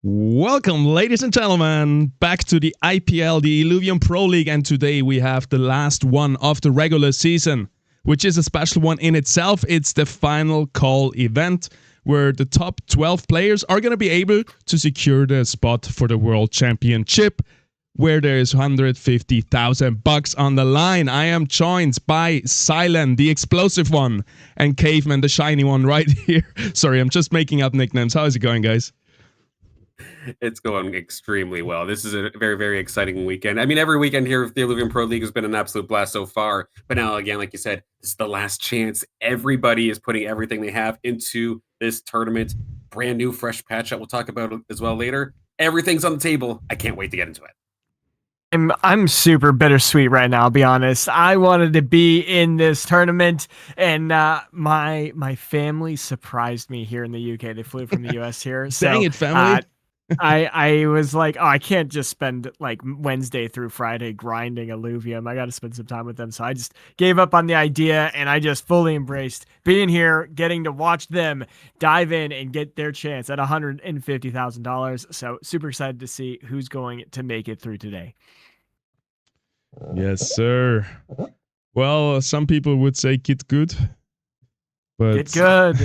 Welcome, ladies and gentlemen, back to the IPL, the Illuvium Pro League, and today we have the last one of the regular season, which is a special one in itself. It's the final call event, where the top 12 players are going to be able to secure the spot for the World Championship, where there is $150,000 on the line. I am joined by Silent, the explosive one, and Caveman, the shiny one right here. Sorry, I'm just making up nicknames. How is it going, guys? It's going extremely well. This is a very, very exciting weekend. I mean, every weekend here with the Illuvium Pro League has been an absolute blast so far. But now, again, like you said, this is the last chance. Everybody is putting everything they have into this tournament. Brand new, fresh patch that we'll talk about as well later. Everything's on the table. I can't wait to get into it. I'm super bittersweet right now, I'll be honest. I wanted to be in this tournament, and my family surprised me here in the UK. They flew from the US here. Dang it, family. I was like, oh, I can't just spend like Wednesday through Friday grinding Illuvium. I got to spend some time with them. So I just gave up on the idea, and I just fully embraced being here, getting to watch them dive in and get their chance at $150,000. So super excited to see who's going to make it through today. Yes, sir. Well, some people would say get good. But get good.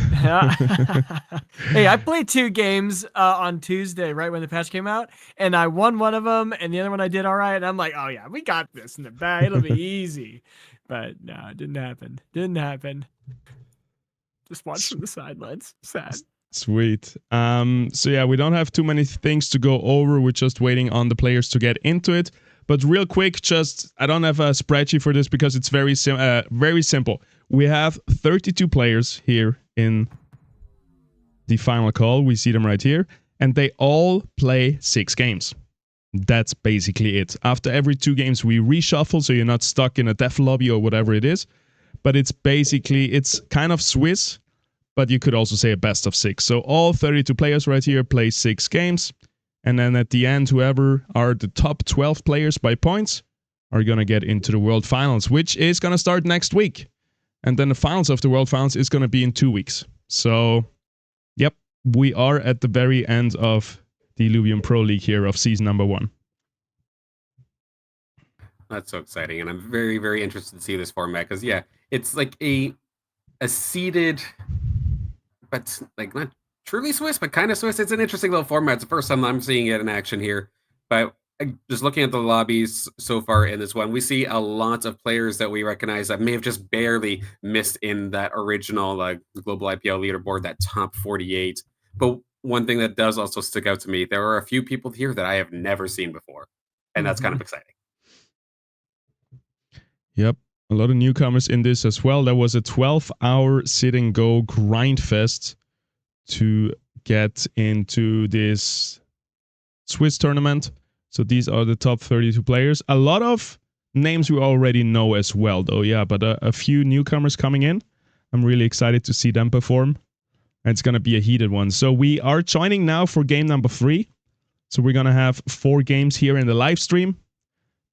Hey, I played 2 games on Tuesday, right when the patch came out, and I won one of them, and the other one I did all right. And I'm like, oh yeah, we got this in the bag. It'll be easy. But no, it didn't happen. Didn't happen. Just watch from the sidelines. Sad. Sweet. So yeah, we don't have too many things to go over. We're just waiting on the players to get into it. But real quick, I don't have a spreadsheet for this because it's very simple. We have 32 players here in the final call. We see them right here. And they all play 6 games. That's basically it. After every 2 games, we reshuffle, so you're not stuck in a death lobby or whatever it is. But it's kind of Swiss, but you could also say a best of 6. So all 32 players right here play 6 games. And then at the end, whoever are the top 12 players by points are going to get into the World Finals, which is going to start next week. And then the finals of the World Finals is going to be in 2 weeks. So, yep, we are at the very end of the Illuvium Pro League here of season number 1. That's so exciting. And I'm very, very interested to see this format because, yeah, it's like a seeded, but like not truly Swiss, but kind of Swiss. It's an interesting little format. It's the first time I'm seeing it in action here. But just looking at the lobbies so far in this one, we see a lot of players that we recognize that may have just barely missed in that original global IPL leaderboard, that top 48. But one thing that does also stick out to me, there are a few people here that I have never seen before. And that's kind of exciting. Yep. A lot of newcomers in this as well. There was a 12-hour sit-and-go grind fest to get into this Swiss tournament. So these are the top 32 players. A lot of names we already know as well, though. Yeah, but a few newcomers coming in. I'm really excited to see them perform. And it's going to be a heated one. So we are joining now for game number 3. So we're going to have 4 games here in the live stream.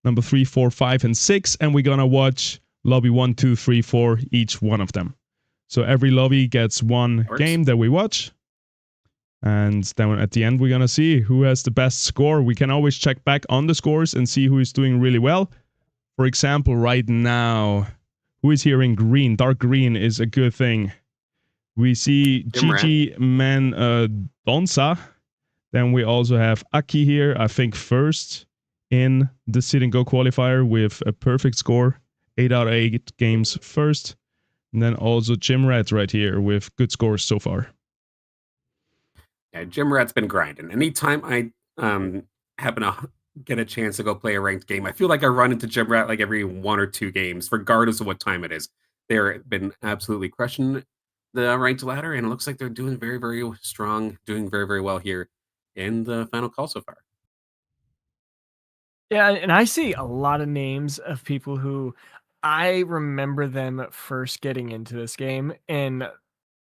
Number 3, 4, 5, and 6. And we're going to watch lobby 1, 2, 3, 4, each one of them. So every lobby gets 1 game that we watch. And then at the end, we're going to see who has the best score. We can always check back on the scores and see who is doing really well. For example, right now, who is here in green? Dark green is a good thing. We see Gigi Mendonça. Then we also have Aki here, I think first in the sit-and-go qualifier with a perfect score. 8 out of 8 games first. And then also Jim Red right here with good scores so far. Yeah, Jim Rat's been grinding. Anytime I happen to get a chance to go play a ranked game, I feel like I run into Jim Rat like every 1 or 2 games, regardless of what time it is. They've been absolutely crushing the ranked ladder, and it looks like they're doing very, very strong, doing very, very well here in the final call so far. Yeah, and I see a lot of names of people who I remember them first getting into this game, and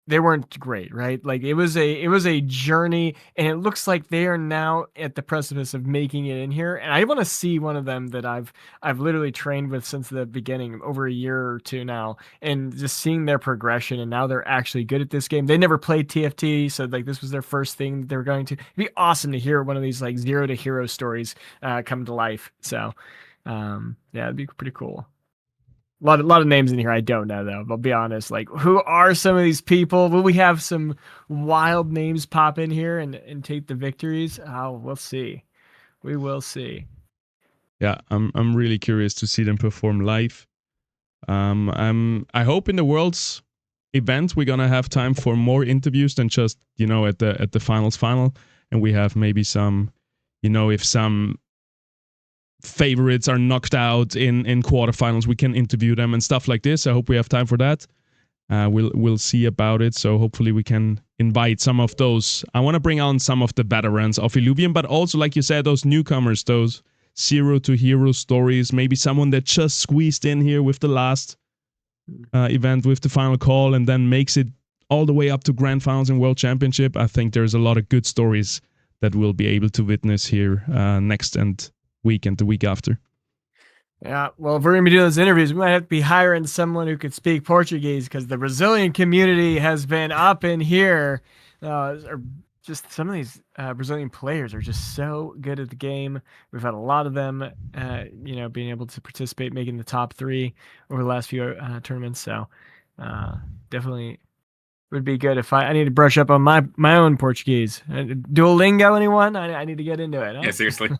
they weren't great, right? Like it was a journey, and it looks like they are now at the precipice of making it in here. And I want to see one of them that I've literally trained with since the beginning, over a year or two now, and just seeing their progression. And now they're actually good at this game. They never played TFT, so like this was their first thing they were going to. It'd be awesome to hear one of these like 0 to hero stories come to life. So yeah, it'd be pretty cool. A lot of names in here I don't know though. I'll be honest. Like, who are some of these people? Will we have some wild names pop in here and take the victories? Oh, we'll see. We will see. Yeah, I'm really curious to see them perform live. I hope in the Worlds event we're gonna have time for more interviews than just at the finals final, and we have maybe some, if some favorites are knocked out in quarterfinals, we can interview them and stuff like this. I hope we have time for that. We'll see about it. So hopefully we can invite some of those. I want to bring on some of the veterans of Illuvium, but also, like you said, those newcomers, those 0 to hero stories. Maybe someone that just squeezed in here with the last event with the final call and then makes it all the way up to grand finals and World Championship. I think there's a lot of good stories that we'll be able to witness here next week and the week after. Yeah, well, if we're going to be doing those interviews, we might have to be hiring someone who could speak Portuguese, because the Brazilian community has been up in here. Or just some of these Brazilian players are just so good at the game. We've had a lot of them, being able to participate, making the top 3 over the last few tournaments. So definitely would be good if I need to brush up on my own Portuguese. Duolingo, anyone? I need to get into it. Huh? Yeah, seriously.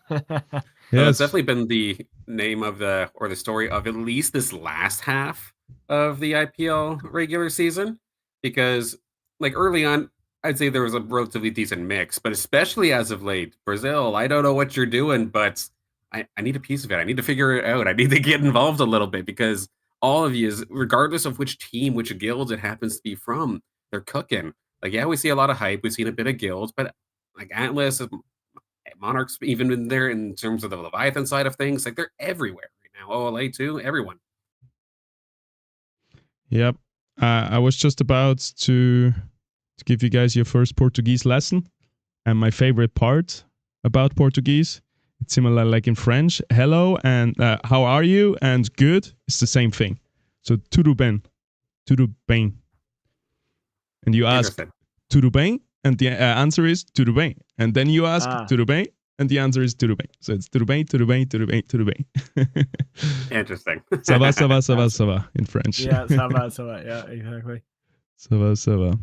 Yeah, it's definitely been the name of the story of at least this last half of the IPL regular season, because like early on, I'd say there was a relatively decent mix, but especially as of late, Brazil, I don't know what you're doing, but I need a piece of it. I need to figure it out. I need to get involved a little bit, because all of you, regardless of which team, which guild it happens to be from, they're cooking. Like, yeah, we see a lot of hype. We've seen a bit of guilds, but like Atlas, Monarchs, even in there in terms of the Leviathan side of things, like they're everywhere right now. OLA too, everyone. Yep. I was just about to give you guys your first Portuguese lesson, and my favorite part about Portuguese, it's similar like in French. Hello and how are you and good is the same thing. So tudo bem, and you ask tudo bem, and the answer is tudo bem, and then you ask tudo bem, and the answer is tudo bem. So it's tudo bem, tudo bem, tudo bem, tudo bem. Interesting. Ça va, ça va, ça va, ça va in French. Yeah, ça va, ça va. Yeah, exactly. Ça va, ça va.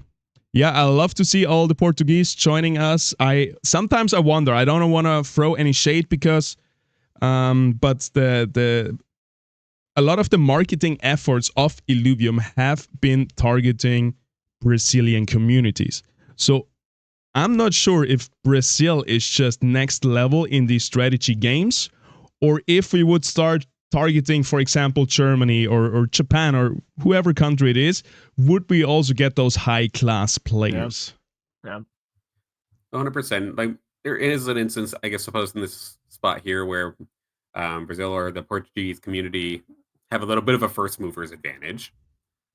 Yeah, I love to see all the Portuguese joining us. Sometimes I wonder. I don't want to throw any shade because, but a lot of the marketing efforts of Illuvium have been targeting Brazilian communities. So I'm not sure if Brazil is just next level in these strategy games, or if we would start targeting, for example, Germany or Japan or whoever country it is, would we also get those high-class players? Yeah. 100%. Like, there is an instance, I guess, supposed in this spot here where Brazil or the Portuguese community have a little bit of a first mover's advantage,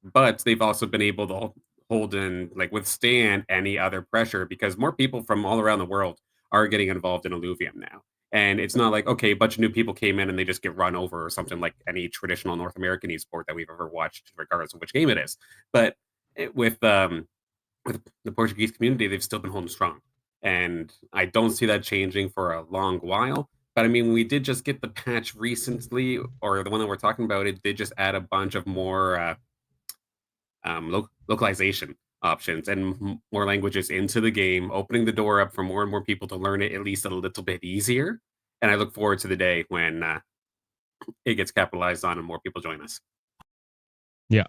but they've also been able to hold and like withstand any other pressure, because more people from all around the world are getting involved in Illuvium now. And it's not like, okay, a bunch of new people came in and they just get run over or something like any traditional North American esport that we've ever watched, regardless of which game it is. But with the Portuguese community, they've still been holding strong. And I don't see that changing for a long while. But I mean, we did just get the patch recently, or the one that we're talking about, it did just add a bunch of more localization options and more languages into the game, opening the door up for more and more people to learn it at least a little bit easier. And I look forward to the day when it gets capitalized on and more people join us. Yeah,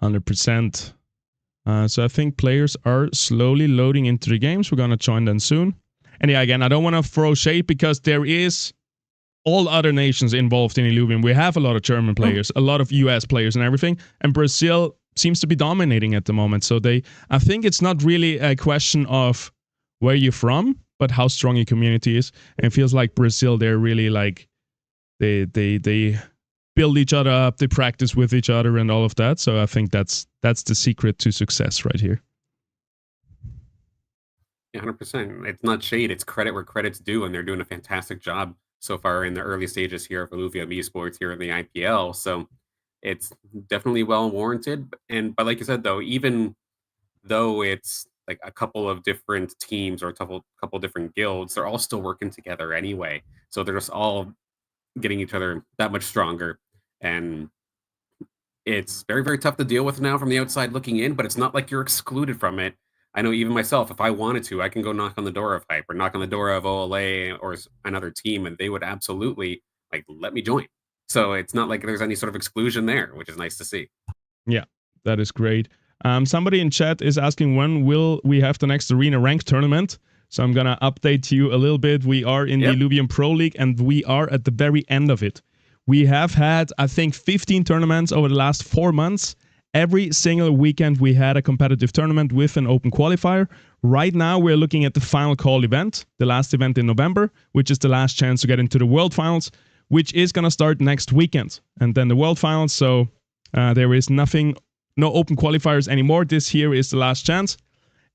100%. So I think players are slowly loading into the games. We're going to join them soon. And yeah, again, I don't want to throw shade because there is all other nations involved in Illuvium. We have a lot of German players, a lot of US players and everything. And Brazil seems to be dominating at the moment. So I think it's not really a question of where you're from, but how strong your community is. And it feels like Brazil, they're really like, they build each other up, they practice with each other and all of that. So I think that's the secret to success right here. 100%. It's not shade, it's credit where credit's due, and they're doing a fantastic job so far in the early stages here of Illuvium Esports here in the IPL. So it's definitely well warranted. But like you said, though, even though it's like a couple of different teams or a couple different guilds, they're all still working together anyway. So they're just all getting each other that much stronger. And it's very, very tough to deal with now from the outside looking in, but it's not like you're excluded from it. I know even myself, if I wanted to, I can go knock on the door of Hype or knock on the door of OLA or another team, and they would absolutely like let me join. So it's not like there's any sort of exclusion there, which is nice to see. Yeah, that is great. Somebody in chat is asking when will we have the next Arena Rank tournament? So I'm going to update you a little bit. We are in the Illuvium Pro League, and we are at the very end of it. We have had, I think, 15 tournaments over the last 4 months. Every single weekend we had a competitive tournament with an open qualifier. Right now we're looking at the final call event, the last event in November, which is the last chance to get into the World Finals, which is going to start next weekend. And then the World Finals, so there is no open qualifiers anymore. This here is the last chance.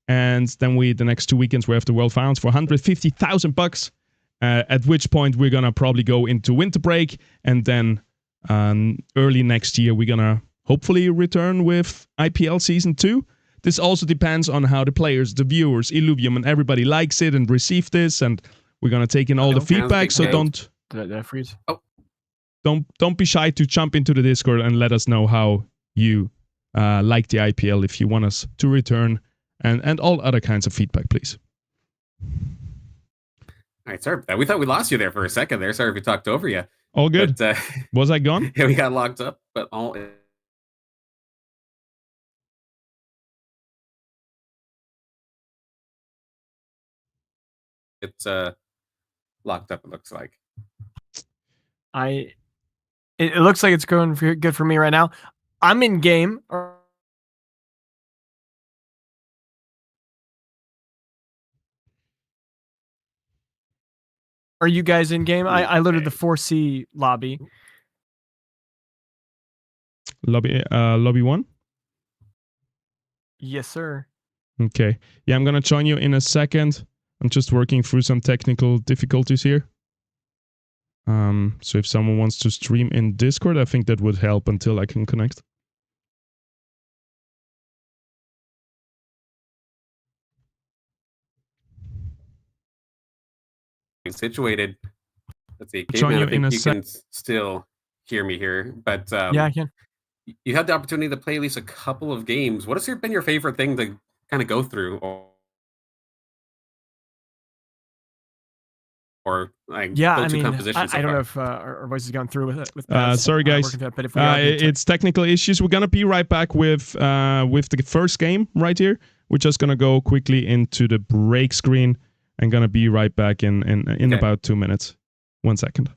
And then the next 2 weekends we have the World Finals for $150,000, at which point we're going to probably go into winter break. And then early next year we're going to hopefully return with IPL Season 2. This also depends on how the players, the viewers, Illuvium, and everybody likes it and receive this. And we're going to take in all the feedback. So don't be shy to jump into the Discord and let us know how you like the IPL, if you want us to return, and all other kinds of feedback, please. All right, sir. We thought we lost you there for a second there. Sorry if we talked over you. All good. But, was I gone? Yeah, we got locked up, but all... It's locked up, it looks like. It looks like it's going good for me right now. I'm in game. Are you guys in game? I loaded the 4C lobby. Lobby 1? Yes, sir. Okay. Yeah, I'm going to join you in a second. I'm just working through some technical difficulties here. So if someone wants to stream in Discord, I think that would help until I can connect. Situated. Let's see. Join you I think you can still hear me here, but yeah, I can. You had the opportunity to play at least a couple of games. What has been your favorite thing to kind of go through, or like go-to compositions? I don't know if our voice has gone through with it. Sorry, guys. But if it's technical issues. We're gonna be right back with the first game right here. We're just gonna go quickly into the break screen and gonna be right back in about 2 minutes. 1 second.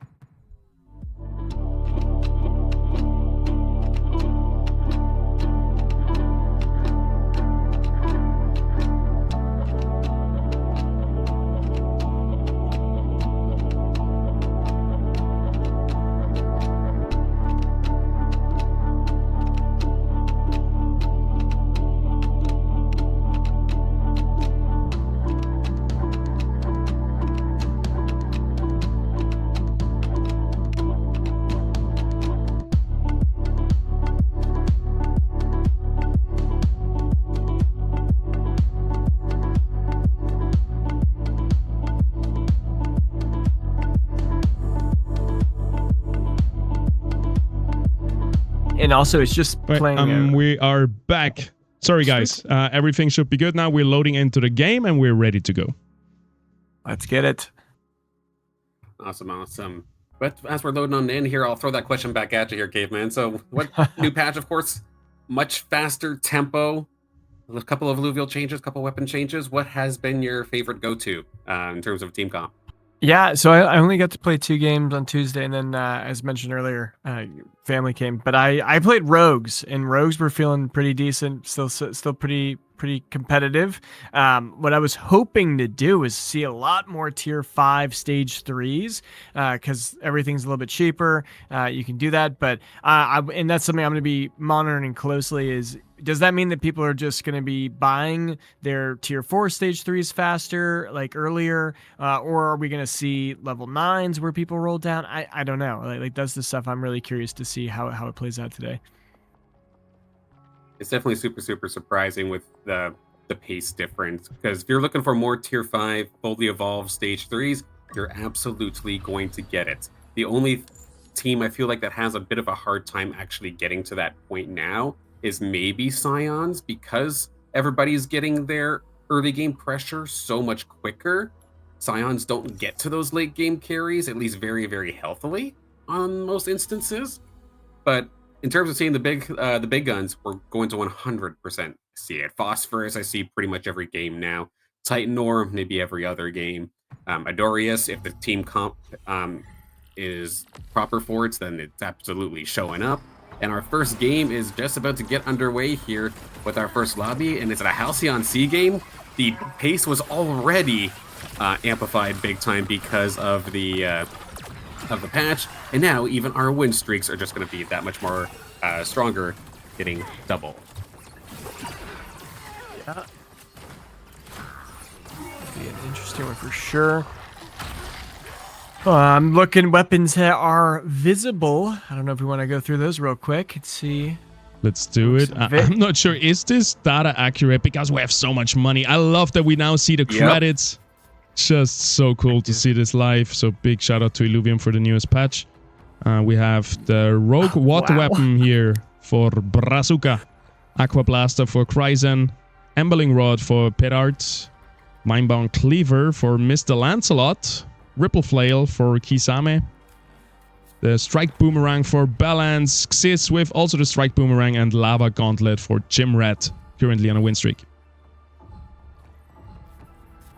And also, it's just playing. We are back. Sorry, guys. Everything should be good now. We're loading into the game, and we're ready to go. Let's get it. Awesome. But as we're loading on in here, I'll throw that question back at you here, Caveman. So, what new patch, of course, much faster tempo, a couple of alluvial changes, a couple weapon changes. What has been your favorite go-to in terms of team comp? Yeah, so I only got to play 2 games on Tuesday, and then as mentioned earlier, family came. But I played rogues, and rogues were feeling pretty decent, still pretty pretty competitive. What I was hoping to do is see a lot more tier 5 stage 3s because everything's a little bit cheaper. You can do that, but and that's something I'm going to be monitoring closely. Does that mean that people are just going to be buying their tier 4 stage 3s faster, like earlier, or are we going to see level 9s where people roll down? I don't know. Like that's the stuff I'm really curious to see how it plays out today. It's definitely super, super surprising with the pace difference, because if you're looking for more tier 5 fully evolved stage 3s, you're absolutely going to get it. The only team I feel like that has a bit of a hard time actually getting to that point now is maybe Scions, because everybody's getting their early game pressure so much quicker. Scions don't get to those late game carries, at least very, very healthily on most instances. But in terms of seeing the big guns, we're going to 100% see it. Phosphorus, I see pretty much every game now. Titanor, maybe every other game. Adorius, if the team comp is proper for it, then it's absolutely showing up. And our first game is just about to get underway here with our first lobby, and it's a Halcyon C game. The pace was already amplified big time because of the patch, and now even our win streaks are just going to be that much more stronger, getting double. Yeah, be an interesting one for sure. I'm looking weapons that are visible. I don't know if we want to go through those real quick and see. Let's do it. I'm not sure. Is this data accurate? Because we have so much money. I love that we now see the credits. Just so cool to see this live. So big shout out to Illuvium for the newest patch. We have the Rogue Water Weapon here for Brazuka. Aqua Blaster for Kryzen. Emberling Rod for Pedart. Mindbound Cleaver for Mr. Lancelot. Ripple Flail for Kisame. The Strike Boomerang for Balance. Xyz with also the Strike Boomerang, and Lava Gauntlet for Jimrat, currently on a win streak.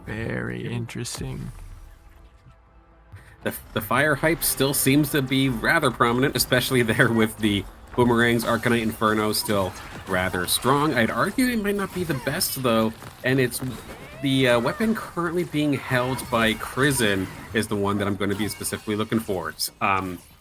Very interesting. The fire hype still seems to be rather prominent, especially there with the Boomerangs. Arcanite Inferno still rather strong. I'd argue it might not be the best, though, and it's the weapon currently being held by Kryzen is the one that I'm going to be specifically looking for.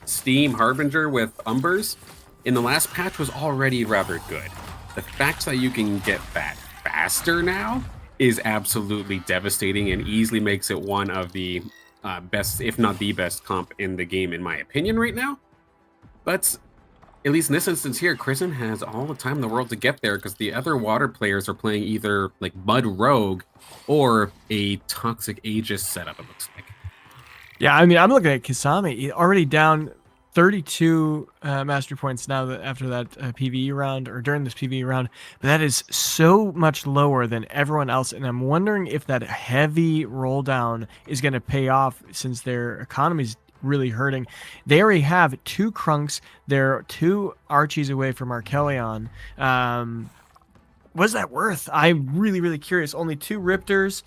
Steam Harbinger with Umbers in the last patch was already rather good. The fact that you can get that faster now is absolutely devastating and easily makes it one of the best, if not the best comp in the game, in my opinion, right now. But at least in this instance here, Kryzen has all the time in the world to get there, because the other water players are playing either like Mud Rogue or a Toxic Aegis setup, it looks like. Yeah, I mean, I'm looking at Kisame, already down 32 mastery points now after that PvE round, or during this PvE round, but that is so much lower than everyone else, and I'm wondering if that heavy roll down is going to pay off, since their economy's really hurting. They already have 2 Krunks. They're 2 Archies away from Archelion. What's that worth? I'm really, really curious. Only 2 Riptors,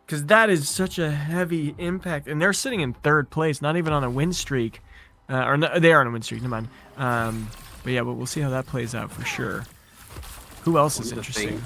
because that is such a heavy impact, and they're sitting in 3rd place, not even on a win streak. Or no, they are on a win streak, never mind. But yeah, we'll see how that plays out for sure. Who else is interesting?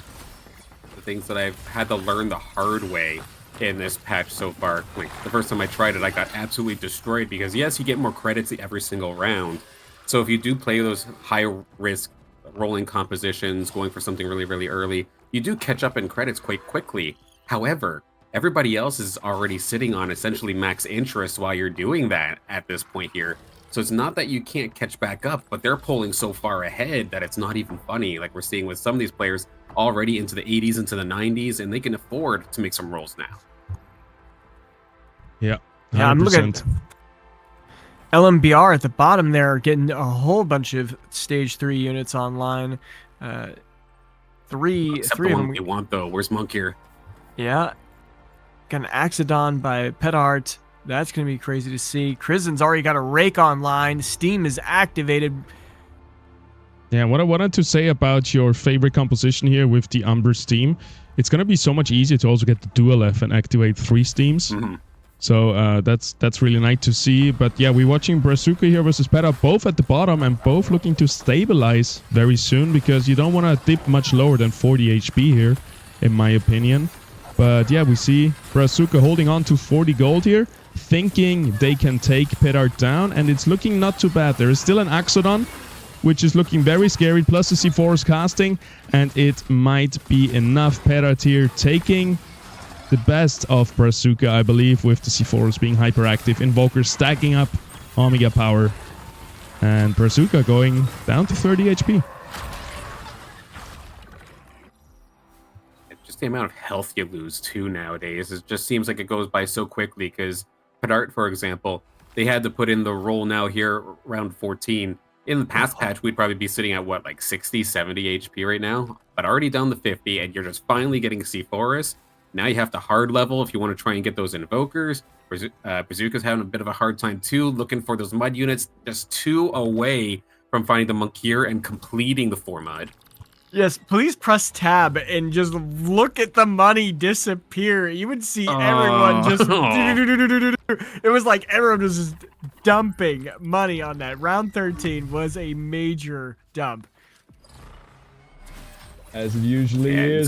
The things that I've had to learn the hard way in this patch so far. Like, the first time I tried it, I got absolutely destroyed, because yes, you get more credits every single round. So if you do play those high risk rolling compositions, going for something really, really early, you do catch up in credits quite quickly. However, everybody else is already sitting on essentially max interest while you're doing that at this point here. So it's not that you can't catch back up, but they're pulling so far ahead that it's not even funny. Like we're seeing with some of these players already into the 80s, into the 90s, and they can afford to make some rolls now. Yeah, 100%. Yeah, I'm looking at LMBR at the bottom there, getting a whole bunch of stage 3 units online. Three Except of the one them. we want, though. Where's Monk here? Yeah. Got an Axodon by Petart. That's going to be crazy to see. Kryzen's already got a Rake online. Steam is activated. Yeah, what I wanted to say about your favorite composition here with the Umber Steam, it's going to be so much easier to also get the Dual F and activate 3 Steams. Mm-hmm. So that's really nice to see. But yeah, we're watching Brazuca here versus Peta, both at the bottom and both looking to stabilize very soon, because you don't want to dip much lower than 40 HP here, in my opinion. But yeah, we see Brazuca holding on to 40 gold here, thinking they can take Petard down, and it's looking not too bad. There is still an Axodon, which is looking very scary, plus the C4 is casting, and it might be enough. Petard here taking the best of Brazuca, I believe, with the C4s being hyperactive, Invoker stacking up Omega power, and Brazuca going down to 30 HP. Just the amount of health you lose too nowadays, it just seems like it goes by so quickly. Because Pedart, for example, they had to put in the roll now here around 14. In the past patch, we'd probably be sitting at what, like 60, 70 HP right now, but already down to 50, and you're just finally getting C4s. Now you have to hard level if you want to try and get those invokers. Brazuca's having a bit of a hard time too, looking for those mud units, just 2 away from finding the Monkier and completing the 4 mud. Yes, please press tab and just look at the money disappear. You would see everyone just... It was like everyone was just dumping money on that. Round 13 was a major dump. As it usually is.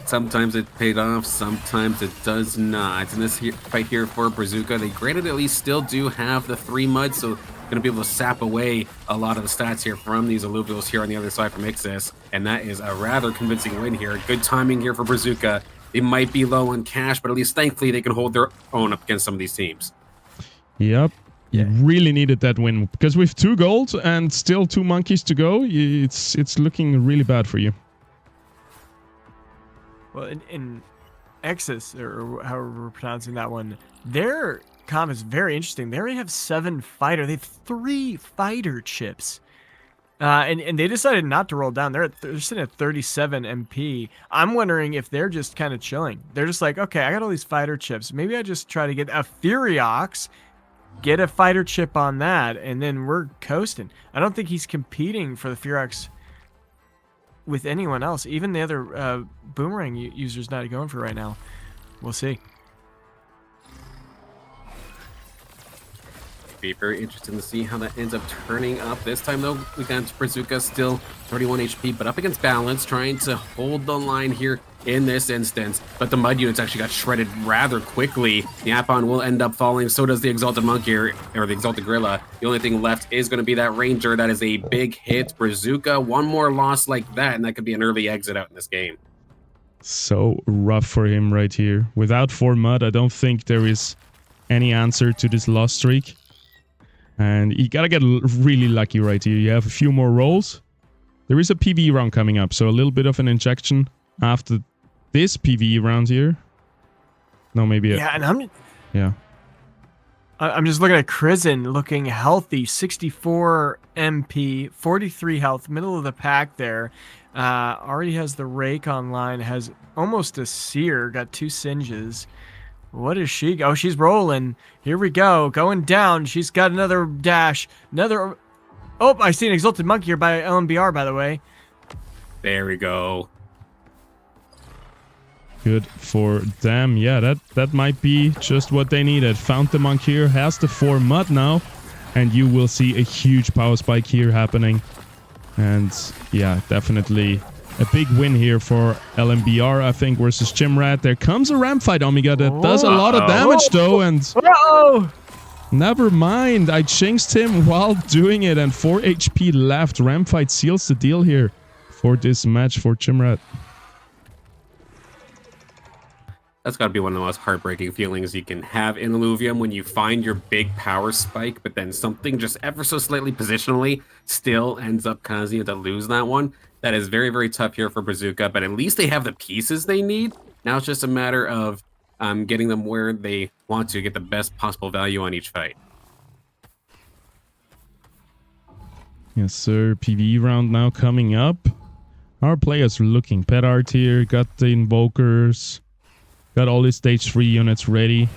Sometimes it paid off, sometimes it does not. In this fight here for Brazuca, they granted at least still do have the 3 mud, so going to be able to sap away a lot of the stats here from these Alluvials here on the other side from Ixis, and that is a rather convincing win here. Good timing here for Brazuca. They might be low on cash, but at least thankfully they can hold their own up against some of these teams. Yep. You really needed that win, because with 2 gold and still 2 monkeys to go, it's looking really bad for you. Well, in Exis, or however we're pronouncing that one, their comp is very interesting. They already have 7 fighter. They have 3 fighter chips. And they decided not to roll down. They're sitting at 37 MP. I'm wondering if they're just kind of chilling. They're just like, okay, I got all these fighter chips. Maybe I just try to get a Furiox, get a fighter chip on that, and then we're coasting. I don't think he's competing for the Furiox with anyone else. Even the other Boomerang users not going for right now. We'll see. Be very interesting to see how that ends up turning up. This time, though, we got Brazuca still 31 HP, but up against Balance, trying to hold the line here in this instance. But the mud units actually got shredded rather quickly. The Apon will end up falling, so does the Exalted Monkey, or the Exalted Gorilla. The only thing left is going to be that Ranger. That is a big hit. Brazuca, one more loss like that, and that could be an early exit out in this game. So rough for him right here. Without 4 mud, I don't think there is any answer to this loss streak. And you gotta get really lucky right here. You have a few more rolls. There is a PvE round coming up, so a little bit of an injection after this PvE round here. No, maybe. Yeah, and Yeah. I'm just looking at Krizen looking healthy, 64 MP, 43 health, middle of the pack there. Already has the Rake online, has almost a Seer, got 2 Singes. What is she? Oh, she's rolling. Here we go. Going down. She's got another dash. Another... Oh, I see an Exalted Monkey here by LMBR, by the way. There we go. Good for them. Yeah, that might be just what they needed. Found the Monkey here. Has the 4 mud now. And you will see a huge power spike here happening. And yeah, definitely a big win here for LMBR, I think, versus Chimrat. There comes a ramp fight, Omega, that does a lot of damage, though, and never mind. I jinxed him while doing it, and 4 HP left. Ramp fight seals the deal here for this match for Chimrat. That's got to be one of the most heartbreaking feelings you can have in Illuvium, when you find your big power spike, but then something just ever so slightly positionally still ends up causing you to lose that one. That is very, very tough here for Brazuca, but at least they have the pieces they need. Now it's just a matter of getting them where they want to get the best possible value on each fight. Yes, sir. PvE round now coming up. Our players are looking. Pet art here. Got the Invokers. Got all his stage 3 units ready.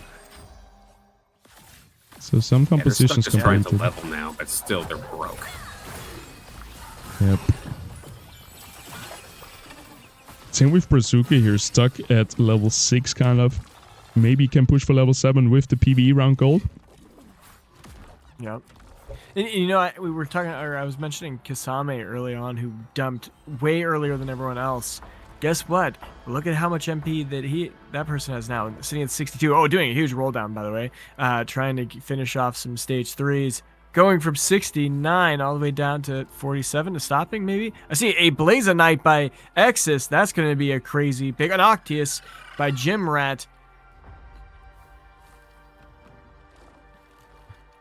So some compositions they're trying to completed. level now, but still they're broke. Yep. Same with Brazuca here, stuck at level 6 kind of. maybe can push for level 7 with the PvE round gold. Yep. And, you know, we were talking, or I was mentioning Kasame early on, who dumped way earlier than everyone else. Guess what? Look at how much MP that person has now, sitting at 62. Oh, doing a huge roll down, by the way. Trying to finish off some stage 3s. Going from 69 all the way down to 47 to stopping, maybe? I see a Blazonite by Exis. That's going to be a crazy pick. An Octius by Jimrat.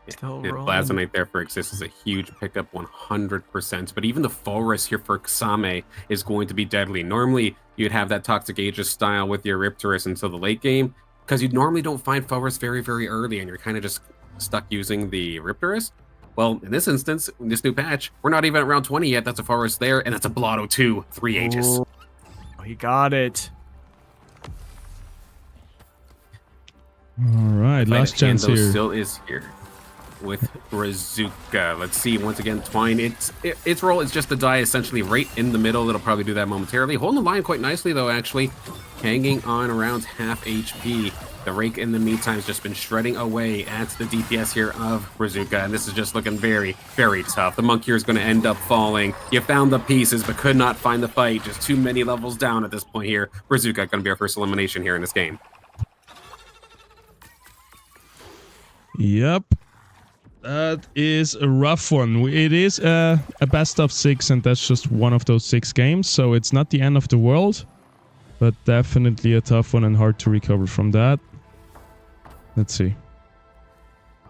Still Blazonite there for Exis is a huge pickup, 100%. But even the Forest here for Kasame is going to be deadly. Normally, you'd have that Toxic Aegis style with your Riptorus until the late game, because you normally don't find Forest very, very early, and you're kind of just stuck using the Riptorus. Well, in this instance, in this new patch, we're not even at round 20 yet. That's a Forest there, and that's a Blotto 2, 3 Aegis. Oh, he got it. All right, last chance here. Still is here with Brazuka. Let's see, once again, Twine. Its role is just to die essentially right in the middle. It'll probably do that momentarily. Holding the line quite nicely, though, actually. Hanging on around half HP. The Rake, in the meantime, has just been shredding away at the DPS here of Brazuka, and this is just looking very, very tough. The Monk here is going to end up falling. You found the pieces, but could not find the fight. Just too many levels down at this point here. Brazuka going to be our first elimination here in this game. Yep. That is a rough one. It is a best of 6, and that's just one of those 6 games, so it's not the end of the world, but definitely a tough one and hard to recover from that. Let's see.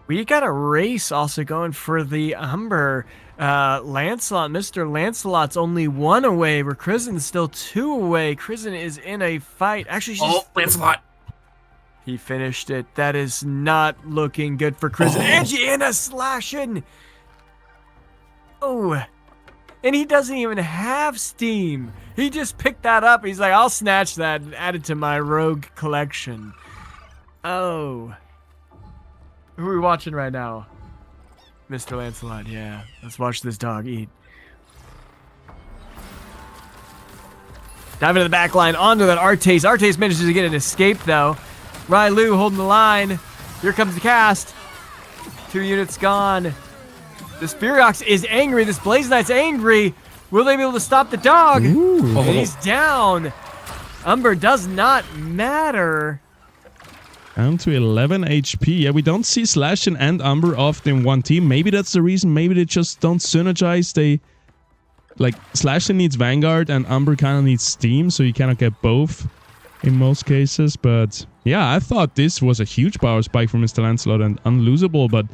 We got a race also going for the Umber. Lancelot, Mr. Lancelot's only 1 away, where Krizen's still 2 away. Krizen is in a fight. Actually, Lancelot! He finished it. That is not looking good for Krizen. Angiana slashing! Oh, and he doesn't even have Steam. He just picked that up. He's like, I'll snatch that and add it to my rogue collection. Oh. Who are we watching right now? Mr. Lancelot, yeah. Let's watch this dog eat. Dive into the back line, onto that Artes. Artes manages to get an escape, though. Rylu holding the line. Here comes the cast. 2 units gone. The Spherox is angry. This Blaze Knight's angry. Will they be able to stop the dog? Ooh. And he's down. Umber does not matter. Down to 11 HP. Yeah, we don't see Slashin and Umber often in one team. Maybe that's the reason. Maybe they just don't synergize. Slashin needs Vanguard and Umber kind of needs Steam, so you cannot get both in most cases. But yeah, I thought this was a huge power spike for Mr. Lancelot and unlosable, but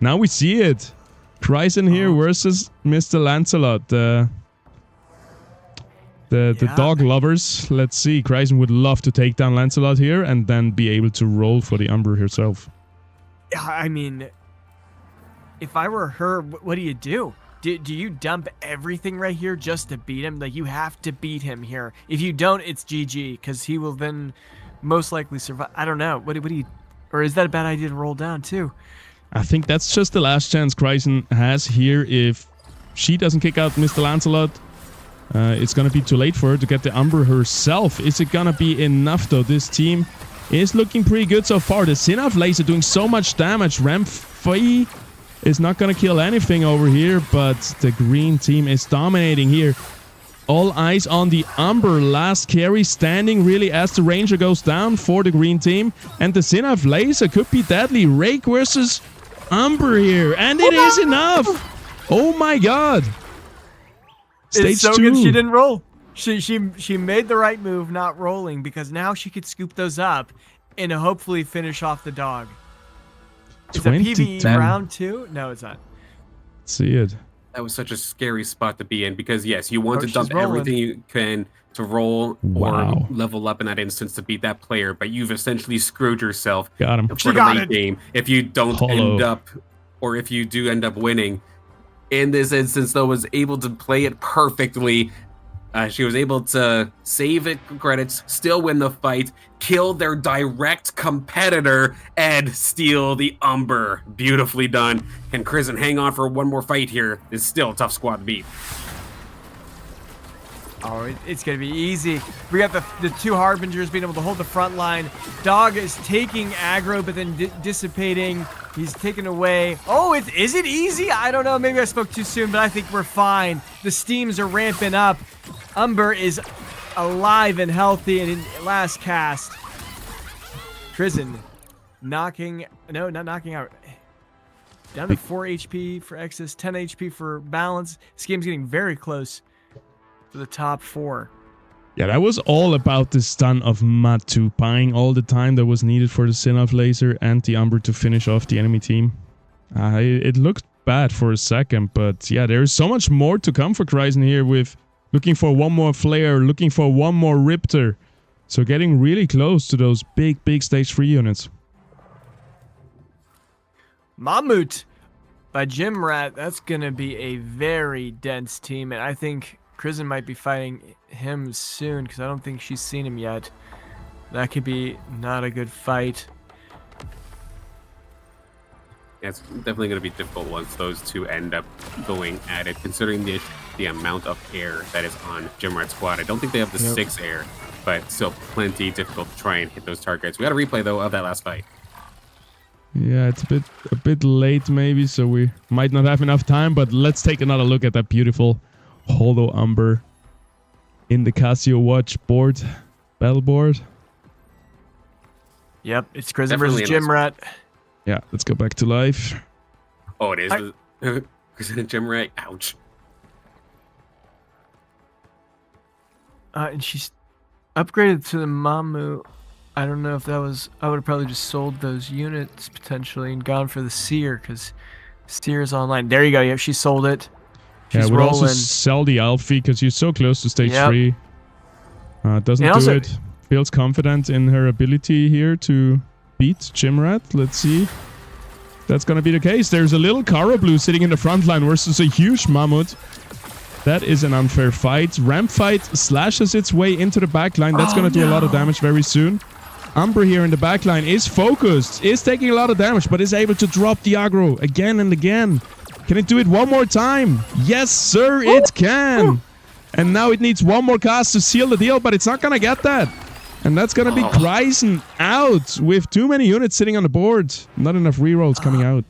now we see it. Kryzen here versus Mr. Lancelot. The dog lovers. Let's see. Kryzen would love to take down Lancelot here and then be able to roll for the Umber herself. I mean, if I were her, what do you do? Do you dump everything right here just to beat him? Like, you have to beat him here. If you don't, it's GG, because he will then most likely survive. I don't know. What do you... Or is that a bad idea to roll down, too? I think that's just the last chance Kryzen has here. If she doesn't kick out Mr. Lancelot, it's going to be too late for her to get the Umber herself. Is it going to be enough, though? This team is looking pretty good so far. The Sinaf Laser doing so much damage. Ramfi is not going to kill anything over here, but the green team is dominating here. All eyes on the Umber. Last carry standing really as the Ranger goes down for the green team. And the Sinaf Laser could be deadly. Rake versus Umber here. And it is enough. Oh my god. Stage it's so 2. good she didn't roll. She made the right move not rolling, because now she could scoop those up and hopefully finish off the dog. Is it PvE round 2? No, it's not. See it. That was such a scary spot to be in, because yes, you want to dump everything you can to roll or level up in that instance to beat that player, but you've essentially screwed yourself for the late game if you don't end up, or if you do end up winning. In this instance, though, was able to play it perfectly. She was able to save it credits, still win the fight, kill their direct competitor, and steal the Umber. Beautifully done. Can Krizen hang on for one more fight here? It's still a tough squad to beat. Oh, it's going to be easy. We got the two Harbingers being able to hold the front line. Dog is taking aggro, but then dissipating. He's taken away. Oh, is it easy? I don't know. Maybe I spoke too soon, but I think we're fine. The steams are ramping up. Umber is alive and healthy, and in last cast, Prison knocking... No, not knocking out. Down to 4 HP for Exis, 10 HP for Balance. This game's getting very close to the top 4. Yeah, that was all about the stun of Matu, buying all the time that was needed for the Sinnoh laser and the Umber to finish off the enemy team. It looked bad for a second, but yeah, there's so much more to come for Kryzen here with looking for one more Flare, looking for one more Riptor. So getting really close to those big stage 3 units. Mammut by Jimrat, that's going to be a very dense team, and I think Kryzen might be fighting him soon because I don't think she's seen him yet. That could be not a good fight. Yeah, it's definitely going to be difficult once those two end up going at it, considering the amount of air that is on Jimrat's squad. I don't think they have the 6 air, but still plenty difficult to try and hit those targets. We got a replay, though, of that last fight. Yeah, it's a bit late maybe, so we might not have enough time, but let's take another look at that beautiful Holo Umber in the Casio Watch board, battle board. Yep, it's Kryzen versus Jimrat. Yeah, let's go back to life. Oh, it is Kryzen and Jimrat. Ouch. And she's upgraded to the Mamu. I don't know if that was... I would have probably just sold those units potentially and gone for the Seer because Seer's online. There you go. Yep, she sold it. She's would also sell the Alfie because you're so close to stage 3. Doesn't do it. Feels confident in her ability here to beat Jimrat. Let's see. That's going to be the case. There's a little Kara Blue sitting in the front line versus a huge Mammoth. That is an unfair fight. Ramp fight slashes its way into the backline. That's going to do a lot of damage very soon. Umber here in the backline is focused, is taking a lot of damage, but is able to drop the aggro again and again. Can it do it one more time? Yes, sir, it can. And now it needs one more cast to seal the deal, but it's not going to get that. And that's going to be Kryzen out with too many units sitting on the board. Not enough rerolls coming out.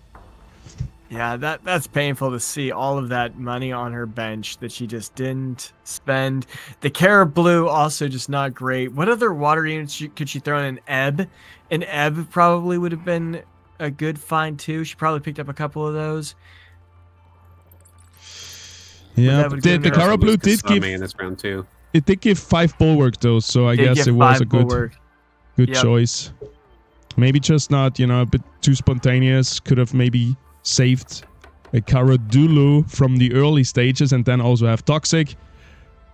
Yeah, that's painful to see all of that money on her bench that she just didn't spend. The Kara Blue also just not great. What other water units could she throw in? An Ebb? An Ebb probably would have been a good find too. She probably picked up a couple of those. Yeah, the Kara Blue did give in this round too. It did give 5 bulwark though, so I guess it was a good choice. Maybe just not, a bit too spontaneous. Could have maybe saved a Karadulu from the early stages and then also have Toxic.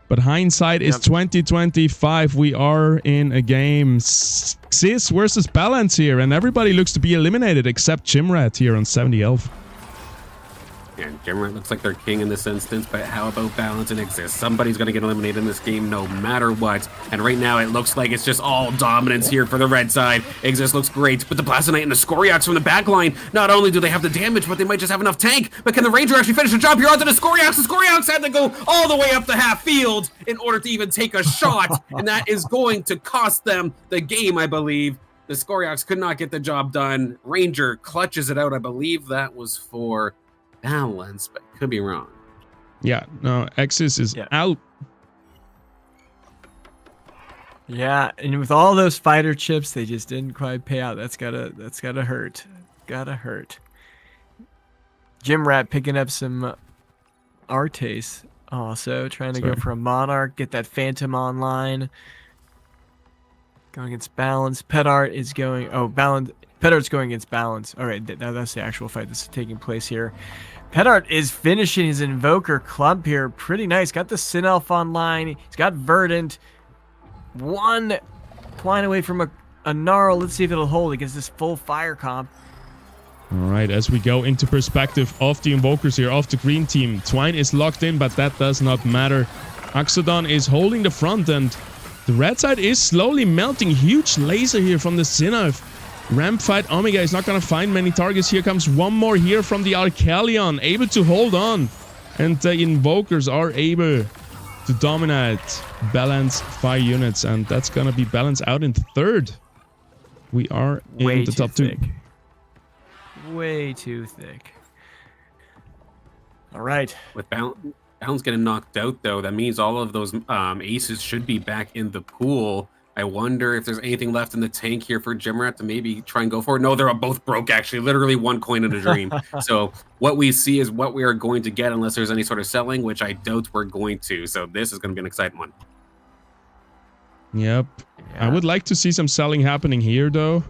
But hindsight is 2025. We are in a game Xyz versus Balance here, and everybody looks to be eliminated except Jimrat here on 70 health. And Jimrat looks like they're king in this instance, but how about Balance and Exist? Somebody's going to get eliminated in this game no matter what. And right now it looks like it's just all dominance here for the red side. Exist looks great, but the Blastonite and the Scoriox from the back line, not only do they have the damage, but they might just have enough tank. But can the Ranger actually finish the job here onto the Scoriox? The Scoriox had to go all the way up the half field in order to even take a shot. And that is going to cost them the game, I believe. The Scoriox could not get the job done. Ranger clutches it out. I believe that was for Balance, but could be wrong. Yeah, no, Exis is out. Yeah, and with all those fighter chips, they just didn't quite pay out. That's gotta hurt. Gotta hurt. Jimrat picking up some Artes also, trying to go for a Monarch, get that Phantom online. Going against Balance. Petart is going... Oh, Balance... Petart's going against Balance. All right, that's the actual fight that's taking place here. Petart is finishing his Invoker clump here. Pretty nice. Got the Sinelf online. He's got Verdant. One Twine away from a Gnarl. Let's see if it'll hold against this full fire comp. All right, as we go into perspective of the Invokers here, of the green team. Twine is locked in, but that does not matter. Axodon is holding the front, and the red side is slowly melting. Huge laser here from the Sinelf. Ramp fight, Omega is not going to find many targets. Here comes one more here from the Arcalion, able to hold on. And the Invokers are able to dominate balance fire units, and that's gonna be balance out in third. We are in the top two. Way too thick. All right. With Balance getting knocked out, though, that means all of those aces should be back in the pool. I wonder if there's anything left in the tank here for Jimrat to maybe try and go for it. No, they're both broke, actually. Literally one coin in a dream. So what we see is what we are going to get unless there's any sort of selling, which I doubt we're going to. So this is going to be an exciting one. Yep. Yeah. I would like to see some selling happening here, though,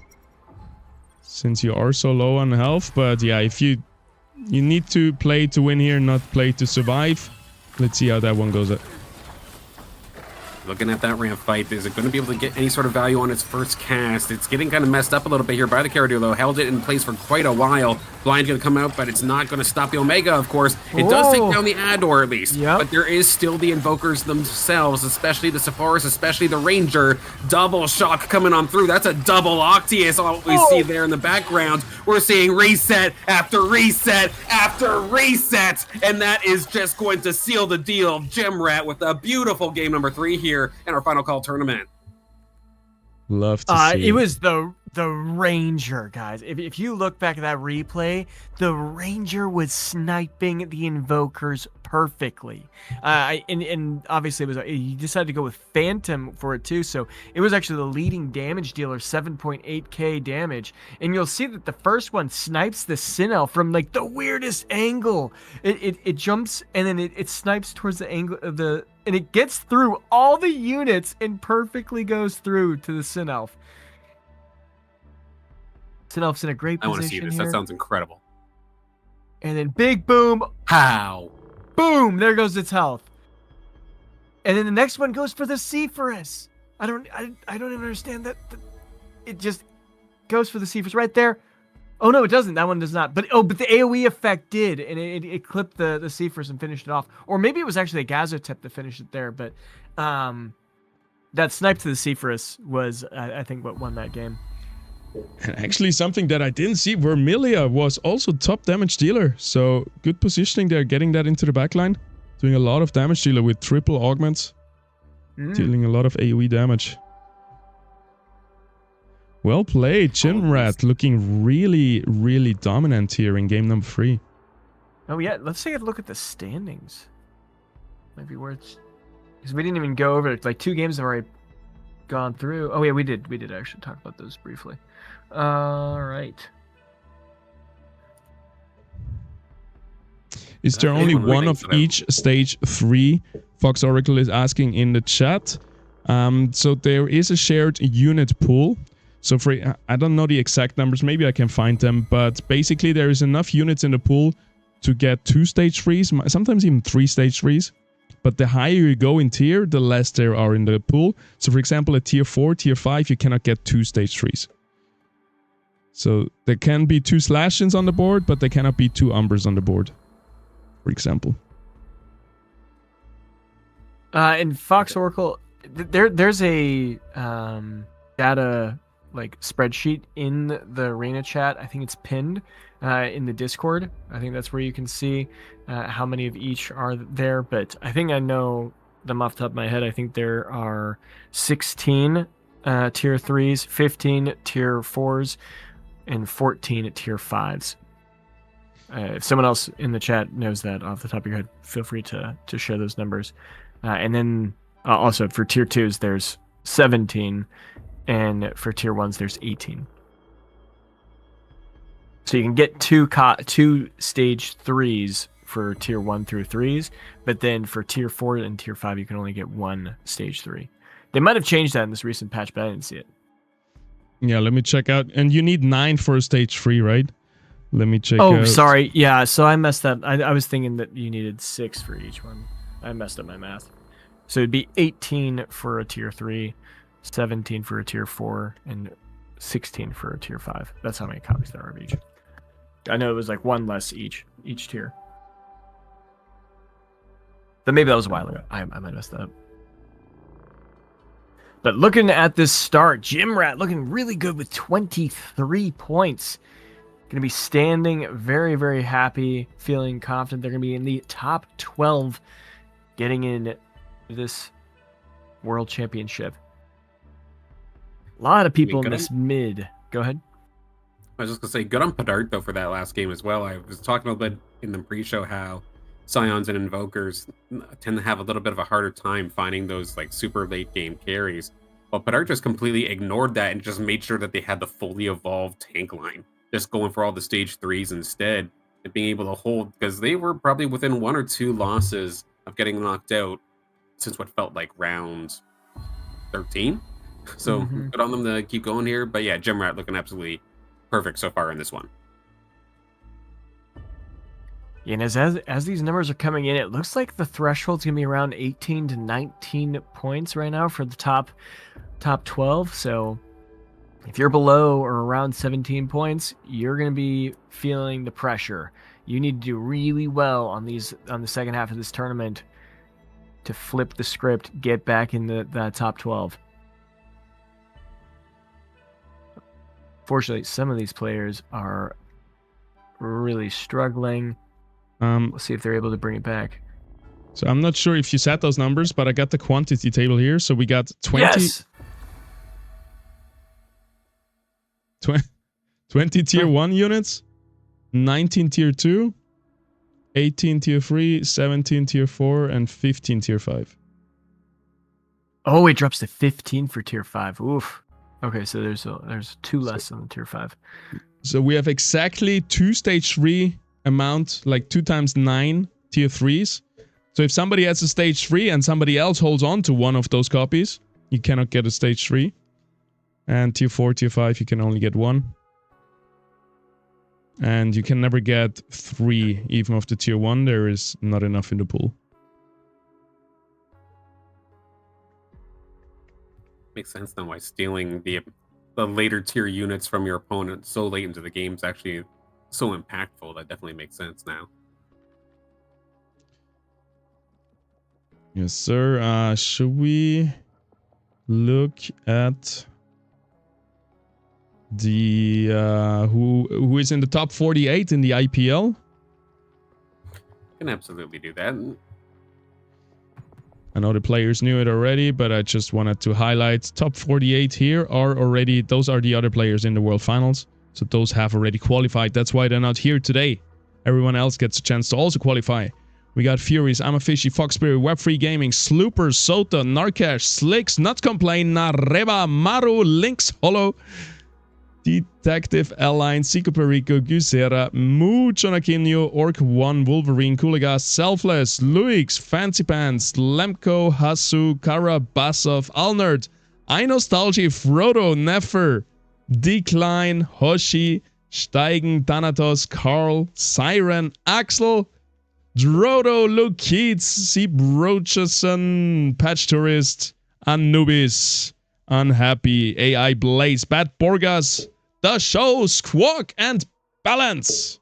since you are so low on health. But yeah, if you need to play to win here, not play to survive. Let's see how that one goes. Looking at that ramp fight, is it going to be able to get any sort of value on its first cast? It's getting kind of messed up a little bit here by the Carador, though. Held it in place for quite a while. Blind's going to come out, but it's not going to stop the Omega, of course. It does take down the Ador, at least. Yep. But there is still the Invokers themselves, especially the Sephoris, especially the Ranger. Double shock coming on through. That's a double Octius, all we see there in the background. We're seeing reset after reset after reset, and that is just going to seal the deal. Jimrat with a beautiful game number 3 here in our final call tournament. Love to see. It was the Ranger, guys. If you look back at that replay, the Ranger was sniping the Invokers perfectly. And obviously it was he decided to go with Phantom for it too, so it was actually the leading damage dealer, 7.8k damage. And you'll see that the first one snipes the Sinel from like the weirdest angle. It jumps and then it snipes towards the angle of the, and it gets through all the units and perfectly goes through to the Sinelf. Sinelf's in a great position. I want to see this. Here. That sounds incredible. And then big boom. How? Boom! There goes its health. And then the next one goes for the Sephoris. I don't even understand that. It just goes for the Sephoris right there. Oh no, it doesn't. That one does not. But the AoE effect did, and it clipped the Sephoris and finished it off. Or maybe it was actually a Gazotep that finished it there. But that snipe to the Sephoris was, I think, what won that game. And actually something that I didn't see, Vermilia was also top damage dealer. So good positioning there, getting that into the backline. Doing a lot of damage dealer with triple augments. Dealing a lot of AoE damage. Well played, Jimrat, looking really, really dominant here in game number 3. Oh yeah, let's take a look at the standings. Might be worth, because we didn't even go over it. Like 2 games have already gone through. Oh yeah, we did actually talk about those briefly. All right. Is there only one of each stage 3? Fox Oracle is asking in the chat. So there is a shared unit pool. So for, I don't know the exact numbers, maybe I can find them, but basically there is enough units in the pool to get 2 stage 3s, sometimes even 3 stage 3s. But the higher you go in tier, the less there are in the pool. So for example, at tier 4, tier 5, you cannot get 2 stage 3s. So there can be 2 Slashins on the board, but there cannot be 2 Umbers on the board, for example. In Fox Oracle, there's a data like spreadsheet in the arena chat. I think it's pinned in the Discord. I think that's where you can see how many of each are there. But I think I know them off the top of my head. I think there are 16 tier 3s, 15 tier 4s, and 14 tier 5s. If someone else in the chat knows that off the top of your head, feel free to share those numbers. And then also for tier 2s, there's 17. And for tier 1s, there's 18. So you can get 2 stage 3s for tier 1 through 3s, but then for tier 4 and tier 5, you can only get 1 stage 3. They might have changed that in this recent patch, but I didn't see it. Yeah, let me check out. And you need 9 for a stage 3, right? Let me check out. Oh, sorry. Yeah, so I messed up. I was thinking that you needed 6 for each one. I messed up my math. So it'd be 18 for a tier 3, 17 for a tier 4, and 16 for a tier 5. That's how many copies there are of each. I know it was like 1 less each tier. But maybe that was a while ago. I might have messed that up. But looking at this start, Jimrat looking really good with 23 points. Going to be standing very, very happy, feeling confident they're going to be in the top 12, getting in this World Championship. A lot of people in good this mid. Go ahead. I was just gonna say, good on Pedart though for that last game as well. I was talking a little bit in the pre-show how Scions and Invokers tend to have a little bit of a harder time finding those like super late game carries. Well, Pedart just completely ignored that and just made sure that they had the fully evolved tank line, just going for all the stage 3s instead, and being able to hold, because they were probably within 1 or 2 losses of getting knocked out since what felt like round 13. So good on them to keep going here. But yeah, Gemrat looking absolutely perfect so far in this one. And as these numbers are coming in, it looks like the threshold's gonna be around 18 to 19 points right now for the top 12. So if you're below or around 17 points, you're gonna be feeling the pressure. You need to do really well on the second half of this tournament to flip the script, get back in the top 12. Fortunately, some of these players are really struggling. We'll see if they're able to bring it back. So I'm not sure if you said those numbers, but I got the quantity table here. So we got 20, Yes! 20 tier 1 units, 19 tier 2, 18 tier 3, 17 tier 4, and 15 tier 5. Oh, it drops to 15 for tier 5. Oof. Okay, so there's 2 less on the tier 5. So we have exactly 2 stage 3 amount, like 2 times 9 tier 3s. So if somebody has a stage 3 and somebody else holds on to one of those copies, you cannot get a stage 3. And tier 4, tier 5, you can only get 1. And you can never get 3, even of the tier 1. There is not enough in the pool. Makes sense then why stealing the later tier units from your opponent so late into the game is actually so impactful. That definitely makes sense now. Yes, sir. Should we look at the who is in the top 48 in the IPL? Can absolutely do that. I know the players knew it already, but I just wanted to highlight top 48 here are already, those are the other players in the World Finals. So those have already qualified. That's why they're not here today. Everyone else gets a chance to also qualify. We got Furies, I'm a Fishy, Foxberry, Web3 Gaming, Slooper, Sota, Narcash, Slicks, Not Complain, Nareba, Maru, Lynx, Hollow, Detective Align, Seco Perico, Gusera, Moo, Jonakinyo, Orc1, Wolverine, Cooligas, Selfless, Luix, Fancy Pants, Lemko, Hasu, Kara, Basov, Alnerd, iNostalgie, Frodo, Nefer, Decline, Hoshi, Steigen, Thanatos, Carl, Siren, Axel, Drodo, Lukeets, Sieb Rocheson, Patch Tourist, Anubis, Unhappy, AI Blaze, Bad Borgas, The Show, Squawk, and Balance.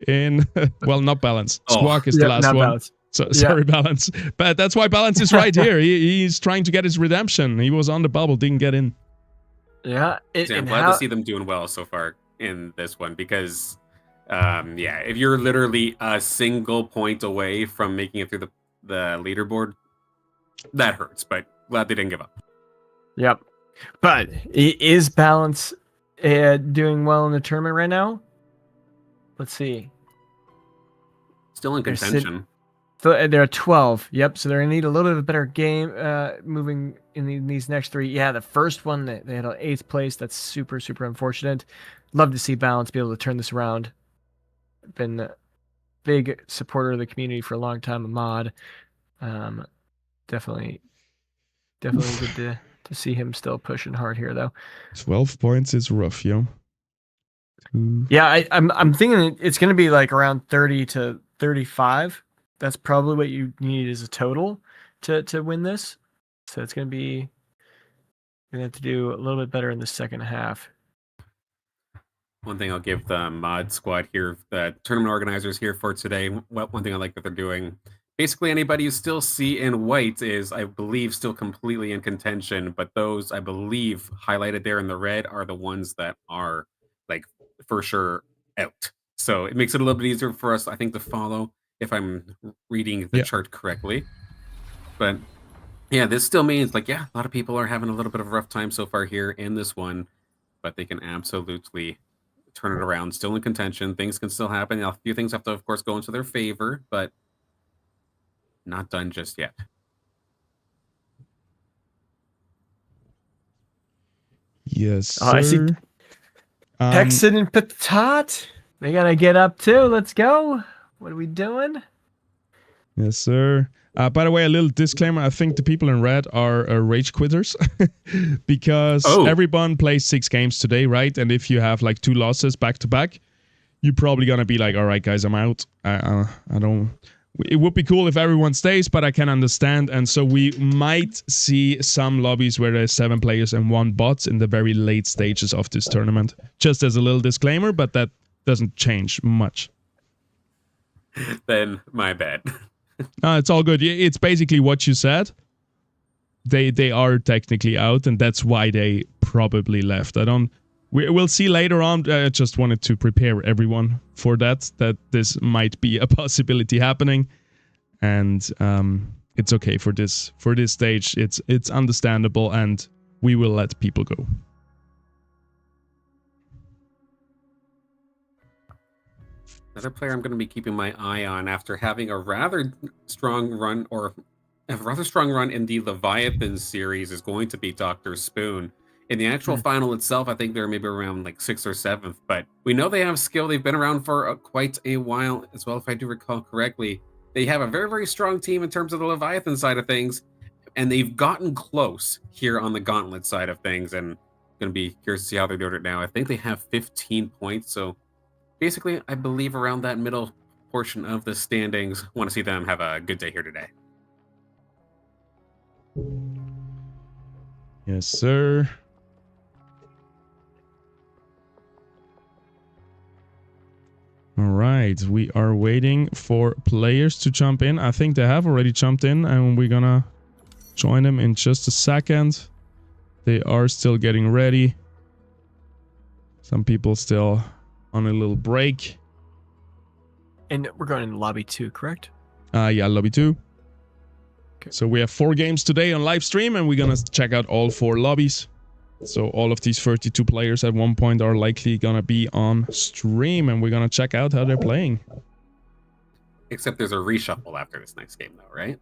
In, well, not Balance. Squawk is the last one. Balance. So, sorry, Balance. But that's why Balance is right here. He's trying to get his redemption. He was on the bubble, didn't get in. Yeah. I'm glad to see them doing well so far in this one because, yeah, if you're literally a single point away from making it through the leaderboard, that hurts, but glad they didn't give up. Yep. But is Balance doing well in the tournament right now? Let's see. Still in contention. They're 12. Yep. So they're going to need a little bit of a better game moving in these next 3. Yeah, the first one, they had an 8th place. That's super, super unfortunate. Love to see Balance be able to turn this around. Been a big supporter of the community for a long time, a mod. Definitely good to see him still pushing hard here, though. 12 points is rough, yo. Yeah, I'm thinking it's going to be like around 30 to 35. That's probably what you need as a total to win this. So it's going to be, you're going to have to do a little bit better in the second half. One thing I'll give the mod squad here, the tournament organizers here for today, one thing I like that they're doing, basically anybody you still see in white is, I believe, still completely in contention, but those, I believe, highlighted there in the red are the ones that are, like, for sure out. So it makes it a little bit easier for us, I think, to follow, if I'm reading the chart correctly. But yeah, this still means like, yeah, a lot of people are having a little bit of a rough time so far here in this one, but they can absolutely turn it around. Still in contention. Things can still happen. A few things have to, of course, go into their favor, but not done just yet. Yes, sir. Oh, I see. Texan and Patat. They gotta get up too. Let's go. What are we doing? Yes, sir. By the way, a little disclaimer. I think the people in red are rage quitters because everyone plays 6 games today, right? And if you have like 2 losses back to back, you're probably going to be like, all right, guys, I'm out. I don't... It would be cool if everyone stays, but I can understand. And so we might see some lobbies where there's 7 players and 1 bot in the very late stages of this tournament. Just as a little disclaimer, but that doesn't change much. Then my bad. It's all good. It's basically what you said. They are technically out, and that's why they probably left. We'll see later on. I just wanted to prepare everyone for that this might be a possibility happening, and it's okay for this stage. It's understandable, and we will let people go. Another player I'm going to be keeping my eye on after having a rather strong run in the Leviathan series is going to be Dr. Spoon. In the actual final itself, I think they're maybe around like 6th or 7th, but we know they have skill. They've been around for quite a while as well, if I do recall correctly. They have a very, very strong team in terms of the Leviathan side of things, and they've gotten close here on the Gauntlet side of things, and I'm going to be curious to see how they're doing it now. I think they have 15 points, so basically, I believe around that middle portion of the standings. Want to see them have a good day here today. Yes, sir. All right, we are waiting for players to jump in. I think they have already jumped in, and we're gonna join them in just a second. They are still getting ready. Some people still on a little break. And we're going in lobby 2, correct? Yeah, lobby 2. Okay. So we have 4 games today on live stream, and we're gonna check out all 4 lobbies. So all of these 32 players at one point are likely gonna be on stream, and we're gonna check out how they're playing. Except there's a reshuffle after this next game, though, right?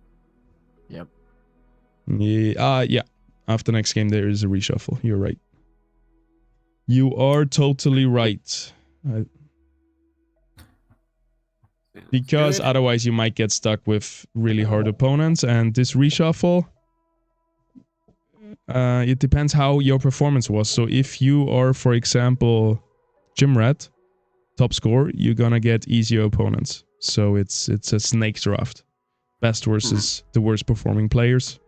Yep. Yeah. After next game, there is a reshuffle. You're right. You are totally right. Because otherwise you might get stuck with really hard opponents, and this reshuffle, it depends how your performance was. So if you are, for example, Gym Rat, top score, you're gonna get easier opponents. So it's a snake draft. Best versus the worst performing players.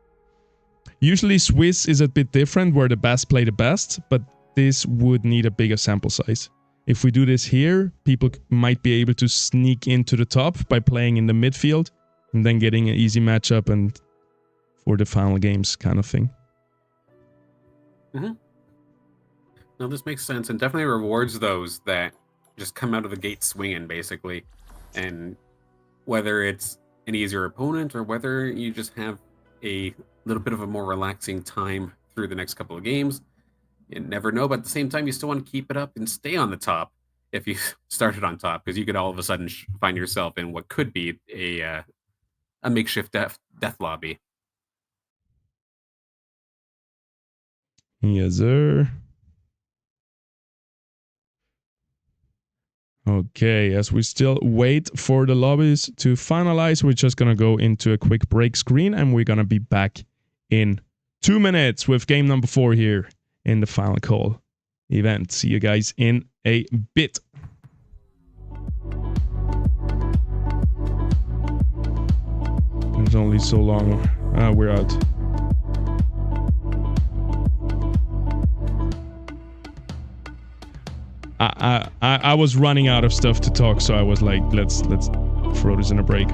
Usually Swiss is a bit different, where the best play the best, but this would need a bigger sample size. If we do this here, people might be able to sneak into the top by playing in the midfield and then getting an easy matchup and for the final games kind of thing. No, this makes sense, and definitely rewards those that just come out of the gate swinging, basically. And whether it's an easier opponent or whether you just have a little bit of a more relaxing time through the next couple of games, you never know, but at the same time, you still want to keep it up and stay on the top if you started on top, because you could all of a sudden find yourself in what could be a makeshift death lobby. Yes, sir. Okay, as we still wait for the lobbies to finalize, we're just going to go into a quick break screen, and we're going to be back in 2 minutes with game number 4 here in the final call event. See you guys in a bit. There's only so long. We're out. I was running out of stuff to talk, so I was like, let's throw this in a break.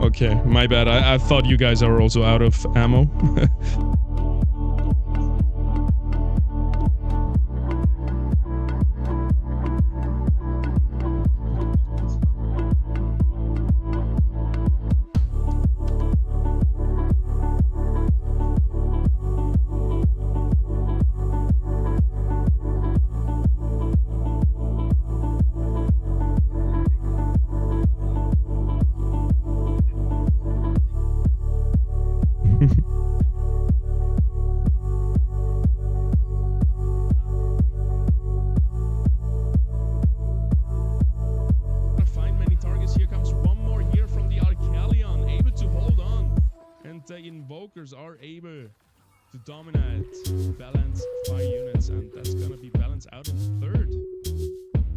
Okay, my bad. I thought you guys are also out of ammo. but the invokers are able to dominate balance fire units, and that's gonna be balanced out in third.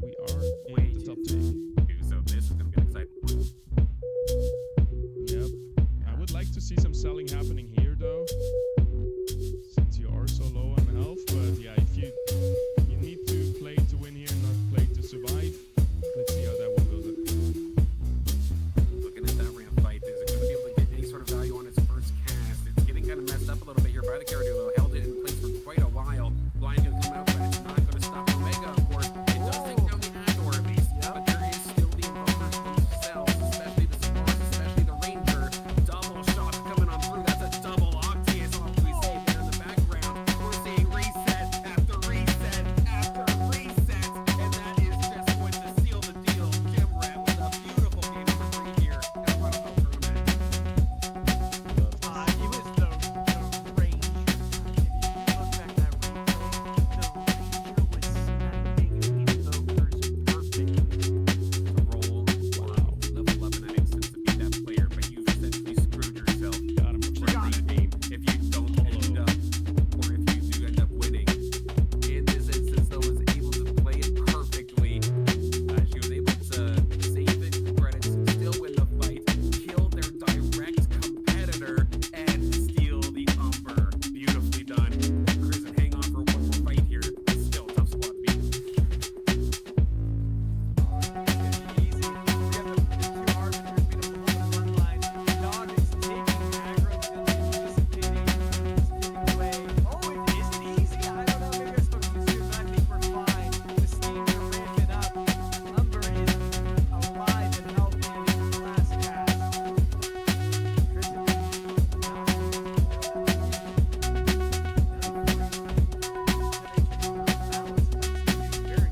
We are in the top 10. So this is gonna be an exciting one. Yep. I would like to see some selling happening here, though, since you are so low on health. But yeah, if you need to play to win here, not play to survive. Let's see how that one goes. Looking at that ramp fight, is it going to be able to get any sort of value on its first cast? It's getting kind of messed up a little bit here by the character, though. Held it in place for quite a while. Blind going to come out, but it's not going to stop Omega, of course. It does take down the Ador at least, but there is still the invokers themselves, especially the Spars, especially the Ranger. Double shots coming on through. That's a double octane. It's all we see there in the background. We're seeing reset after reset after reset, and that is just going to seal the deal. Jim Rat with a beautiful game number 3 here at the Final Tournament. It was the range. If you look back at that replay, the ranger was snapping invokers perfectly. The roll, wow, level 11 that instance to beat that player, but you've essentially screwed yourself Got him. for the game if you don't end up, or if you do end up winning. In this instance, though, was able to play it perfectly. She was able to save it, credits, still win the fight, kill their direct competitor, and steal the Umber. Beautifully done. Crimson hang on for one more fight here. Still a tough squad to beat. Easy. We got the two arbiters being able to hold the front line. Dog is taking aggro, anticipating, getting away. Oh, it isn't easy. I don't know. Maybe I spoke too soon, but I think we're fine. The steams are ramping up. Umber is alive and healthy in his last cast. Tristan, very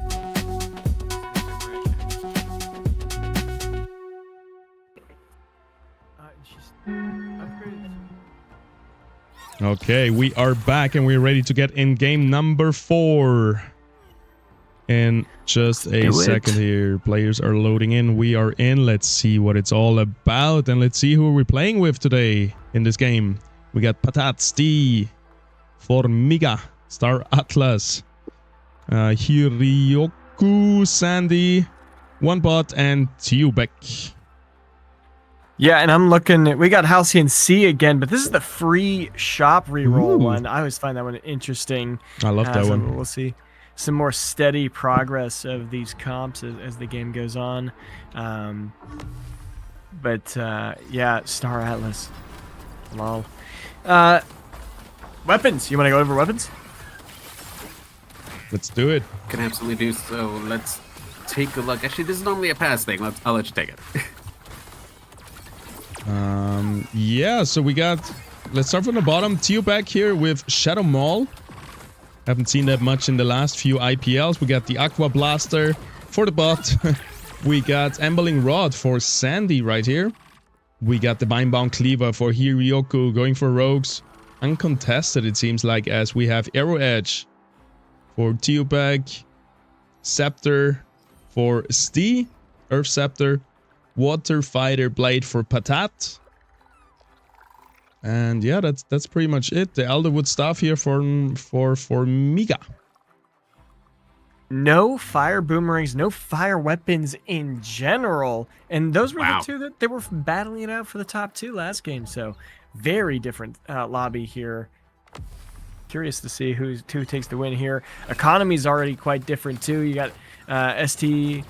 she's upgraded. Okay, we are back and we're ready to get in game number 4. In just a Do it. second here, players are loading in. We are in. Let's see what it's all about, and let's see who we're playing with today in this game. We got Patats, D, Formiga, Star Atlas, Hiryoku, Sandy, One Bot, and Tubek. Yeah, and I'm looking at, we got Halcyon C again, but this is the free shop reroll Ooh. one. I always find that one interesting. I love that So one. We'll see some more steady progress of these comps as the game goes on. Yeah, Star Atlas. Lol. Weapons. You want to go over weapons? Let's do it. Can absolutely do so. Let's take a look. Actually, this is normally a pass thing. I'll let you take it. Yeah, so we got, let's start from the bottom. Teo back here with Shadow Maul. Haven't seen that much in the last few IPLs. We got the Aqua Blaster for the bot. We got Embling Rod for Sandy right here. We got the Vinebound Cleaver for Hiryoku going for Rogues. Uncontested, it seems like, as we have Arrow Edge for Teobag, Scepter for Stee, Earth Scepter, Water Fighter Blade for Patat. And yeah, that's pretty much it. The Elderwood stuff here for Miga. No fire boomerangs, no fire weapons in general. And those were Wow. the two that they were battling it out for the top 2 last game. So very different lobby here. Curious to see who takes the win here. Economy's already quite different too. You got ST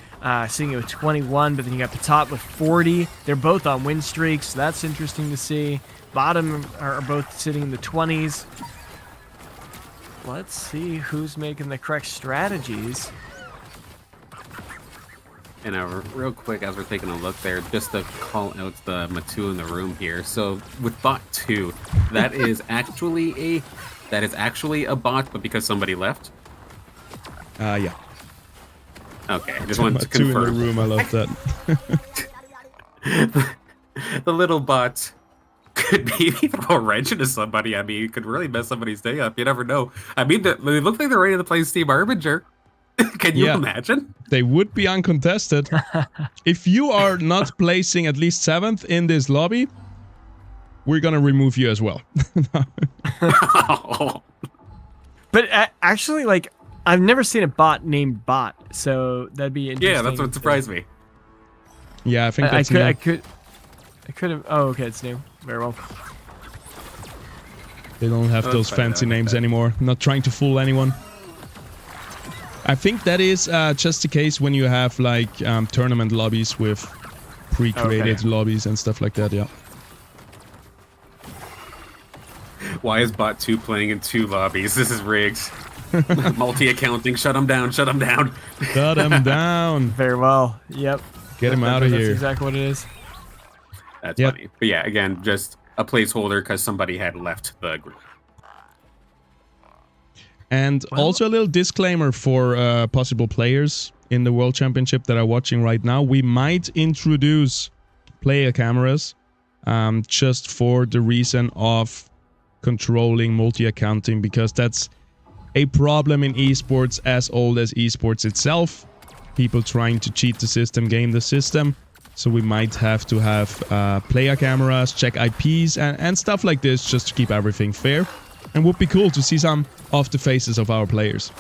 sitting with 21, but then you got Patat with 40. They're both on win streaks. So that's interesting to see. Bottom are both sitting in the 20s. Let's see who's making the correct strategies. And real quick, as we're taking a look there, just to call out the Matu in the room here. So with bot 2, that is actually a bot, but because somebody left. Yeah. Okay, I just wanted to Two in the confirm. room, I love that. The little bot could maybe throw a wrench into somebody. I mean, it could really mess somebody's day up. You never know. I mean, they look like they're ready to play Steve Arbinger. Can you imagine? They would be uncontested. If you are not placing at least 7th in this lobby, we're gonna remove you as well. But actually, like, I've never seen a bot named Bot, so that'd be interesting. Yeah, that's what surprised me. Yeah, I think that's new. I could have. Oh, okay, it's new. Very well. They don't have those fancy names anymore. I'm not trying to fool anyone. I think that is just the case when you have like tournament lobbies with pre-created lobbies and stuff like that. Yeah. Why is Bot 2 playing in 2 lobbies? This is rigged. Multi-accounting. Shut him down. Shut him down. Shut him down. Very well. Yep. Get him out of here. That's exactly what it is. That's funny. But yeah, again, just a placeholder because somebody had left the group. And also a little disclaimer for possible players in the World Championship that are watching right now. We might introduce player cameras just for the reason of controlling multi-accounting, because that's a problem in esports as old as esports itself. People trying to cheat the system, game the system. So we might have to have player cameras, check IPs and stuff like this just to keep everything fair. And would be cool to see some of the faces of our players.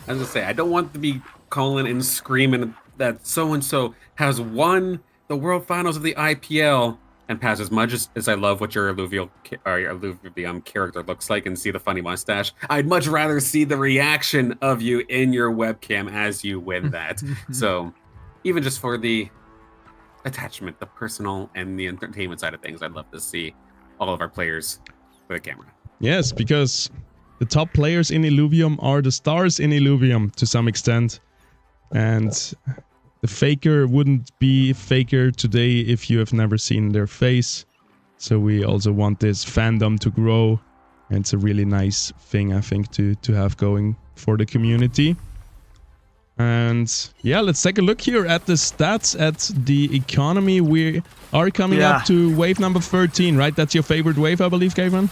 As I say, I don't want to be calling and screaming that so-and-so has won the World Finals of the IPL. And Paz, as much as I love what your Illuvium character looks like and see the funny mustache, I'd much rather see the reaction of you in your webcam as you win that. So even just for the attachment, the personal and the entertainment side of things, I'd love to see all of our players with a camera. Yes, because the top players in Illuvium are the stars in Illuvium to some extent. And the faker wouldn't be faker today if you have never seen their face. So we also want this fandom to grow. And it's a really nice thing, I think, to have going for the community. And yeah, let's take a look here at the stats, at the economy. We are coming up to wave number 13, right? That's your favorite wave, I believe, Gavan?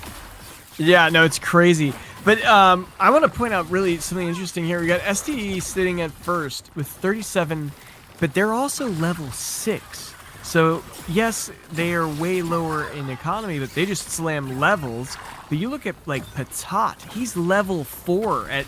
Yeah, no, it's crazy. But I want to point out really something interesting here. We got SDE sitting at first with 37, but they're also level 6. So, yes, they are way lower in economy, but they just slam levels. But you look at, like, Patat, he's level 4 at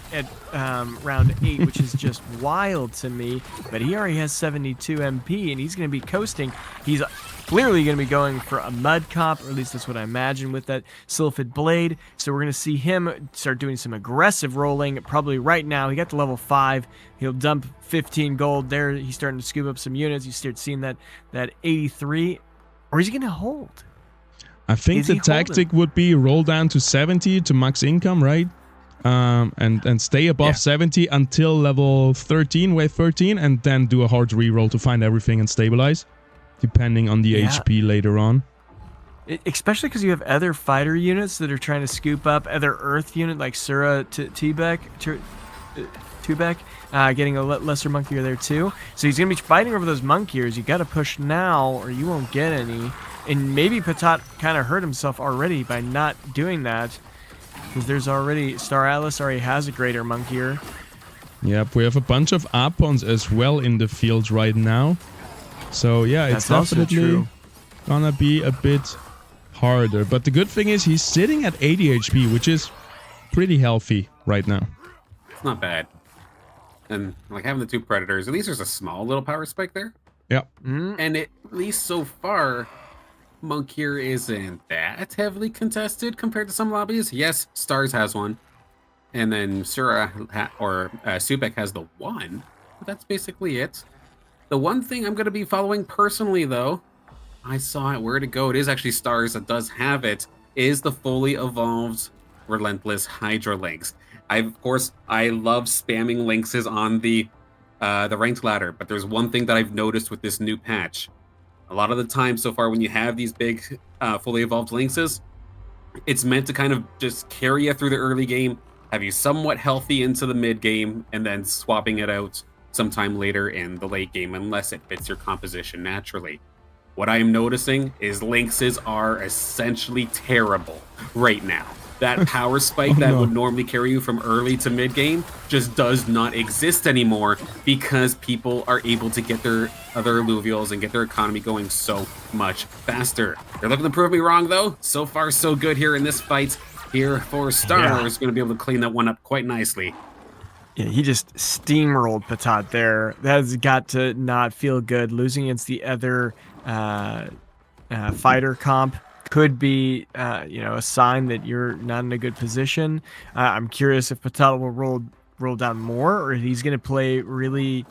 round 8, which is just wild to me. But he already has 72 MP, and he's going to be coasting. He's clearly going to be going for a mud comp, or at least that's what I imagine with that Sylphid Blade. So we're going to see him start doing some aggressive rolling, probably right now. He got to level 5. He'll dump 15 gold there. He's starting to scoop up some units. You start seeing that 83. Or is he going to hold? I think the tactic would be roll down to 70 to max income, right? And stay above 70 until level 13, wave 13, and then do a hard reroll to find everything and stabilize, depending on the HP later on. Especially because you have other fighter units that are trying to scoop up other Earth unit like Sura Tubek, getting a lesser monk gear there too. So he's going to be fighting over those monk gears. You got to push now or you won't get any. And maybe Patat kind of hurt himself already by not doing that, because there's already Star Atlas already has a greater monk gear. Yep, we have a bunch of Apons as well in the field right now. So yeah, it's definitely gonna be a bit harder. But the good thing is he's sitting at 80 HP, which is pretty healthy right now. It's not bad. And like having the 2 Predators, at least there's a small little power spike there. Yep. And at least so far, monk here isn't that heavily contested compared to some lobbies. Yes, Stars has one. And then Sura Supek has the 1. But that's basically it. The one thing I'm going to be following personally, though, I saw it, where to go. It is actually Stars that does have it, is the fully evolved Relentless Hydra Lynx. Of course, I love spamming Lynxes on the ranked ladder, but there's one thing that I've noticed with this new patch. A lot of the time so far when you have these big fully evolved Lynxes, it's meant to kind of just carry you through the early game, have you somewhat healthy into the mid game, and then swapping it out sometime later in the late game unless it fits your composition naturally. What I am noticing is Lynxes are essentially terrible right now. That power spike would normally carry you from early to mid game just does not exist anymore because people are able to get their other alluvials and get their economy going so much faster. They're looking to prove me wrong though. So far so good here in this fight here for Star is going to be able to clean that one up quite nicely. Yeah, he just steamrolled Patat there. That's got to not feel good. Losing against the other fighter comp could be, a sign that you're not in a good position. I'm curious if Patat will roll down more, or if he's going to play really,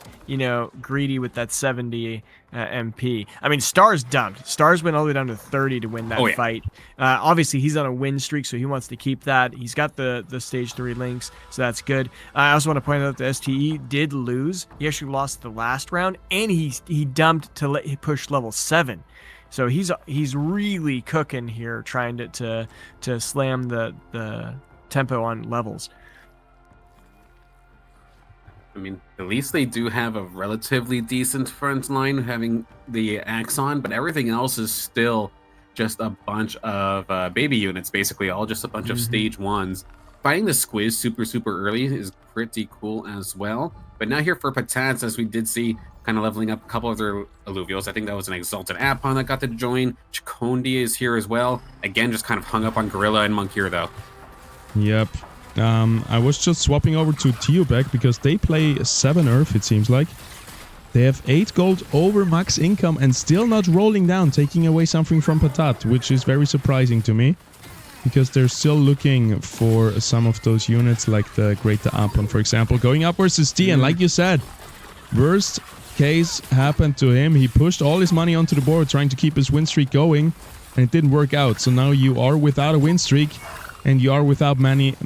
greedy with that 70 MP. I mean, Star's dumped. Star's went all the way down to 30 to win that fight. Obviously, he's on a win streak, so he wants to keep that. He's got the stage 3 links, so that's good. I also want to point out that the STE did lose. He actually lost the last round, and he dumped to push level 7. So he's really cooking here, trying to slam the tempo on levels. I mean, at least they do have a relatively decent front line having the Axon, but everything else is still just a bunch of baby units, basically, all just a bunch of stage 1s. Fighting the Squiz super early is pretty cool as well. But now here for Patats, as we did see, kind of leveling up a couple of their alluvials. I think that was an Exalted Apon that got to join. Chakondi is here as well. Again, just kind of hung up on Gorilla and Monk here, though. Yep. I was just swapping over to Teobek because they play 7 Earth, it seems like. They have 8 gold over max income and still not rolling down, taking away something from Patat, which is very surprising to me. Because they're still looking for some of those units, like the Greater Apon, for example, going up versus T. And like you said, worst case happened to him. He pushed all his money onto the board, trying to keep his win streak going, and it didn't work out. So now you are without a win streak, and you are without money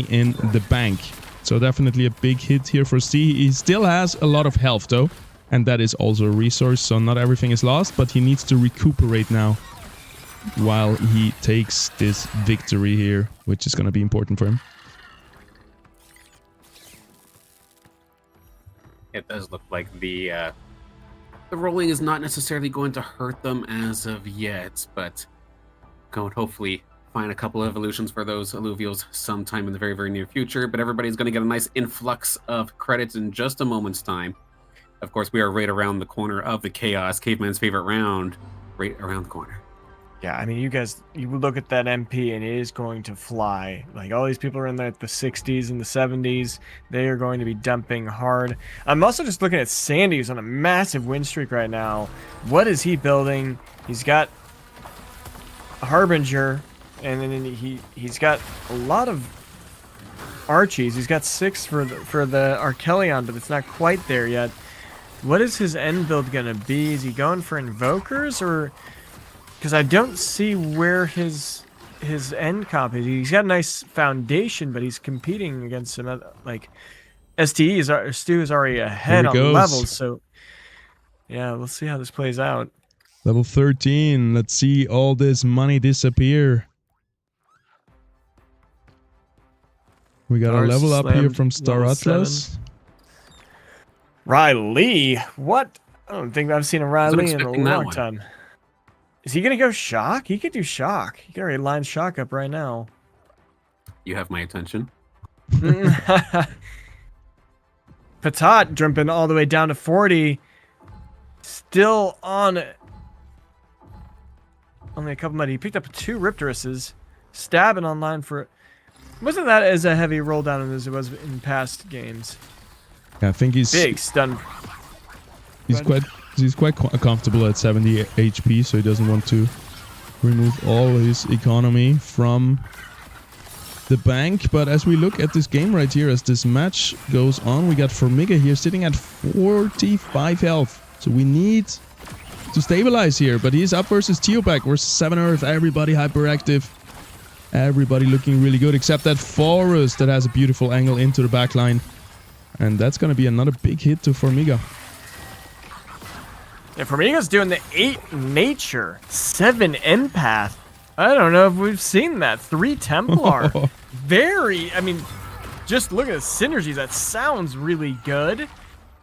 in the bank. So definitely a big hit here for C. He still has a lot of health, though, and that is also a resource. So not everything is lost, but he needs to recuperate now while he takes this victory here, which is going to be important for him. It does look like the rolling is not necessarily going to hurt them as of yet, but going to hopefully find a couple of evolutions for those alluvials sometime in the very near future. But everybody's going to get a nice influx of credits in just a moment's time. Of course, we are right around the corner of the Chaos, Caveman's favorite round, right around the corner. Yeah, I mean, you look at that MP and it is going to fly. Like, all these people are in the 60s and the 70s. They are going to be dumping hard. I'm also just looking at Sandy, who's on a massive win streak right now. What is he building? He's got a Harbinger, and then he's got a lot of Archies. He's got 6 for the Archelion, but it's not quite there yet. What is his end build going to be? Is he going for Invokers, or... Because I don't see where his end comp is. He's got a nice foundation, but he's competing against some other, like, STE Stu is already ahead on levels. So yeah, let's see how this plays out. Level 13. Let's see all this money disappear. We got a level up here from Star Atlas. Riley, what? I don't think I've seen a Riley in a long time. Is he going to go Shock? He could do Shock. He can already line Shock up right now. You have my attention. Patat jumping all the way down to 40. Still on only a couple money. He picked up 2 Riptoruses. Stabbing online for... Wasn't that as a heavy roll down as it was in past games? Yeah, I think he's... Big stun. He's quite comfortable at 70 HP, so he doesn't want to remove all his economy from the bank. But as we look at this game right here, as this match goes on, we got Formiga here sitting at 45 health. So we need to stabilize here. But he's up versus Teobek versus 7 Earth. Everybody hyperactive. Everybody looking really good, except that Forest that has a beautiful angle into the backline. And that's going to be another big hit to Formiga. Yeah, Formiga's doing the 8 Nature, 7 Empath. I don't know if we've seen that. 3 Templar. I mean, just look at the synergies. That sounds really good.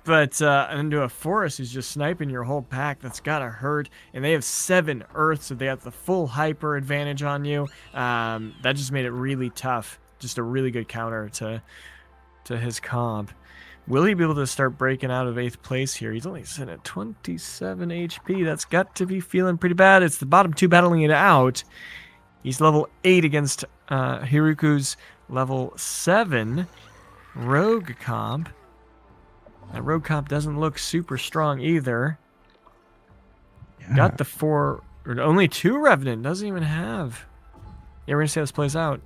But into a forest who's just sniping your whole pack, that's gotta hurt. And they have 7 Earth, so they have the full hyper advantage on you. That just made it really tough. Just a really good counter to his comp. Will he be able to start breaking out of 8th place here? He's only sitting at 27 HP. That's got to be feeling pretty bad. It's the bottom 2 battling it out. He's level 8 against Hiruku's level 7 rogue comp. That rogue comp doesn't look super strong either. Yeah. Got the 4, or only 2 Revenant. Doesn't even have. Yeah, we're going to see how this plays out.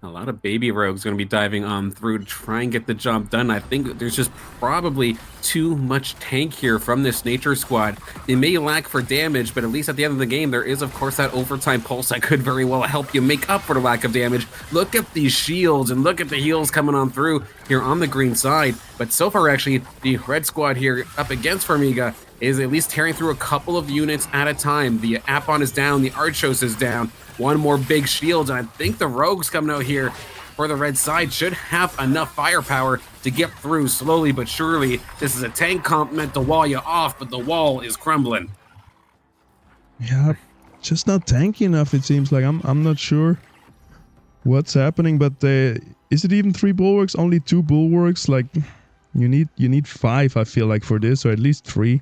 A lot of baby rogues going to be diving on through to try and get the job done. I think there's just probably too much tank here from this nature squad. They may lack for damage, but at least at the end of the game, there is, of course, that overtime pulse that could very well help you make up for the lack of damage. Look at these shields and look at the heals coming on through here on the green side. But so far, actually, the red squad here up against Formiga is at least tearing through a couple of units at a time. The Apon is down, the Archos is down. One more big shield, and I think the rogues coming out here for the red side should have enough firepower to get through slowly but surely. This is a tank comp meant to wall you off, but the wall is crumbling. Yeah, just not tanky enough, it seems like. I'm not sure what's happening, but is it even 3 bulwarks? Only 2 bulwarks? Like, you need 5, I feel like, for this, or at least 3.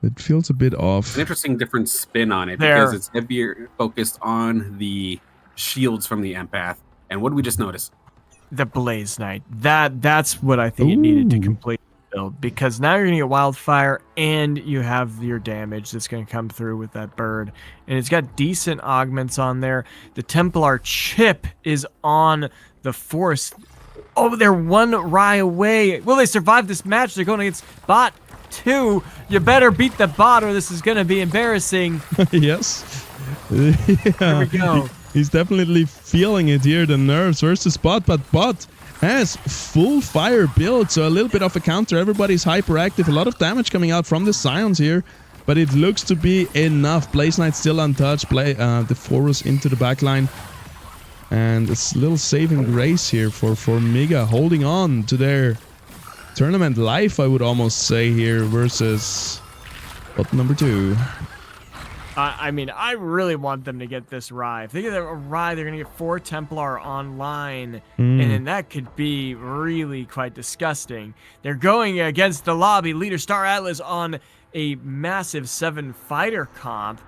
It feels a bit off. An interesting different spin on it There. because it's heavier focused on the shields from the empath. And what did we just notice? The Blaze Knight. That's what I think it needed to Ooh. complete the build, because now you're gonna get Wildfire and you have your damage that's gonna come through with that bird, and it's got decent augments on there. The Templar chip is on the force. Oh, they're 1 Rye away. Will they survive this match? They're going against bot 2. You better beat the bot or this is gonna be embarrassing. Yes. Yeah. Here we go. He's definitely feeling it here, the nerves versus bot, but bot has full fire build, so a little bit of a counter. Everybody's hyperactive, a lot of damage coming out from the Scions here, but it looks to be enough. Blaze Knight still untouched, the Forus into the backline, and it's a little saving grace here for Miga, holding on to their tournament life, I would almost say here, versus bot number 2. I mean, I really want them to get this Rye. If they get a Rye, they're going to get 4 Templar online, and then that could be really quite disgusting. They're going against the lobby leader, Star Atlas, on a massive 7 fighter comp.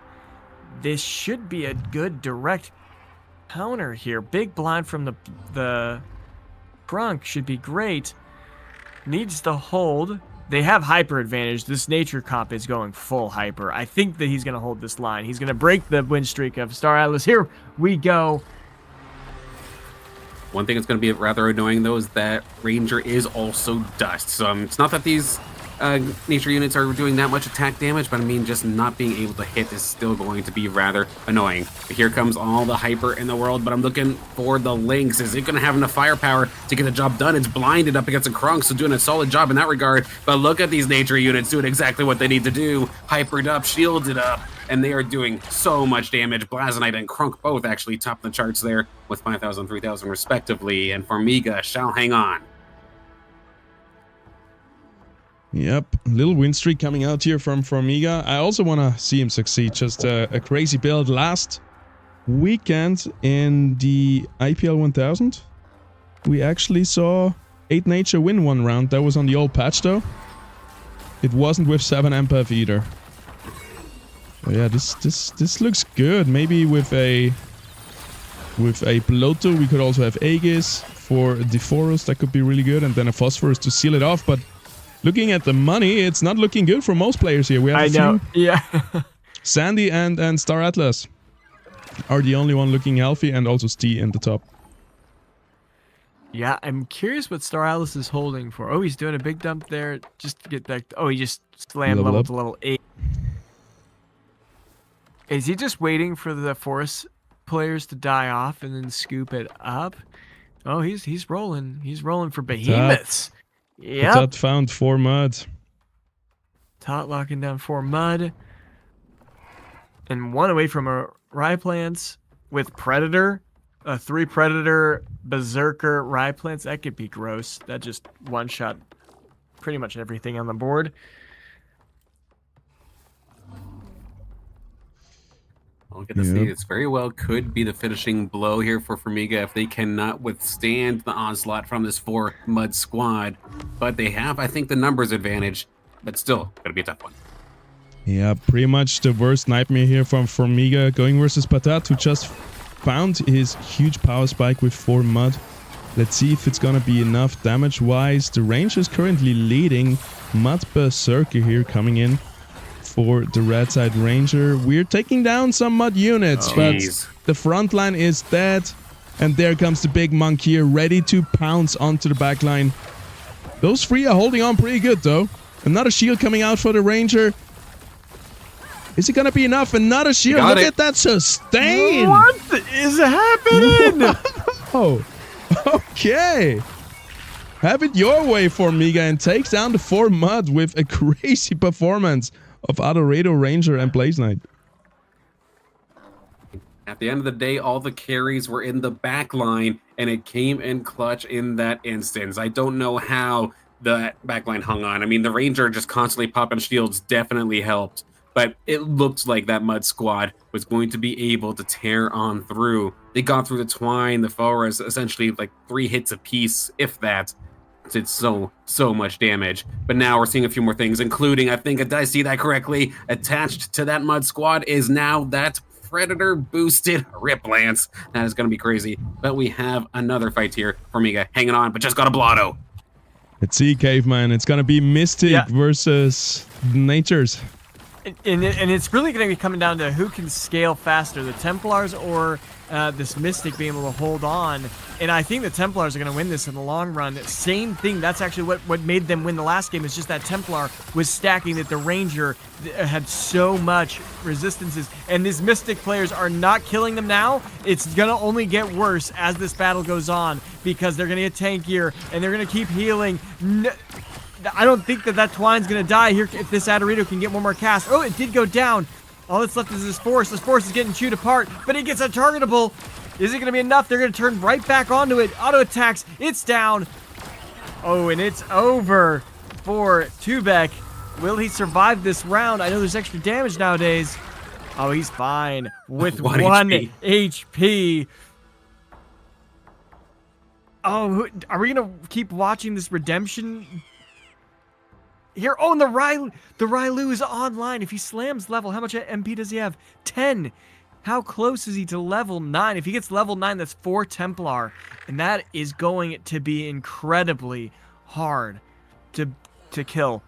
This should be a good direct counter here. Big blind from the Crunk should be great. Needs to hold. They have hyper advantage. This nature comp is going full hyper. I think that he's going to hold this line. He's going to break the win streak of Star Atlas. Here we go. One thing that's going to be rather annoying, though, is that Ranger is also dust. So it's not that these nature units are doing that much attack damage, but I mean, just not being able to hit is still going to be rather annoying. But here comes all the hyper in the world, but I'm looking for the Lynx. Is it going to have enough firepower to get the job done? It's blinded up against a Krunk, so doing a solid job in that regard. But look at these nature units doing exactly what they need to do. Hypered up, shielded up, and they are doing so much damage. Blazonite and Krunk both actually top the charts there with 5,000, 3,000 respectively, and Formiga shall hang on. Yep, little win streak coming out here from Formiga. I also want to see him succeed. Just a crazy build last weekend in the IPL 1000. We actually saw 8 Nature win 1 round. That was on the old patch though. It wasn't with 7 Empath either. So yeah, this looks good. Maybe with a Piloto, we could also have Aegis for the Forest. That could be really good, and then a Phosphorus to seal it off. But looking at the money, it's not looking good for most players here. We have I know. Yeah. Sandy and Star Atlas are the only one looking healthy, and also Stee in the top. Yeah, I'm curious what Star Atlas is holding for. Oh, he's doing a big dump there just to get back. Oh, he just slammed level to level 8. Is he just waiting for the Forest players to die off and then scoop it up? Oh, he's rolling. He's rolling for behemoths. Yep. Tot found 4 mud. Tot locking down 4 mud. And 1 away from a Rye Plants with Predator. A 3 Predator, Berserker, Ryplants. That could be gross. That just one-shot pretty much everything on the board. I'll get to see. It's very well could be the finishing blow here for Formiga if they cannot withstand the onslaught from this 4 Mud squad. But they have, I think, the numbers advantage. But still, gonna be a tough one. Yeah, pretty much the worst nightmare here from Formiga going versus Patat, who just found his huge power spike with 4 Mud. Let's see if it's gonna be enough damage-wise. The Ranger is currently leading. Mud Berserker here coming in for the red side Ranger. We're taking down some Mud units, but the front line is dead. And there comes the big monk here, ready to pounce onto the back line. Those 3 are holding on pretty good, though. Another shield coming out for the Ranger. Is it gonna be enough? Another shield. Look at that sustain. What is happening? Oh, okay. Have it your way, Formiga, and takes down the 4 Mud with a crazy performance of Adoredo, Ranger, and Blaze Knight. At the end of the day, all the carries were in the back line, and it came in clutch in that instance. I don't know how the back line hung on. I mean, the Ranger just constantly popping shields definitely helped, but it looked like that Mud squad was going to be able to tear on through. They got through the Twine, the Forest, essentially like 3 hits apiece, if that. Did so much damage. But now we're seeing a few more things, including, I think, did I see that correctly? Attached to that Mud squad is now that Predator boosted Rip Lance. That is going to be crazy. But we have another fight here. Formiga hanging on, but just got a blotto. Let's see, Caveman. It's going to be Mystic versus Natures. And it's really going to be coming down to who can scale faster, the Templars or this Mystic being able to hold on. And I think the Templars are going to win this in the long run. Same thing. That's actually what made them win the last game. Is just that Templar was stacking, that the Ranger had so much resistances. And these Mystic players are not killing them now. It's going to only get worse as this battle goes on because they're going to get tankier and they're going to keep healing. I don't think that Twine's going to die here if this Adoredo can get one more cast. Oh, it did go down. All that's left is this Force. This Force is getting chewed apart, but it gets untargetable. Is it going to be enough? They're going to turn right back onto it. Auto attacks. It's down. Oh, and it's over for Tubek. Will he survive this round? I know there's extra damage nowadays. Oh, he's fine with 1 HP. Oh, are we going to keep watching this redemption here? Oh, and the Rylu is online. If he slams level, how much MP does he have? 10. How close is he to level 9? If he gets level 9, that's 4 Templar. And that is going to be incredibly hard to kill.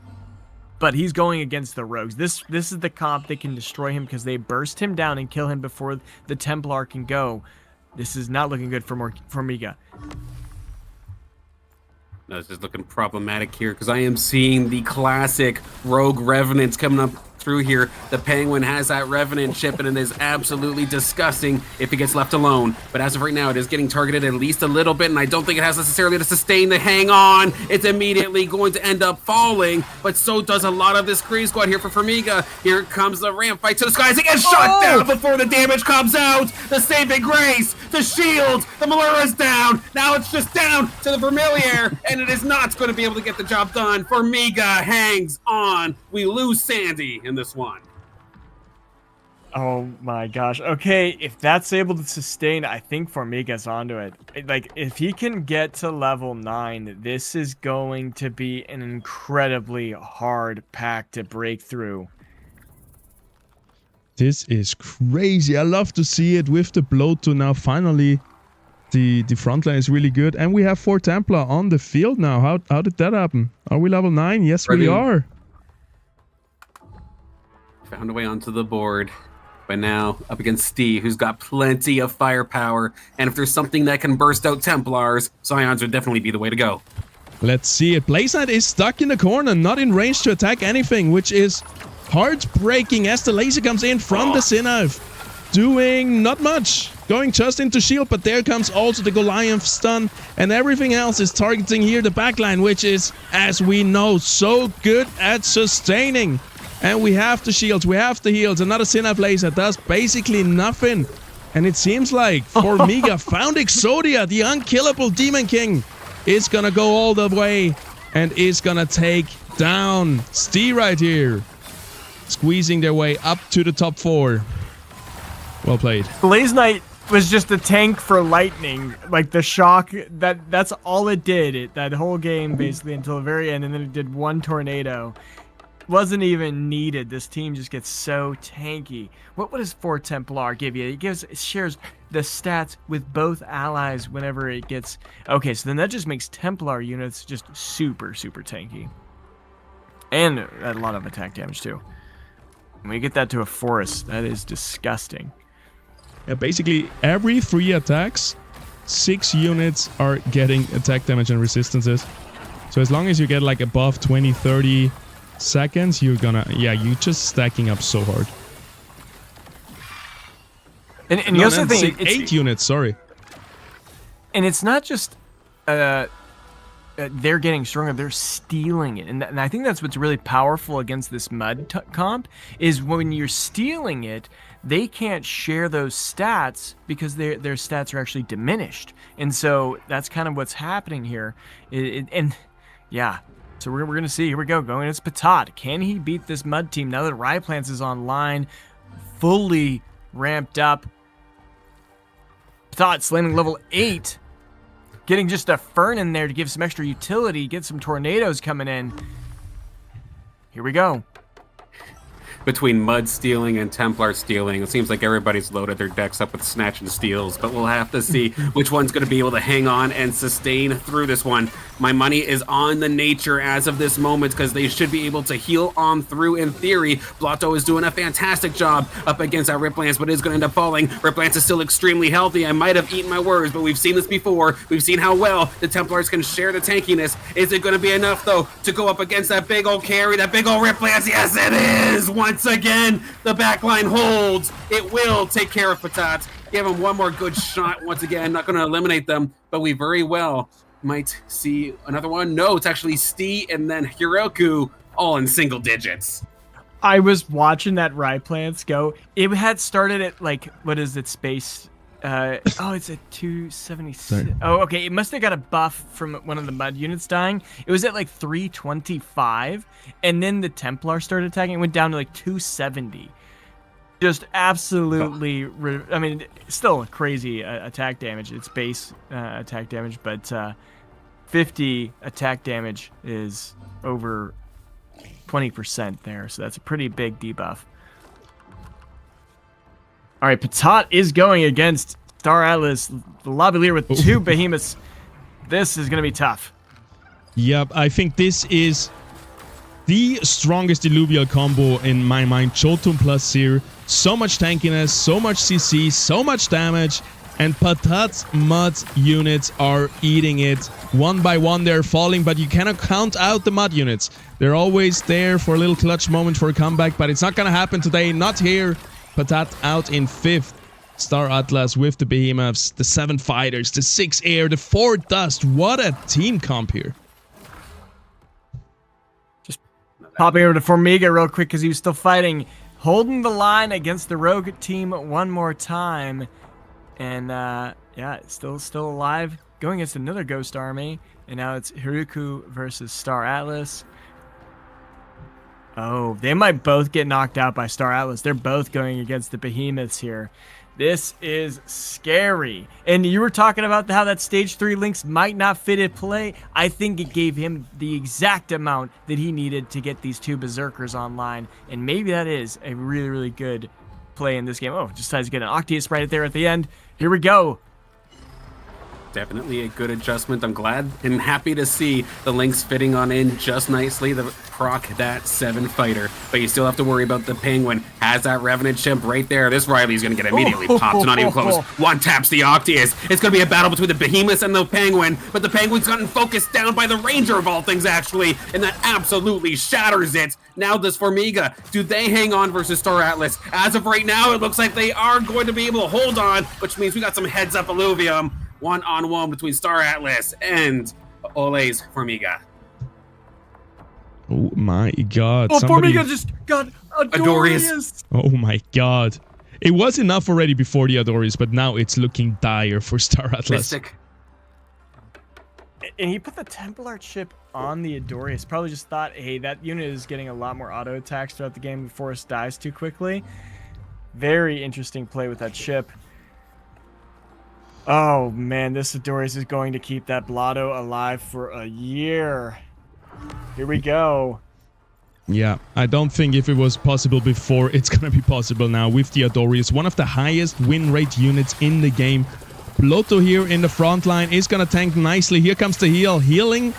But he's going against the Rogues. This is the comp that can destroy him because they burst him down and kill him before the Templar can go. This is not looking good for Formiga. No, this is looking problematic here because I am seeing the classic Rogue Revenants coming up through here. The Penguin has that Revenant ship and it is absolutely disgusting if it gets left alone. But as of right now, it is getting targeted at least a little bit, and I don't think it has necessarily to sustain the hang on. It's immediately going to end up falling, but so does a lot of this Kree squad here for Formiga. Here comes the ramp fight to the skies. It gets shot down before the damage comes out. The saving grace, the shield, the Malura's down. Now it's just down to the Vermilier, and it is not going to be able to get the job done. Formiga hangs on. We lose Sandy in this one. Oh my gosh. Okay, if that's able to sustain, I think Formiga's onto it. Like, if he can get to level 9, this is going to be an incredibly hard pack to break through. This is crazy. I love to see it with the blow to now finally the front line is really good. And we have 4 Templar on the field now. How did that happen? Are we level 9? Yes, we are. Found a way onto the board. But now up against Steve, who's got plenty of firepower. And if there's something that can burst out Templars, Scions would definitely be the way to go. Let's see it. Blaze Knight is stuck in the corner, not in range to attack anything, which is heartbreaking as the laser comes in from the Sinnoh. Doing not much. Going just into shield, but there comes also the Goliath stun. And everything else is targeting here the backline, which is, as we know, so good at sustaining. And we have the shields, we have the heals. Another Sinnoh laser does basically nothing And it seems like Formiga found Exodia, the unkillable Demon King, is gonna go all the way and is gonna take down Stee right here. Squeezing their way up to the top 4. Well played. Blaze Knight was just a tank for lightning. Like the shock, that's all it did. That whole game basically until the very end, and then it did 1 tornado. Wasn't even needed. This team just gets so tanky. What does 4 Templar give you? It shares the stats with both allies whenever it gets... Okay, so then that just makes Templar units just super, super tanky. And a lot of attack damage too. When you get that to a forest, that is disgusting. Yeah, basically every 3 attacks, 6 units are getting attack damage and resistances. So as long as you get like above 20, 30 seconds, you're just stacking up so hard. And you also think 8 units, sorry. And it's not just they're getting stronger, they're stealing it. And I think that's what's really powerful against this mud comp is when you're stealing it, they can't share those stats because their stats are actually diminished. And so that's kind of what's happening here. Yeah. So we're going to see. Here we go. Going against Patat. Can he beat this mud team now that Ryeplants is online, fully ramped up? Patat slamming level 8. Getting just a Fern in there to give some extra utility. Get some tornadoes coming in. Here we go. Between Mud stealing and Templar stealing, it seems like everybody's loaded their decks up with Snatch and Steals, but we'll have to see which one's going to be able to hang on and sustain through this one. My money is on the Nature as of this moment because they should be able to heal on through in theory. Blotto is doing a fantastic job up against our Riplance, but is going to end up falling. Riplance is still extremely healthy. I might have eaten my words, but we've seen this before. We've seen how well the Templars can share the tankiness. Is it going to be enough, though, to go up against that big old carry, that big old Riplance? Yes, it is! Once again, the backline holds. It will take care of Patat. Give him one more good shot once again. Not going to eliminate them, but we very well might see another one. No, it's actually Stee and then Hiroku, all in single digits. I was watching that Ryeplants go. It had started at like, what is it, space? It's at 276. Sorry. Oh, okay. It must have got a buff from one of the mud units dying. It was at like 325, and then the Templar started attacking. It went down to like 270. Just absolutely, I mean, still crazy attack damage. It's base attack damage, but 50 attack damage is over 20% there, so that's a pretty big debuff. All right, Patat is going against Star Atlas, the lobby leader with 2 behemoths. This is going to be tough. Yep, I think this is the strongest Illuvial combo in my mind. Jotun plus Seer. So much tankiness, so much CC, so much damage, and Patat's mud units are eating it. One by one they're falling, but you cannot count out the mud units. They're always there for a little clutch moment for a comeback, but it's not gonna happen today, not here. Patat out in 5th. Star Atlas with the behemoths, the 7 fighters, the 6 air, the 4 dust. What a team comp here. Just popping over to Formiga real quick because he was still fighting. Holding the line against the rogue team one more time. And yeah, still alive. Going against another ghost army. And now it's Hiroku versus Star Atlas. Oh, they might both get knocked out by Star Atlas. They're both going against the behemoths here. This is scary. And you were talking about how that stage 3 links might not fit in play. I think it gave him the exact amount that he needed to get these 2 berserkers online. And maybe that is a really, really good play in this game. Oh, just decides to get an Octius right there at the end. Here we go. Definitely a good adjustment. I'm glad and happy to see the links fitting on in just nicely to proc that 7 fighter. But you still have to worry about the Penguin. Has that Revenant Chimp right there. This Riley's going to get immediately popped. Not even close. One taps the Octius. It's going to be a battle between the Behemoths and the Penguin. But the Penguin's gotten focused down by the Ranger of all things, actually. And that absolutely shatters it. Now does Formiga. Do they hang on versus Star Atlas? As of right now, it looks like they are going to be able to hold on, which means we got some heads up Illuvium. 1-on-1 between Star Atlas and Ole's Formiga. Oh my god. Oh, Formiga just got Adorius. Oh my god. It was enough already before the Adorius, but now it's looking dire for Star Atlas. Mystic. And he put the Templar chip on the Adorius. Probably just thought, hey, that unit is getting a lot more auto attacks throughout the game before it dies too quickly. Very interesting play with that chip. Oh, man, this Adorius is going to keep that Blotto alive for a year. Here we go. Yeah, I don't think if it was possible before, it's going to be possible now with the Adorius. One of the highest win rate units in the game. Blotto here in the front line is going to tank nicely. Here comes the heal. Healing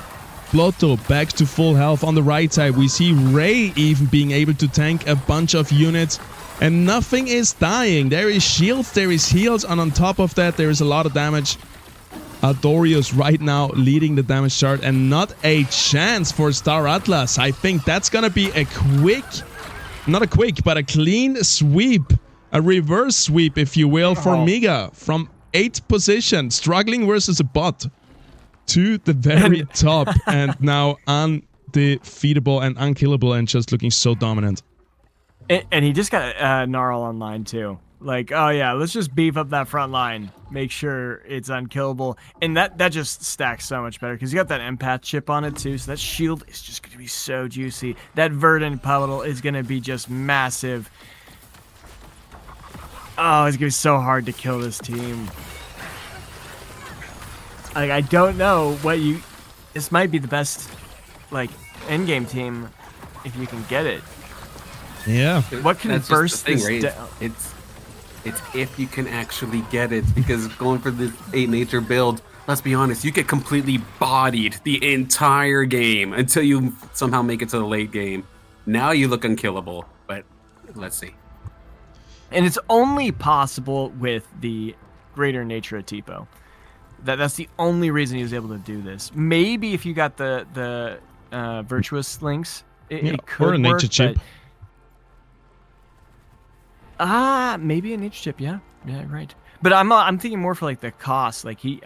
Blotto back to full health. On the right side, we see Ray even being able to tank a bunch of units. And nothing is dying. There is shields, there is heals, and on top of that, there is a lot of damage. Adorius right now leading the damage chart, and not a chance for Star Atlas. I think that's gonna be a quick, not a quick, but a clean sweep. A reverse sweep, if you will, for Miga. From 8th position, struggling versus a bot, to the very top, and now undefeatable and unkillable and just looking so dominant. And he just got Gnarl online too. Like, oh yeah, let's just beef up that front line. Make sure it's unkillable. And that just stacks so much better because you got that empath chip on it too. So that shield is just going to be so juicy. That Verdant puddle is going to be just massive. Oh, it's going to be so hard to kill this team. Like, I don't know what you... This might be the best, like, endgame team if you can get it. Yeah. What can burst this down? It's if you can actually get it, because going for this 8 nature build, let's be honest, you get completely bodied the entire game until you somehow make it to the late game. Now you look unkillable, but let's see. And it's only possible with the greater nature of Tipo. That's the only reason he was able to do this. Maybe if you got the virtuous links, it could or a nature work, chip. Maybe a nature chip, yeah, right. But I'm thinking more for like the cost. Like he's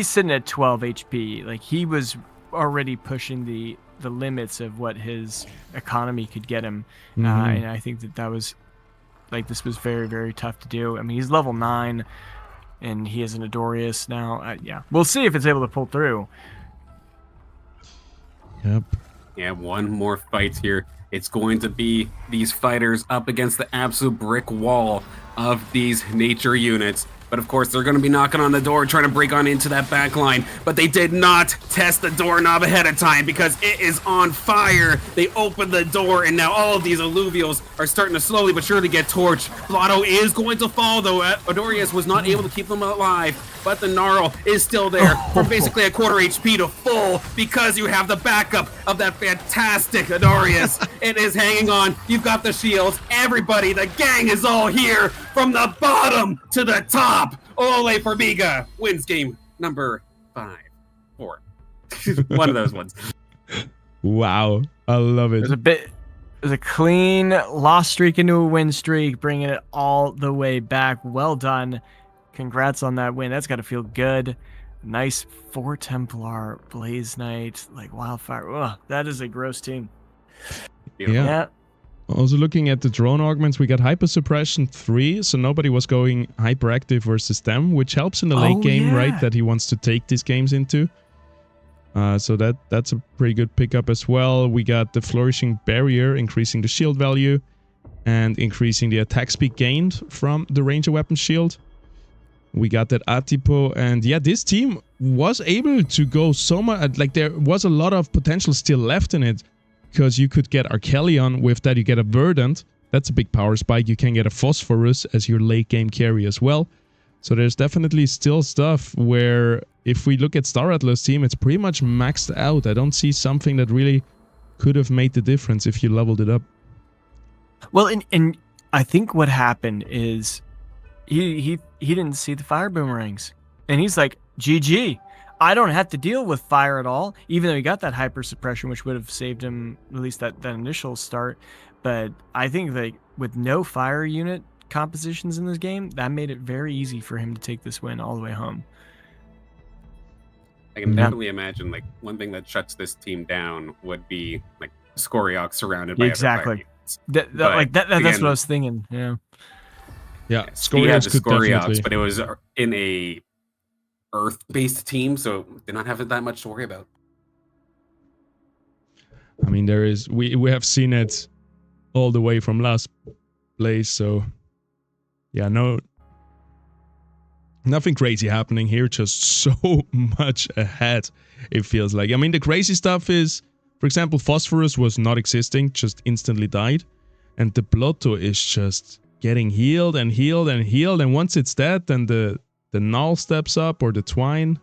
sitting at 12 HP. Like he was already pushing the limits of what his economy could get him, and I think that was like this was very, very tough to do. I mean, he's level 9, and he has an Adorius now. Yeah, we'll see if it's able to pull through. Yep. Yeah, one more fight here. It's going to be these fighters up against the absolute brick wall of these nature units. But of course, they're going to be knocking on the door, trying to break on into that back line. But they did not test the doorknob ahead of time because it is on fire. They opened the door, and now all of these alluvials are starting to slowly but surely get torched. Blotto is going to fall, though. Adorius was not able to keep them alive. But the Gnarl is still there from basically a quarter HP to full because you have the backup of that fantastic Adorius. It is hanging on. You've got the shields. Everybody, the gang is all here from the bottom to the top. Ole for Miga wins game number 5, 4. One of those ones. Wow, I love it. There's a clean loss streak into a win streak, bringing it all the way back. Well done. Congrats on that win. That's got to feel good. Nice 4 Templar, Blaze Knight, like Wildfire. Ugh, that is a gross team. Yeah. Also looking at the drone augments, we got Hyper Suppression 3, so nobody was going hyperactive versus them, which helps in the late game, right? That he wants to take these games into. So that's a pretty good pickup as well. We got the Flourishing Barrier, increasing the shield value and increasing the attack speed gained from the Ranger Weapon Shield. We got that Atipo, and yeah, this team was able to go so much, like there was a lot of potential still left in it, because you could get Archelion, with that you get a Verdant, that's a big power spike, you can get a Phosphorus as your late game carry as well. So there's definitely still stuff where, if we look at Star Atlas team, it's pretty much maxed out. I don't see something that really could have made the difference if you leveled it up. Well, and I think what happened is he didn't see the fire boomerangs, and he's like, GG, I don't have to deal with fire at all, even though he got that hyper suppression, which would have saved him at least that initial start. But I think that with no fire unit compositions in this game, that made it very easy for him to take this win all the way home. I can definitely imagine, like, one thing that shuts this team down would be like Skoriok surrounded by other fire units. That's what I was thinking. Yeah. Yeah, He had Scorios the could definitely. Scorios, but it was in a Earth-based team, so did not have that much to worry about. I mean, we have seen it all the way from last place, so yeah, nothing crazy happening here, just so much ahead, it feels like. I mean, the crazy stuff is, for example, Phosphorus was not existing, just instantly died, and the Blotto is just getting healed and healed and healed, and once it's dead, then the Null steps up, or the Twine.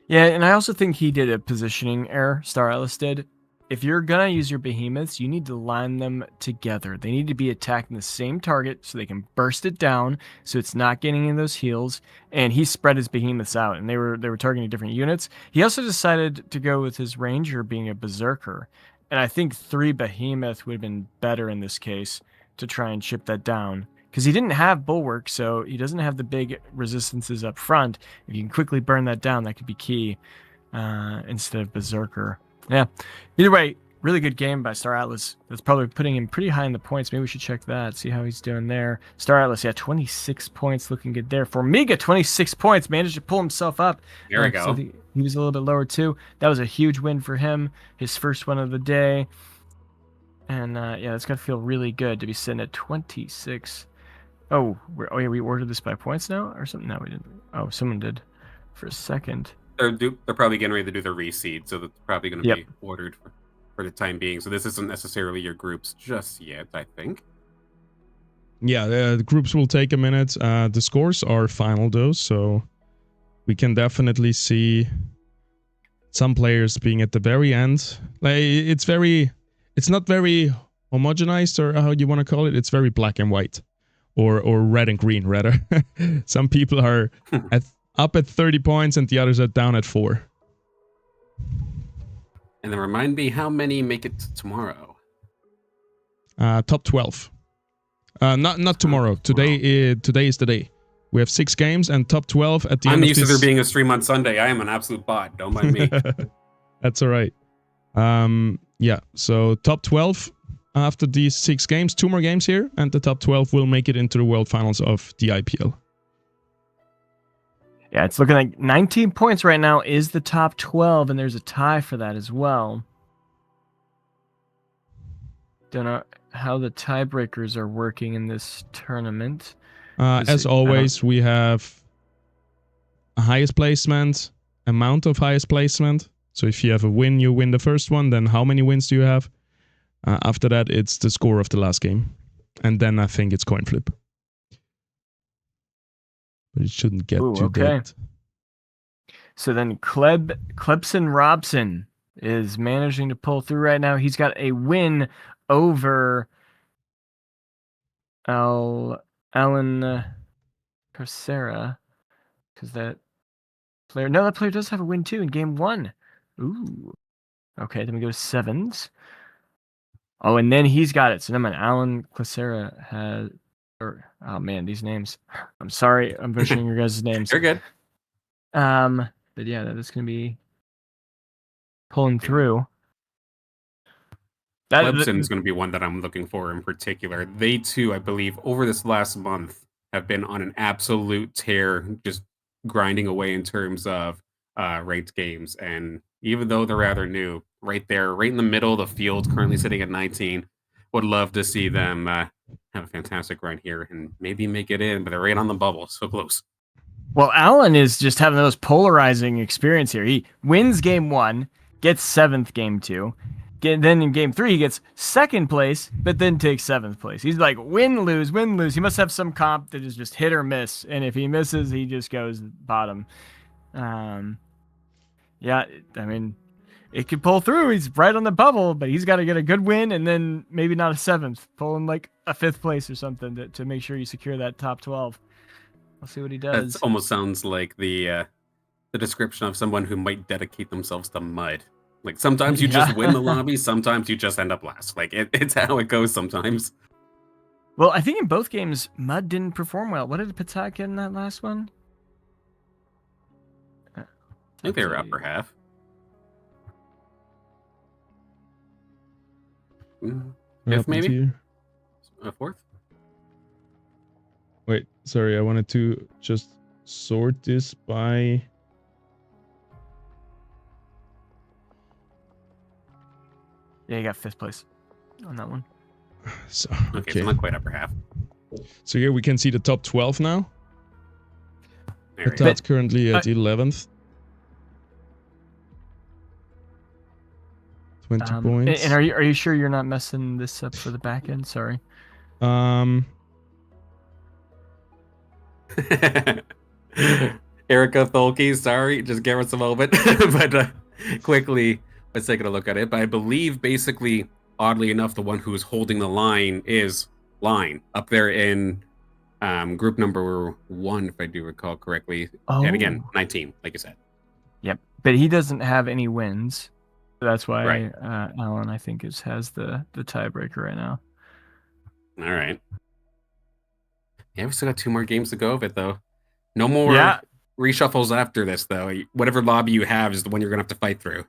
Yeah, and I also think he did a positioning error, Star Atlas did. If you're going to use your behemoths, you need to line them together. They need to be attacking the same target so they can burst it down so it's not getting in those heals. And he spread his behemoths out, and they were targeting different units. He also decided to go with his ranger being a berserker. And I think 3 behemoth would have been better in this case to try and chip that down. Because he didn't have bulwark, so he doesn't have the big resistances up front. If you can quickly burn that down, that could be key instead of berserker. Yeah. Either way, really good game by Star Atlas. That's probably putting him pretty high in the points. Maybe we should check that, see how he's doing there. Star Atlas, yeah, 26 points, looking good there. Formiga, 26 points, managed to pull himself up. There we go. So he was a little bit lower too. That was a huge win for him. His first one of the day. And yeah, it's going to feel really good to be sitting at 26. Oh, we ordered this by points now or something? No, we didn't. Oh, someone did for a second. They're probably getting ready to do the reseed, so that's probably going to be ordered for the time being. So this isn't necessarily your groups just yet, I think. Yeah, the groups will take a minute. The scores are final though, so we can definitely see some players being at the very end. Like it's not very homogenized, or how you want to call it. It's very black and white. Or red and green, rather. Some people are up at 30 points and the others are down at 4. And then remind me, how many make it tomorrow? Top 12. Not tomorrow. Today is the day. We have 6 games and top 12 at the end of this. I'm used to there being a stream on Sunday. I am an absolute bot. Don't mind me. That's all right. Yeah, so top 12 after these 6 games, 2 more games here, and the top 12 will make it into the World Finals of the IPL. Yeah, it's looking like 19 points right now is the top 12, and there's a tie for that as well. Don't know how the tiebreakers are working in this tournament. As always, we have a highest placement, amount of highest placement. So if you have a win, you win the first one. Then how many wins do you have? After that, it's the score of the last game. And then I think it's coin flip. But it shouldn't get too good. So then Klebson Robson is managing to pull through right now. He's got a win over Alan Carcera. Because that player does have a win too in game 1. Ooh. Okay, then we go to 7s. Oh, and then he's got it. So then Alan Clasera has, oh man, these names. I'm sorry, I'm butchering your guys' names. You're good. But yeah, that's gonna be pulling through. Clemson's going to be one that I'm looking for in particular. They too, I believe, over this last month have been on an absolute tear, just grinding away in terms of ranked games. And even though they're rather new, right there, right in the middle of the field, currently sitting at 19, would love to see them have a fantastic run here and maybe make it in, but they're right on the bubble, so close. Well, Alan is just having the most polarizing experience here. He wins game 1, gets 7th game 2. Then in game 3, he gets 2nd place, but then takes 7th place. He's like, win, lose, win, lose. He must have some comp that is just hit or miss. And if he misses, he just goes bottom. Yeah, I mean, it could pull through. He's right on the bubble, but he's got to get a good win and then maybe not a 7th. Pull in like a 5th place or something to make sure you secure that top 12. We'll see what he does. That almost sounds like the description of someone who might dedicate themselves to mud. Like sometimes you just win the lobby, sometimes you just end up last. Like it's how it goes sometimes. Well, I think in both games, Mud didn't perform well. What did Patak get in that last one? I think they were upper half. Mm, What Fifth, happened maybe? here? Fourth? Wait, sorry, I wanted to just sort this by... Yeah, you got 5th place on that one. So, Okay, so okay. not quite upper half. So here we can see the top 12 now. There we But go. that's currently at 11th. 20 points. And are you sure you're not messing this up for the back end? Sorry. Erica Tholke, sorry, just give us a moment. But quickly, let's take a look at it. But I believe basically, oddly enough, the one who's holding the line is Line up there in group number 1, if I do recall correctly. Oh. And again, 19, like you said. Yep. But he doesn't have any wins. That's why Right. Alan, I think, has the tiebreaker right now. All right. Yeah, we still got 2 more games to go of it, though. No more Yeah. reshuffles after this, though. Whatever lobby you have is the one you're going to have to fight through.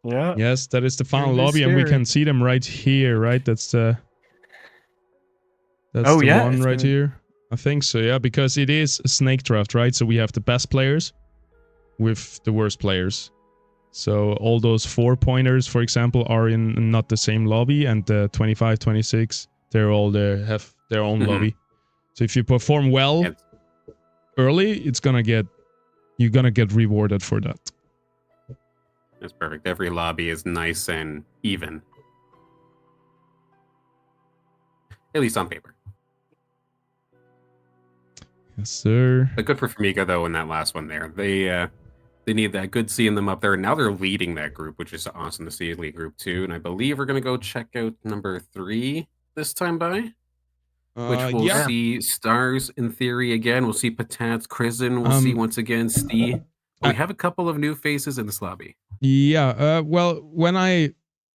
Yeah. Yes, that is the final Gonna be lobby, and we scary. can see them right here, right? That's the Oh, the yeah, one it's right gonna- here. I think so, yeah, because it is a snake draft, right? So we have the best players with the worst players. So all those 4-pointers, for example, are in not the same lobby, and the 25, 26, they're all there, have their own Mhm. lobby. So if you perform well Yeah. early, you're gonna get rewarded for that. That's perfect. Every lobby is nice and even. At least on paper. Yes, sir. But good for Famiga, though, in that last one there. They need that. Good seeing them up there. Now they're leading that group, which is awesome to see. Lead group 2. And I believe we're going to go check out number 3 this time by. Which we'll yeah. see Stars in theory again. We'll see Patats, Krisen. We'll see once again Stee. We have a couple of new faces in this lobby. Yeah. Well, when I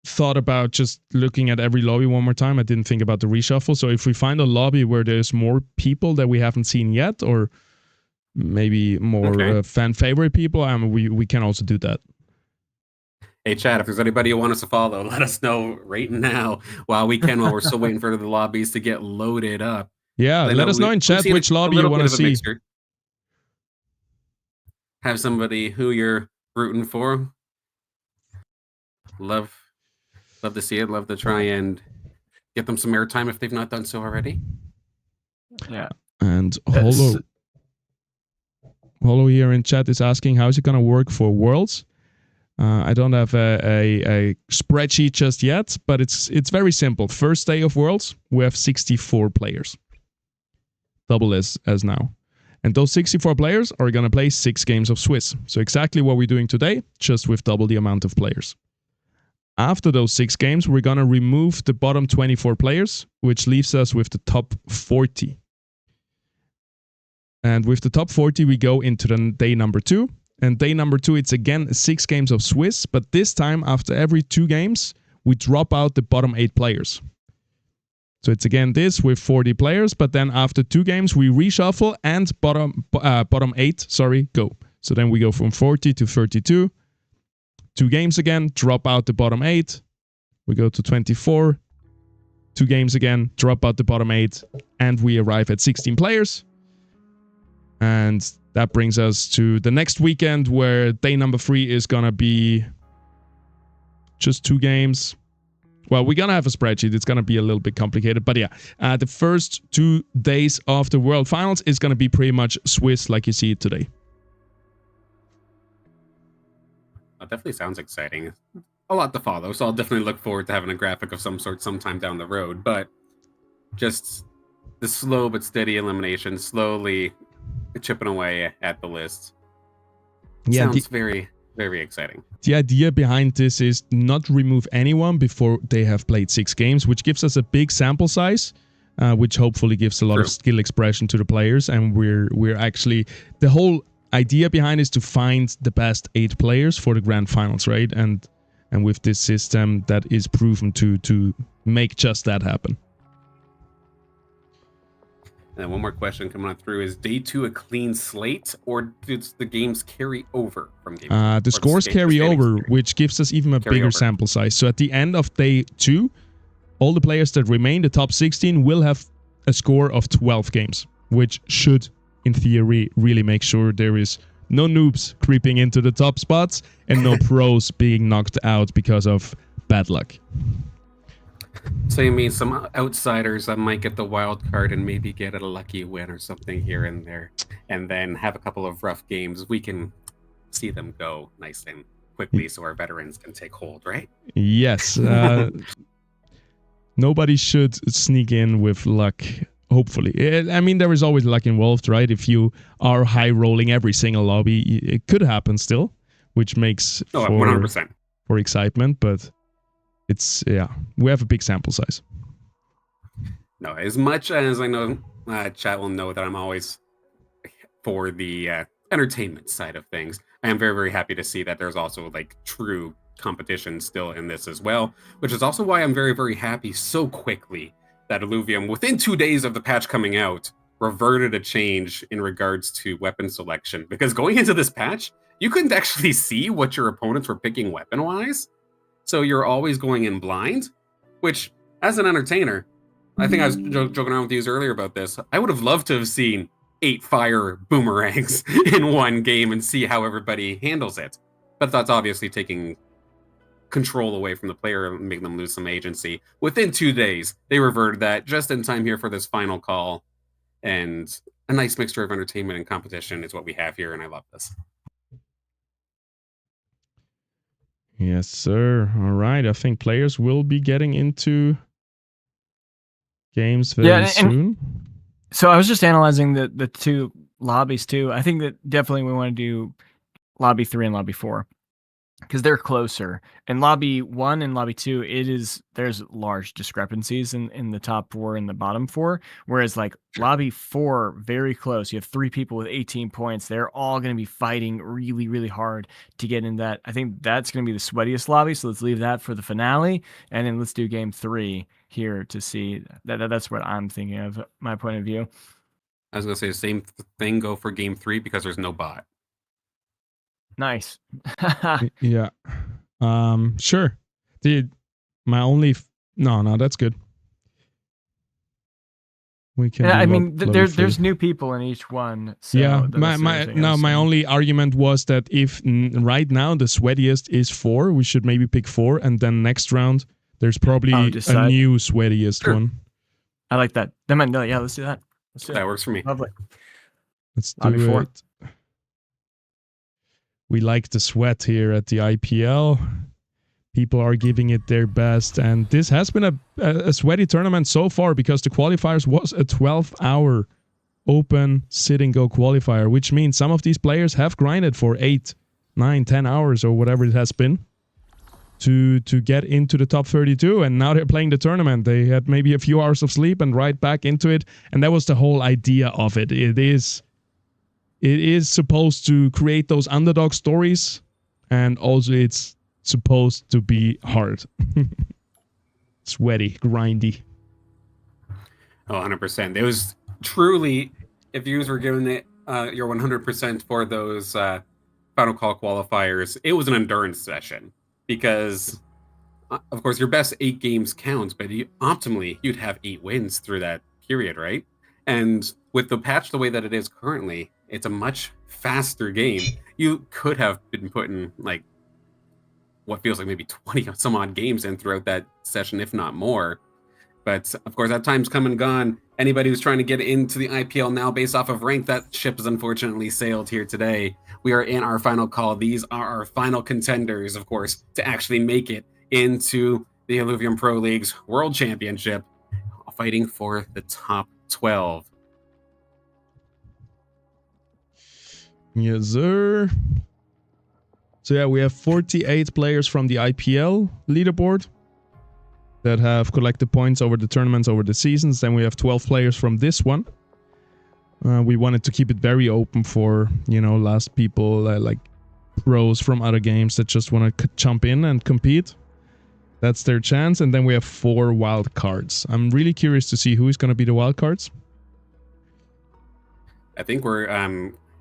thought about just looking at every lobby one more time, I didn't think about the reshuffle. So if we find a lobby where there's more people that we haven't seen yet, or maybe more fan favorite people, we can also do that. Hey, Chad, if there's anybody you want us to follow, let us know right now while we're still waiting for the lobbies to get loaded up. Yeah, let us know in chat which lobby you want to see. Have somebody who you're rooting for. Love to see it. Love to try and get them some airtime if they've not done so already. Yeah. And Holo here in chat is asking, how is it going to work for Worlds? I don't have a spreadsheet just yet, but it's very simple. First day of Worlds, we have 64 players. Double as now. And those 64 players are going to play 6 games of Swiss. So exactly what we're doing today, just with double the amount of players. After those 6 games, we're going to remove the bottom 24 players, which leaves us with the top 40. And with the top 40, we go into the day number 2. And day number 2, it's again 6 games of Swiss, but this time, after every 2 games, we drop out the bottom 8 players. So it's again this with 40 players, but then after 2 games, we reshuffle and bottom 8, go. So then we go from 40 to 32. 2 games again, drop out the bottom 8. We go to 24. 2 games again, drop out the bottom 8, and we arrive at 16 players. And that brings us to the next weekend, where day number 3 is going to be just 2 games. Well, we're going to have a spreadsheet. It's going to be a little bit complicated. But yeah, the first 2 days of the World Finals is going to be pretty much Swiss like you see it today. That definitely sounds exciting. A lot to follow, so I'll definitely look forward to having a graphic of some sort sometime down the road. But just the slow but steady elimination, slowly chipping away at the list. Yeah, sounds very, very exciting. The idea behind this is not remove anyone before they have played 6 games, which gives us a big sample size, which hopefully gives a lot of skill expression to the players. And we're actually, the whole idea behind is to find the best 8 players for the grand finals, right? And with this system, that is proven to make just that happen. And one more question coming on through: is day 2 a clean slate, or does the games carry over from game 1? The scores carry over, which gives us even a bigger sample size. So at the end of day 2, all the players that remain, the top 16, will have a score of 12 games, which should, in theory, really make sure there is no noobs creeping into the top spots and no pros being knocked out because of bad luck. So you mean some outsiders that might get the wild card and maybe get a lucky win or something here and there, and then have a couple of rough games. We can see them go nice and quickly so our veterans can take hold, right? Yes. Nobody should sneak in with luck, hopefully. I mean, there is always luck involved, right? If you are high rolling every single lobby, it could happen still, which makes 100%. for excitement, but it's, yeah, we have a big sample size. No, as much as I know chat will know that I'm always for the entertainment side of things, I am very, very happy to see that there's also like true competition still in this as well, which is also why I'm very, very happy so quickly that Illuvium, within 2 days of the patch coming out, reverted a change in regards to weapon selection. Because going into this patch, you couldn't actually see what your opponents were picking weapon-wise. So you're always going in blind, which, as an entertainer, I think I was joking around with you earlier about this. I would have loved to have seen 8 fire boomerangs in one game and see how everybody handles it. But that's obviously taking control away from the player and making them lose some agency. Within 2 days, they reverted that just in time here for this final call. And a nice mixture of entertainment and competition is what we have here, and I love this. Yes, sir. All right. I think players will be getting into games very soon. So I was just analyzing the two lobbies too. I think that definitely we want to do lobby 3 and lobby 4 because they're closer. And lobby 1 and lobby 2, there's large discrepancies in the top 4 and the bottom 4. Whereas like lobby 4, very close. You have 3 people with 18 points. They're all going to be fighting really, really hard to get in that. I think that's going to be the sweatiest lobby. So let's leave that for the finale. And then let's do game 3 here to see that's what I'm thinking of, my point of view. I was going to say the same thing, go for game 3 because there's no bot. Nice. Yeah. Sure. No, that's good. We can. Yeah, I mean, there's new people in each one. So yeah. My only argument was that if right now the sweatiest is 4, we should maybe pick 4, and then next round there's probably a new sweatiest one. I like that. Yeah, let's do that. That works for me. Lovely. Let's do it. We like the sweat here at the IPL. People are giving it their best. And this has been a sweaty tournament so far because the qualifiers was a 12-hour open sit-and-go qualifier, which means some of these players have grinded for 8, 9, 10 hours or whatever it has been to get into the top 32. And now they're playing the tournament. They had maybe a few hours of sleep and right back into it. And that was the whole idea of it. It is supposed to create those underdog stories, and also it's supposed to be hard. Sweaty, grindy. Oh, 100%. It was truly, if you were giving it your 100% for those final call qualifiers, it was an endurance session because, of course, your best 8 games counts, but optimally, you'd have 8 wins through that period, right? And with the patch the way that it is currently, it's a much faster game. You could have been putting like what feels like maybe 20 some odd games in throughout that session, if not more. But of course, that time's come and gone. Anybody who's trying to get into the IPL now based off of rank, that ship has unfortunately sailed here today. We are in our final call. These are our final contenders, of course, to actually make it into the Illuvium Pro League's World Championship, fighting for the top 12. Yes, sir. So yeah, we have 48 players from the IPL leaderboard that have collected points over the tournaments, over the seasons. Then we have 12 players from this one. We wanted to keep it very open for, last people like pros from other games that just want to jump in and compete. That's their chance. And then we have 4 wild cards. I'm really curious to see who is going to be the wild cards. I think we're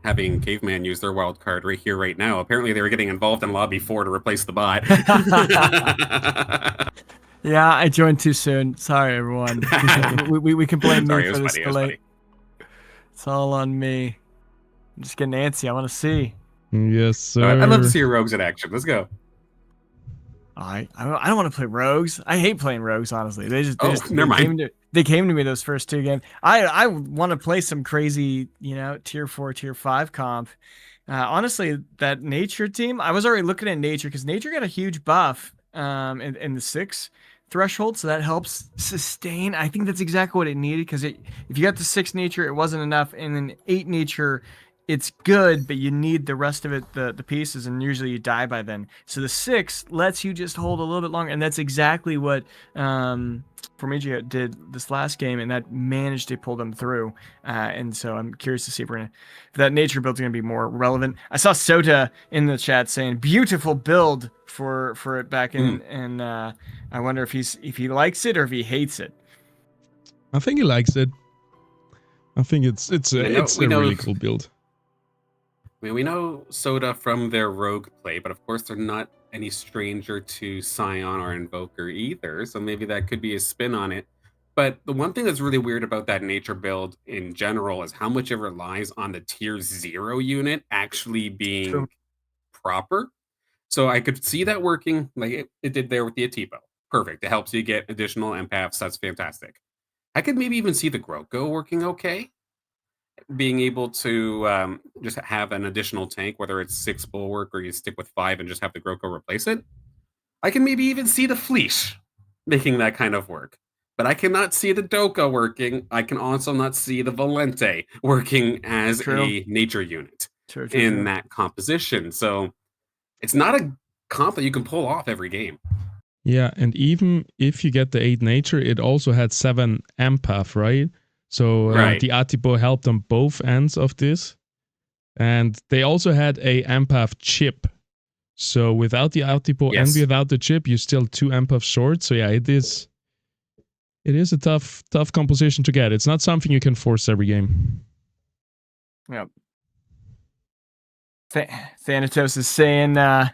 having Caveman use their wild card right here, right now. Apparently, they were getting involved in Lobby 4 to replace the bot. Yeah, I joined too soon. Sorry, everyone. We can blame Sorry, me it for was this funny. It was delay. funny. It's all on me. I'm just getting antsy. I want to see. Yes, sir. I'd love to see your rogues in action. Let's go. I don't want to play rogues. I hate playing rogues. Honestly, Never mind. They came to me those first 2 games. I want to play some crazy, tier 4, tier 5 comp. Honestly, that nature team, I was already looking at nature because nature got a huge buff in the 6 threshold, so that helps sustain. I think that's exactly what it needed because if you got the 6 nature, it wasn't enough, and then 8 nature, it's good, but you need the rest of it, the pieces, and usually you die by then. So the 6 lets you just hold a little bit longer, and that's exactly what Formiga did this last game, and that managed to pull them through. And so I'm curious to see if that nature build's going to be more relevant. I saw Sota in the chat saying beautiful build for it back in, and I wonder if he likes it or if he hates it. I think he likes it. I think it's a really cool build. I mean, we know Soda from their rogue play, but of course they're not any stranger to Scion or Invoker either, so maybe that could be a spin on it. But the one thing that's really weird about that nature build in general is how much it relies on the tier 0 unit actually being proper. So I could see that working like it did there with the Atipo. Perfect. It helps you get additional empaths. That's fantastic. I could maybe even see the Groko working okay. Being able to just have an additional tank, whether it's 6 bulwark or you stick with 5 and just have the Groko replace it. I can maybe even see the Fleesh making that kind of work. But I cannot see the Doka working. I can also not see the Valente working as a nature unit in that composition. So it's not a comp that you can pull off every game. Yeah, and even if you get the 8 nature, it also had 7 empath, right? So the Atipo helped on both ends of this. And they also had a empath chip. So without the Atipo and without the chip, you're still 2 empath short. So yeah, it is a tough composition to get. It's not something you can force every game. Yep. Thanatos is saying the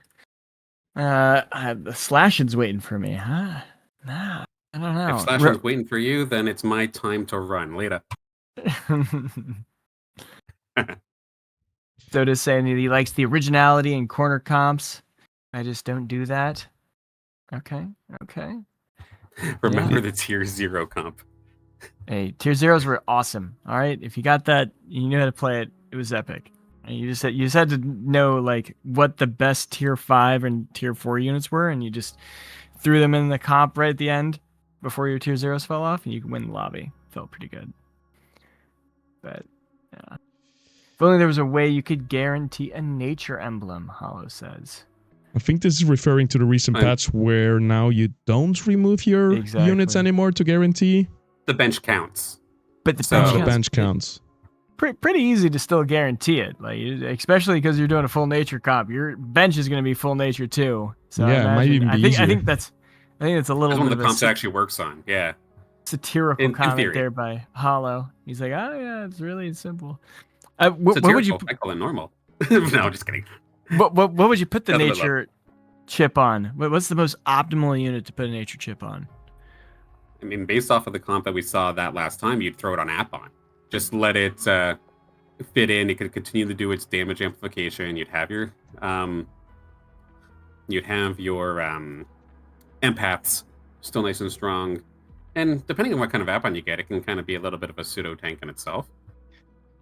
Slashion's waiting for me, huh? Nah, I don't know. If Slashion's waiting for you, then it's my time to run. Later. So to saying that he likes the originality and corner comps. I just don't do that. Okay. Remember the tier 0 comp. Hey, tier 0s were awesome. All right, if you got that, you knew how to play it. It was epic. And you just had to know like what the best tier 5 and tier 4 units were, and you just threw them in the comp right at the end before your tier 0s fell off, and you could win the lobby. Felt pretty good. But yeah. If only there was a way you could guarantee a nature emblem, Hollow says. I think this is referring to the recent patch where now you don't remove your units anymore to guarantee. The bench counts. But the bench counts. Pretty easy to still guarantee it, like especially because you're doing a full nature comp. Your bench is going to be full nature too. So yeah, it might even be easier. I think that's a little bit one of of the comps actually works on. Yeah. Satirical comment there by Hollow. He's like, oh yeah, it's really simple. What would you? I call it normal. No, just kidding. What would you put the nature chip on? What's the most optimal unit to put a nature chip on? I mean, based off of the comp that we saw that last time, you'd throw it on Appon. Just let it fit in. It could continue to do its damage amplification. You'd have your empaths still nice and strong. And depending on what kind of Appon you get, it can kind of be a little bit of a pseudo tank in itself.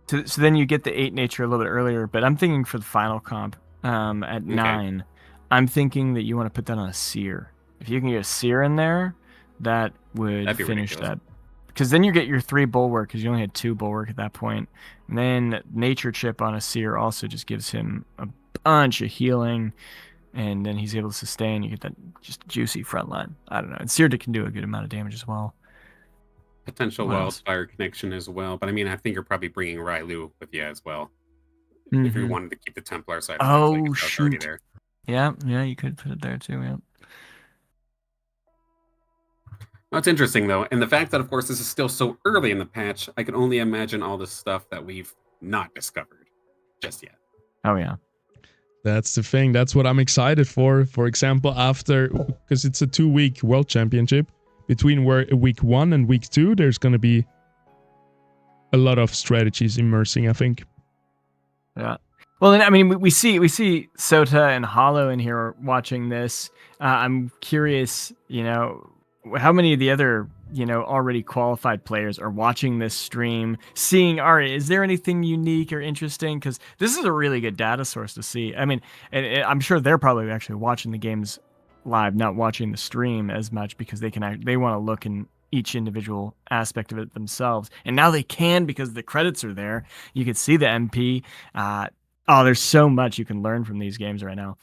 So then you get the 8 nature a little bit earlier, but I'm thinking for the final comp at 9, I'm thinking that you want to put that on a seer. If you can get a seer in there, that would finish ridiculous. That. Because then you get your 3 bulwark, because you only had 2 bulwark at that point. And then nature chip on a seer also just gives him a bunch of healing, and then he's able to sustain. You get that just juicy front line. I don't know. And seer can do a good amount of damage as well. Potential wildfire connection as well, but I mean, I think you're probably bringing Railu with you as well. If you wanted to keep the Templar side. Oh, shoot. There. Yeah, you could put it there too, yeah. That's interesting, though. And the fact that, of course, this is still so early in the patch, I can only imagine all the stuff that we've not discovered just yet. Oh, yeah. That's the thing. That's what I'm excited for. For example, after, because it's a 2-week World Championship, between week 1 and week 2, there's going to be a lot of strategies immersing, I think. Yeah. Well, then, I mean, we see Sota and Hollow in here watching this. I'm curious, how many of the other, already qualified players are watching this stream, seeing, all right, is there anything unique or interesting? Because this is a really good data source to see. I mean, and I'm sure they're probably actually watching the games live, not watching the stream as much because they want to look in each individual aspect of it themselves. And now they can because the credits are there. You can see the MP. There's so much you can learn from these games right now.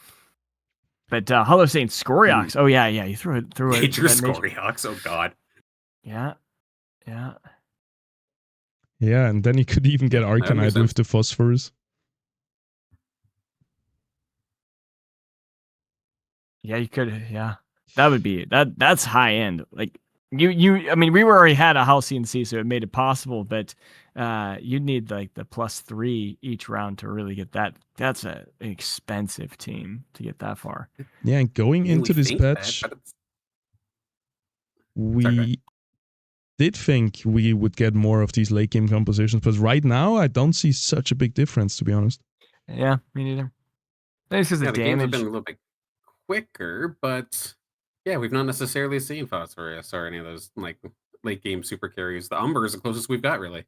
But Hollow saying Scoriox. Oh yeah, you threw it. Major Scoriox. Oh god. Yeah. Yeah, and then you could even get Arcanite with the Phosphorus. Yeah, you could. Yeah, that would be that's high end. Like I mean, we already had a Halcyon Sea, so it made it possible. But you'd need like the +3 each round to really get that. That's an expensive team to get that far. Yeah, and going into this patch, we did think we would get more of these late game compositions, but right now I don't see such a big difference, to be honest. Yeah, me neither. It's because the games have been a little bit quicker, but yeah, we've not necessarily seen Phosphorus or any of those like late game super carries. The Umber is the closest we've got, really.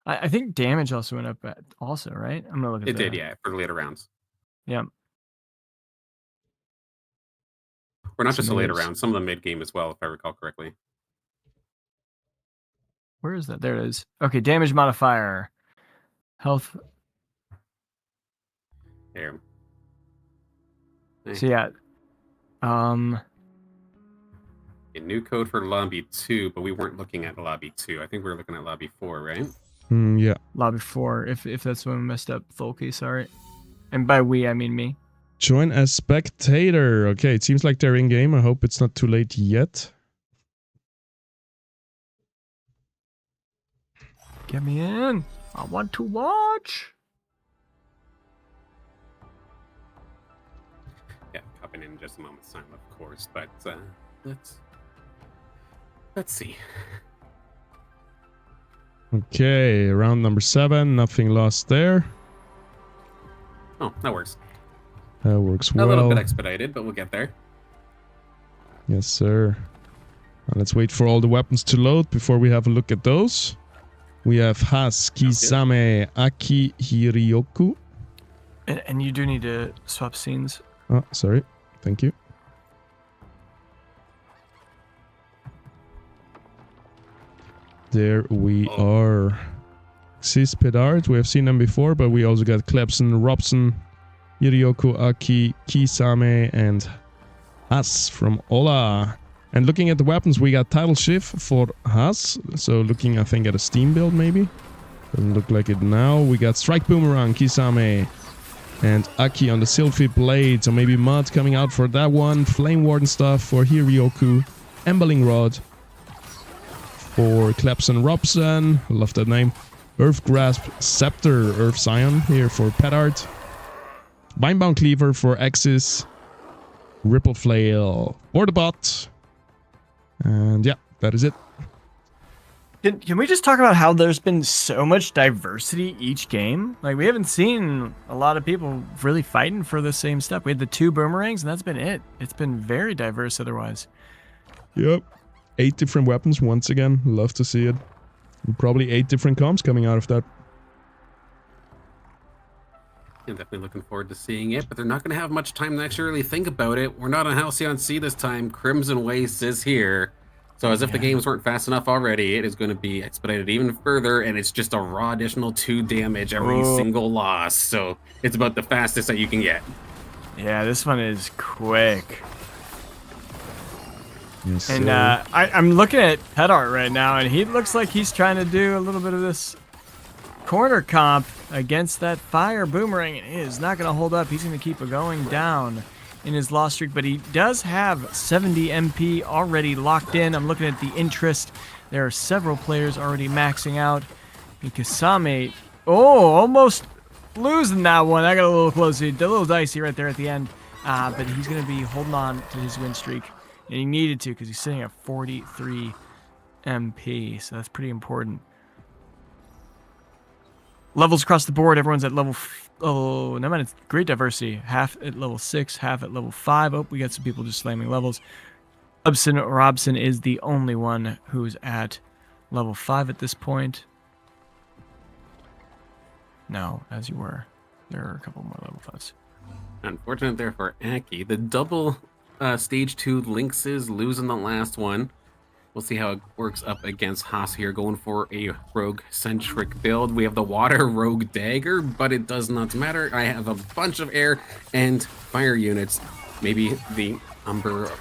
I think damage also went up, also, right? I'm gonna look at it. Did, yeah, for later rounds. Yeah. Or not just the later rounds, some of the mid game as well, if I recall correctly. Where is that? There it is. Okay, damage modifier, health. There. So yeah. A new code for lobby 2, but we weren't looking at lobby 2. I think we were looking at lobby 4, right? Yeah. Lobby 4, if that's when we messed up, Folky, sorry. And by we, I mean me. Join as spectator. Okay, it seems like they're in game. I hope it's not too late yet. Get me in. I want to watch. Yeah, popping in just a moment's time, of course. But let's see. Okay, round number 7. Nothing lost there. Oh, that works. That works well. A little bit expedited, but we'll get there. Yes, sir. Now let's wait for all the weapons to load before we have a look at those. We have Has, Kisame, Aki, Hiryoku. And you do need to swap scenes. Oh, sorry. Thank you. There we are. Sis Pedard, we have seen them before, but we also got Klebson, Robson, Hiryoku, Aki, Kisame, and Has from Ola. And looking at the weapons, we got Tidal Shift for Has. So looking, I think, at a Steam build, maybe. Doesn't look like it now. We got Strike Boomerang, Kisame, and Aki on the Sylphy Blade. So maybe Mud coming out for that one. Flame Warden stuff for Hiryoku. Embeling Rod for Klebson Robson. Love that name. Earth Grasp Scepter, Earth Scion here for Pedard. Bindbound Cleaver for Axis. Ripple Flail for the bot. And yeah, that is it. Can we just talk about how there's been so much diversity each game? Like, we haven't seen a lot of people really fighting for the same stuff. We had the 2 boomerangs, and that's been it. It's been very diverse otherwise. Yep. 8 different weapons once again. Love to see it. And probably 8 different comps coming out of that. I'm definitely looking forward to seeing it, but they're not going to have much time to actually really think about it. We're not on Halcyon Sea this time. Crimson Waste is here. So as if the games weren't fast enough already, it is going to be expedited even further, and it's just a raw additional 2 damage every single loss. So it's about the fastest that you can get. Yeah, this one is quick. Yes, and I'm looking at Pedart right now, and he looks like he's trying to do a little bit of this corner comp against that fire boomerang, and it is not going to hold up. He's going to keep it going down in his loss streak, but he does have 70 MP already locked in. I'm looking at the interest. There are several players already maxing out. And Kasame, almost losing that one. I got a little close. A little dicey right there at the end. But he's going to be holding on to his win streak. And he needed to because he's sitting at 43 MP. So that's pretty important. Levels across the board. Everyone's at level... Oh, no, man, it's great diversity. Half at level 6, half at level 5. Oh, we got some people just slamming levels. Robson is the only one who's at level 5 at this point. No, as you were. There are a couple more level 5s. Unfortunate there for Aki. The double stage 2 Lynxes losing the last one. We'll see how it works up against Haas here, going for a rogue-centric build. We have the water rogue dagger, but it does not matter. I have a bunch of air and fire units. Maybe the Umber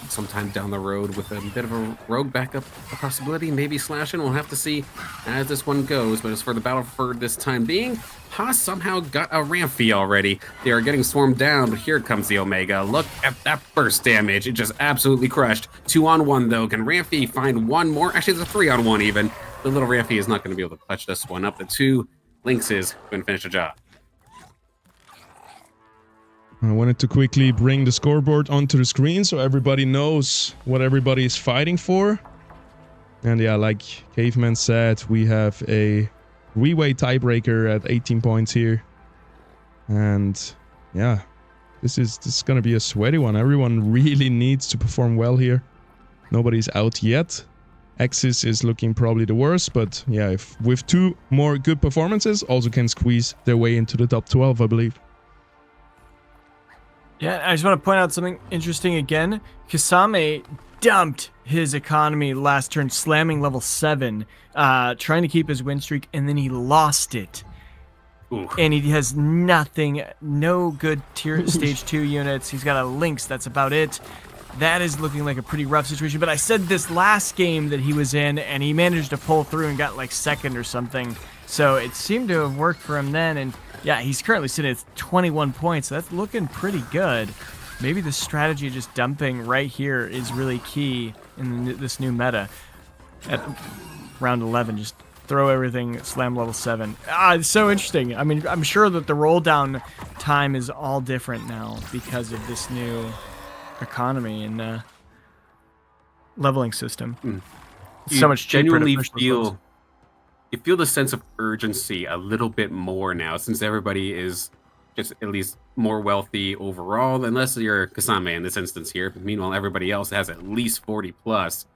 sometime down the road with a bit of a rogue backup, a possibility, maybe slashing. We'll have to see as this one goes. But as for the battle for this time being, Haas somehow got a Ramphie already. They are getting swarmed down, but here comes the Omega. Look at that burst damage. It just absolutely crushed. 2-on-1 though. Can Ramphie find one more? Actually, it's a 3-on-1 even. The little Ramphie is not going to be able to clutch this one up. The 2 Lynxes going to finish the job. I wanted to quickly bring the scoreboard onto the screen so everybody knows what everybody is fighting for. And yeah, like Caveman said, we have a three-way tiebreaker at 18 points here. And yeah, this is going to be a sweaty one. Everyone really needs to perform well here. Nobody's out yet. Axis is looking probably the worst, but yeah, if with 2 more good performances, also can squeeze their way into the top 12, I believe. Yeah, I just want to point out something interesting again. Kasame dumped his economy last turn, slamming level 7, trying to keep his win streak, and then he lost it. Ooh. And he has nothing, no good tier stage 2 units. He's got a Lynx, that's about it. That is looking like a pretty rough situation. But I said this last game that he was in, and he managed to pull through and got like 2nd or something. So it seemed to have worked for him then, and yeah, he's currently sitting at 21 points. So that's looking pretty good. Maybe the strategy of just dumping right here is really key in this new meta. At round 11, just throw everything, slam level 7. It's so interesting. I mean, I'm sure that the roll down time is all different now because of this new economy and leveling system. It's so much cheaper to genuinely push those feel levels. You feel the sense of urgency a little bit more now, since everybody is just at least more wealthy overall, unless you're Kasame in this instance here. Meanwhile, everybody else has at least 40 plus.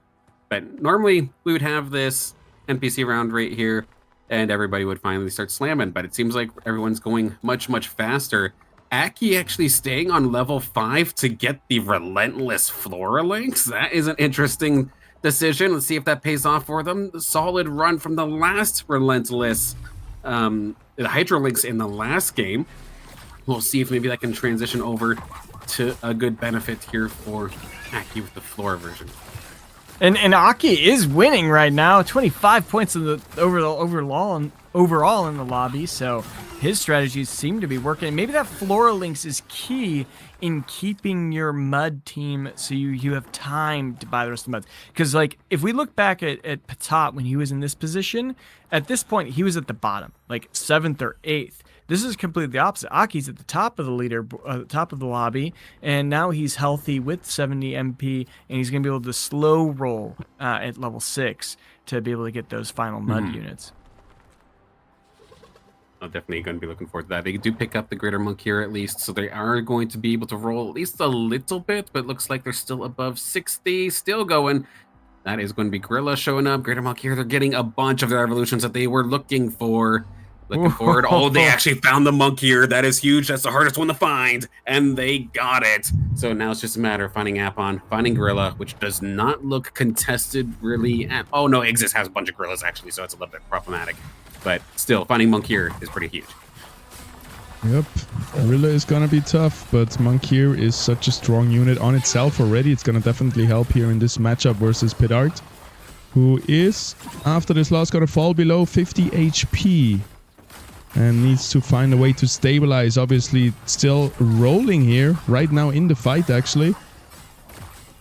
But normally we would have this NPC round right here, and everybody would finally start slamming. But it seems like everyone's going much, much faster. Aki actually staying on level 5 to get the Relentless Flora Lynx. That is an interesting decision. Let's see if that pays off for them. The solid run from the last Relentless, the Hydro Lynx in the last game. We'll see if maybe that can transition over to a good benefit here for Aki with the Flora version. And Aki is winning right now, 25 points in the overall in the lobby. So his strategies seem to be working. Maybe that Flora Lynx is key in keeping your mud team so you have time to buy the rest of the muds. Because like if we look back at Patat when he was in this position, at this point he was at the bottom, like 7th or 8th. This is completely the opposite. Aki's at the top of the leader, top of the lobby, and now he's healthy with 70 MP, and he's going to be able to slow roll at level 6 to be able to get those final mud units. I'm definitely going to be looking forward to that. They do pick up the Greater Monk here at least, so they are going to be able to roll at least a little bit, but it looks like they're still above 60, still going. That is going to be Gorilla showing up. Greater Monk here, they're getting a bunch of their evolutions that they were looking for. Looking forward. Oh, they actually found the monk here. That is huge. That's the hardest one to find. And they got it. So now it's just a matter of finding Apon, finding Gorilla, which does not look contested really at... Oh, no, Exis has a bunch of Gorillas, actually, so it's a little bit problematic. But still, finding Monk here is pretty huge. Yep. Gorilla is going to be tough, but Monk here is such a strong unit on itself already. It's going to definitely help here in this matchup versus Pedart, who is, after this loss, going to fall below 50 HP. And needs to find a way to stabilize. Obviously, still rolling here right now in the fight, actually.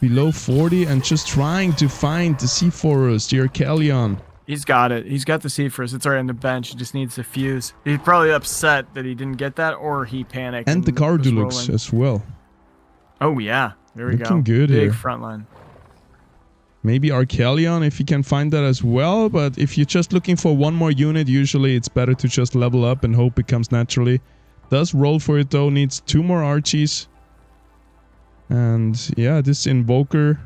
Below 40 and just trying to find the C4 the Arcalion. He's got it. He's got the Seafrost. It's already on the bench. He just needs to fuse. He's probably upset that he didn't get that, or he panicked. And the car was Dulux rolling. as well. Oh, yeah. There we go. Looking good Big here. front line. Maybe Arcalion if you can find that as well, but if you're just looking for one more unit, usually it's better to just level up and hope it comes naturally. Does roll for it though, needs 2 more Archies. And yeah, this Invoker,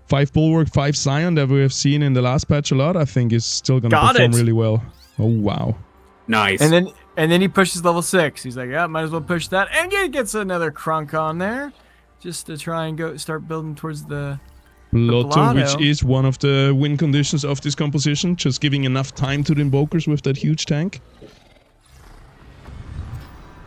5 Bulwark, 5 Scion that we have seen in the last patch a lot, I think is still going to perform really well. Oh, wow. Nice. And then he pushes level 6. He's like, yeah, might as well push that. And he gets another Crunk on there just to try and start building towards the Blotto, which Blotto. is one of the win conditions of this composition, just giving enough time to the Invokers with that huge tank.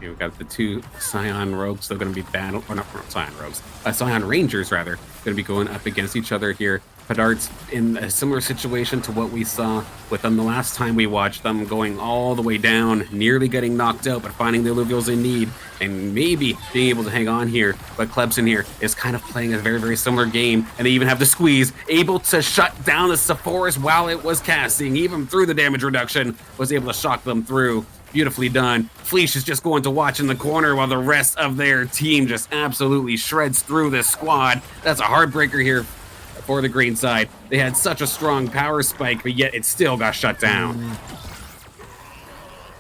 We've got the 2 Scion Rogues still going to be battle, or not Scion Rogues, Scion Rangers rather, going to be going up against each other here. Pedart's in a similar situation to what we saw with them the last time we watched them, going all the way down, nearly getting knocked out, but finding the Illuvials in need, and maybe being able to hang on here. But Klebson here is kind of playing a very, very similar game, and they even have the squeeze, able to shut down the Sepphoris while it was casting, even through the damage reduction, was able to shock them through. Beautifully done. Fleesh is just going to watch in the corner while the rest of their team just absolutely shreds through this squad. That's a heartbreaker here for the green side. They had such a strong power spike, but yet it still got shut down.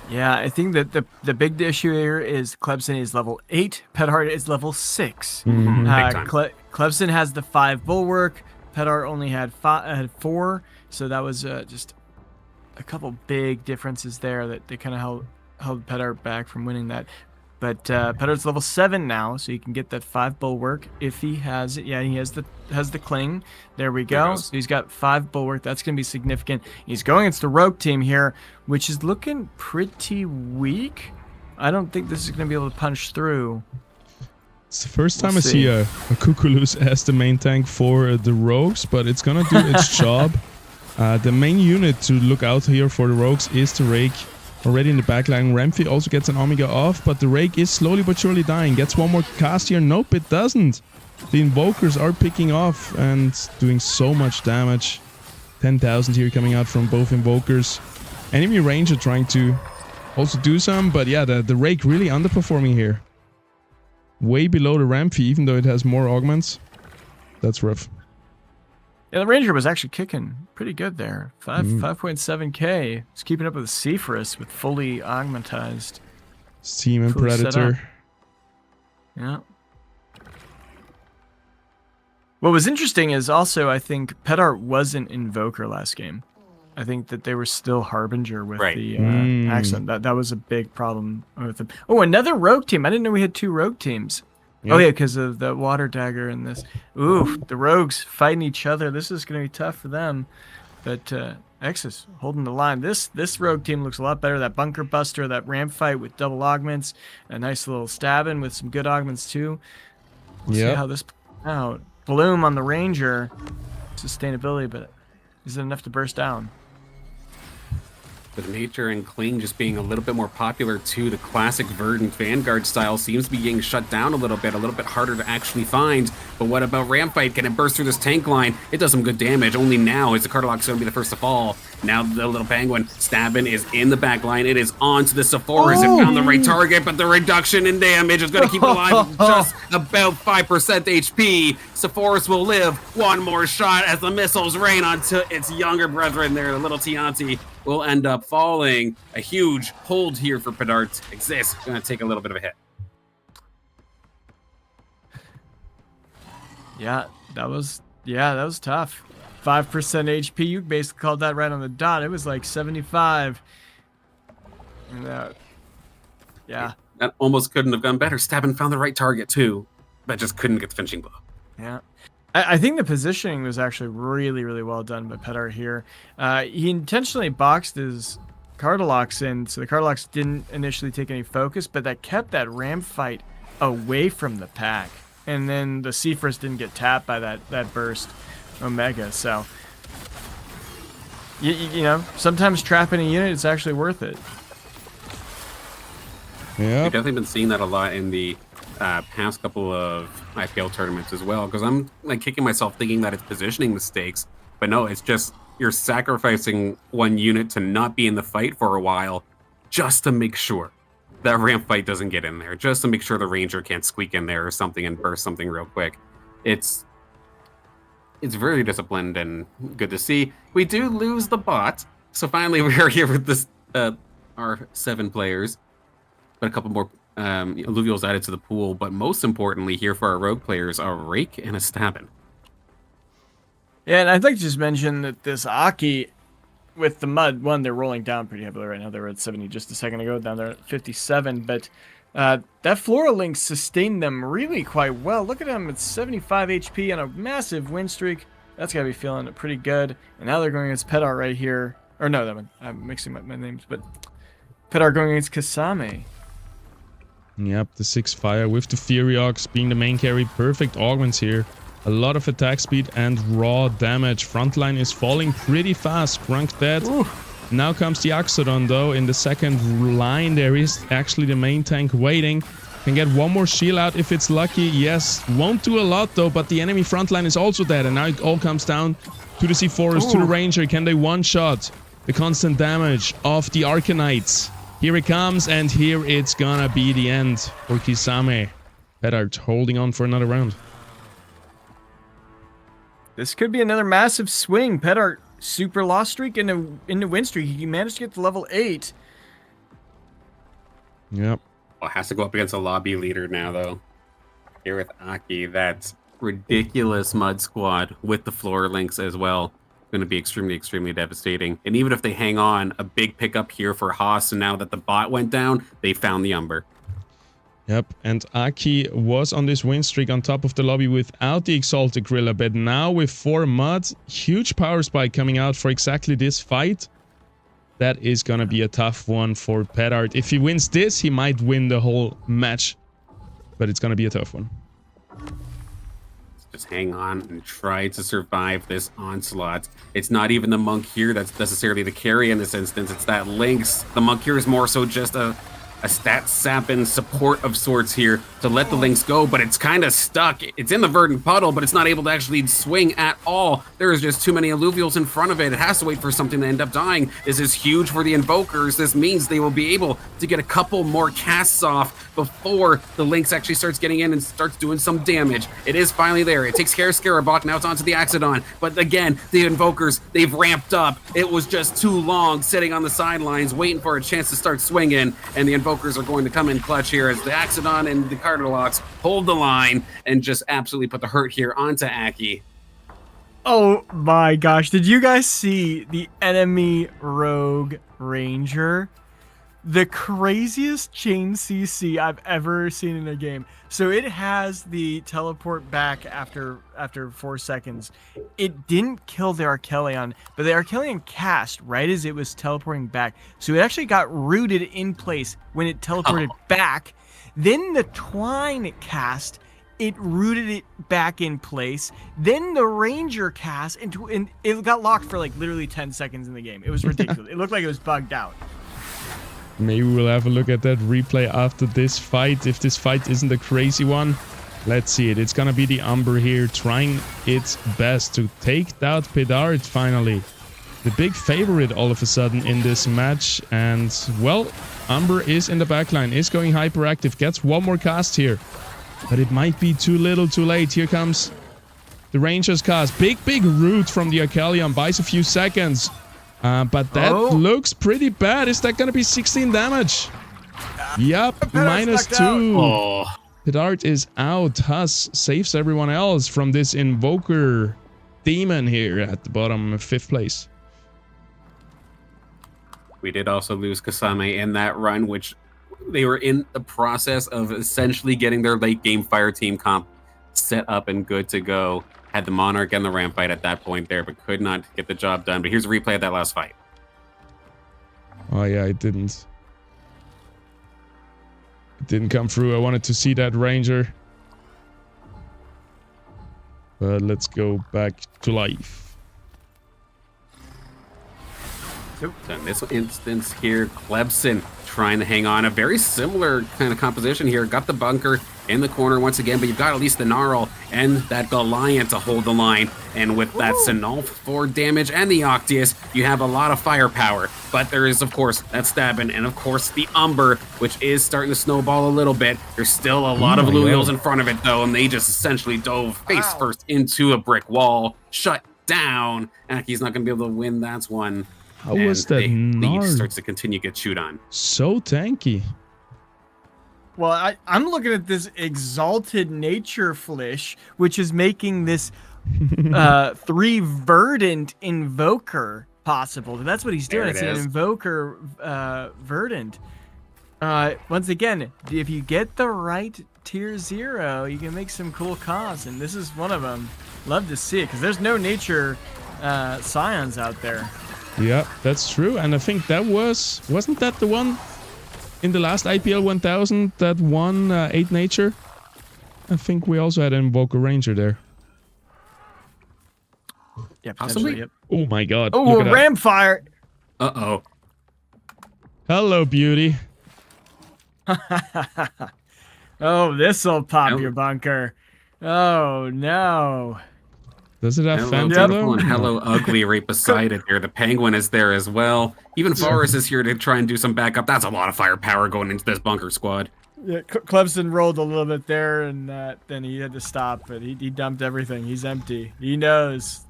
Yeah, I think that the big issue here is Klebson is level 8, Pedart is level 6. Big time. Klebson has the 5 Bulwark, Pedart only had 4, so that was just a couple big differences there that they kind of held Pedart back from winning that. But Pedart's level 7 now, so you can get that 5 Bulwark if he has it. Yeah, he has the Cling. There we go. So he's got 5 Bulwark. That's going to be significant. He's going against the Rogue team here, which is looking pretty weak. I don't think this is going to be able to punch through. It's the first time I see a Cuculus as the main tank for the Rogues, but it's going to do its job. The main unit to look out here for the Rogues is the Rake. Already in the backline, Ramfi also gets an Omega off, but the Rake is slowly but surely dying. Gets one more cast here. Nope, it doesn't. The Invokers are picking off and doing so much damage. 10,000 here coming out from both Invokers. Enemy Ranger trying to also do some, but yeah, the Rake really underperforming here. Way below the Ramfi, even though it has more augments. That's rough. Yeah, the Ranger was actually kicking pretty good there. 5.7k. He's keeping up with the Seafrost with fully augmentized. Steam and Predator. Yeah. What was interesting is also, I think, Pedart wasn't Invoker last game. I think that they were still Harbinger with the accent. That was a big problem with them. Oh, another Rogue team. I didn't know we had 2 Rogue teams. Yep. Oh yeah, because of the water dagger and this. Ooh, the Rogues fighting each other. This is going to be tough for them. But Exus holding the line. This Rogue team looks a lot better. That Bunker Buster, that ramp fight with double augments, a nice little stabbing with some good augments too. We'll see how this plays out. Bloom on the Ranger, sustainability, but is it enough to burst down? With Nature and Cling just being a little bit more popular too, the classic Verdant Vanguard style seems to be getting shut down a little bit harder to actually find. But what about Ramfight? Can it burst through this tank line? It does some good damage. Only now is the Cardioloc's going to be the first to fall. Now the little Penguin stabbing is in the back line. It is onto the Sepphoris. It found the right target, but the reduction in damage is going to keep it alive with just about 5% HP. Sepphoris will live one more shot as the missiles rain onto its younger brethren there. The little Tianti will end up falling. A huge hold here for Pedart exists. Going to take a little bit of a hit. Yeah, that was tough. 5% HP. You basically called that right on the dot. It was like 75. And yeah. That almost couldn't have gone better. Stabbin found the right target too, but just couldn't get the finishing blow. Yeah. I think the positioning was actually really, really well done by Pedart here. He intentionally boxed his Cardiolocs in, so the Cardiolocs didn't initially take any focus, but that kept that ram fight away from the pack. And then the Seafrost didn't get tapped by that burst Omega. So, you know, sometimes trapping a unit is actually worth it. Yeah, We've definitely been seeing that a lot in the past couple of IPL tournaments as well, because I'm like kicking myself thinking that it's positioning mistakes, but no, it's just you're sacrificing one unit to not be in the fight for a while just to make sure that ramp fight doesn't get in there, just to make sure the ranger can't squeak in there or something and burst something real quick. It's very disciplined and good to see. We do lose the bot, so finally we are here with this our 7 players, but a couple more alluvials added to the pool. But most importantly, here for our rogue players, a rake and a stabbin. Yeah, and I'd like to just mention that this Aki with the mud, one, they're rolling down pretty heavily right now. They were at 70 just a second ago, down there at 57. But that Floral Link sustained them really quite well. Look at them at 75 HP on a massive win streak. That's got to be feeling pretty good. And now they're going against Pedar right here. Or no, that one. I'm mixing up my names. But Pedar going against Kasame. Yep, the 6 fire with the Fury Ox being the main carry. Perfect augments here. A lot of attack speed and raw damage. Frontline is falling pretty fast. Grunk dead. Ooh. Now comes the Axodon though. In the second line there is actually the main tank waiting. Can get one more shield out if it's lucky. Yes, won't do a lot though, but the enemy frontline is also dead. And now it all comes down to the C4s, to the Ranger. Can they one-shot the constant damage of the Arcanites? Here it comes, and here it's gonna be the end for Kisame. Pedart holding on for another round. This could be another massive swing. Pedart super loss streak in the win streak. He managed to get to level 8. Yep. Well, has to go up against a lobby leader now, though. Here with Aki, that ridiculous mud squad with the floor links as well. Going to be extremely, extremely devastating. And even if they hang on, a big pickup here for Haas. And now that the bot went down, they found the Umber. Yep, and Aki was on this win streak on top of the lobby without the Exalted Gorilla, but now with 4 mud, huge power spike coming out for exactly this fight. That is gonna be a tough one for Pedart. If he wins this, he might win the whole match, but it's gonna be a tough one. Just hang on and try to survive this onslaught. It's not even the monk here that's necessarily the carry in this instance, it's that Lynx. The monk here is more so just a stat sapping support of sorts here to let the Lynx go, but it's kind of stuck. It's in the verdant puddle, but it's not able to actually swing at all. There is just too many alluvials in front of it. It has to wait for something to end up dying. This is huge for the Invokers. This means they will be able to get a couple more casts off before the Lynx actually starts getting in and starts doing some damage. It is finally there. It takes care of Scarabok. Now it's onto the Axodon. But again, the Invokers, they've ramped up. It was just too long sitting on the sidelines waiting for a chance to start swinging, and the Invokers are going to come in clutch here as the Axodon and the Cardinalox hold the line and just absolutely put the hurt here onto Aki. Oh my gosh, did you guys see the enemy Rogue Ranger? The craziest chain CC I've ever seen in a game. So it has the teleport back after 4 seconds. It didn't kill the Archelion, but the Archelion cast right as it was teleporting back. So it actually got rooted in place when it teleported back. Then the Twine cast, it rooted it back in place. Then the Ranger cast, and it got locked for like literally 10 seconds in the game. It was ridiculous. It looked like it was bugged out. Maybe we'll have a look at that replay after this fight. If this fight isn't a crazy one, let's see it. It's gonna be the Umber here trying its best to take out Pedart finally. The big favorite all of a sudden in this match. And, well, Umber is in the backline, is going hyperactive, gets one more cast here. But it might be too little too late. Here comes the Ranger's cast. Big root from the Archelion, buys a few seconds. But that looks pretty bad. Is that going to be 16 damage? Yep, -2. Oh. Pedart is out. Huss saves everyone else from this Invoker demon here at the bottom of 5th place. We did also lose Kasame in that run, which they were in the process of essentially getting their late game fire team comp set up and good to go. Had the Monarch and the Ramp fight at that point there, but could not get the job done. But here's a replay of that last fight. Oh yeah, it didn't come through. I wanted to see that Ranger. But let's go back to life. So in this instance here, Klebson trying to hang on. A very similar kind of composition here. Got the bunker in the corner once again, but you've got at least the Gnarl and that Goliath to hold the line. And with that Sinolf for damage and the Octius, you have a lot of firepower. But there is, of course, that Stabbin and, of course, the Umber, which is starting to snowball a little bit. There's still a lot of Lulials in front of it, though, and they just essentially dove face first into a brick wall, shut down. Aki's not going to be able to win that one. How was that Gnarl starts to continue to get chewed on. so tanky? Well, I'm looking at this Exalted Nature Flish, which is making this 3 Verdant Invoker possible. That's what he's doing. It's an Invoker Verdant. Once again, if you get the right tier 0, you can make some cool combs, and this is one of them. Love to see it, because there's no Nature Scions out there. Yeah, that's true. And I think that wasn't that the one in the last IPL 1000 that won 8 Nature? I think we also had an Invoker Ranger there. Yeah, possibly. Yep. Oh my god. Oh, a Ramfire! Uh-oh. Hello, beauty. Oh, this'll pop your bunker. Oh, no. Does it have Hello, Phantom beautiful, though? and hello, ugly, right beside it there. The Penguin is there as well. Even Forrest is here to try and do some backup. That's a lot of firepower going into this bunker squad. Yeah, Clemson rolled a little bit there, and then he had to stop, but he dumped everything. He's empty. He knows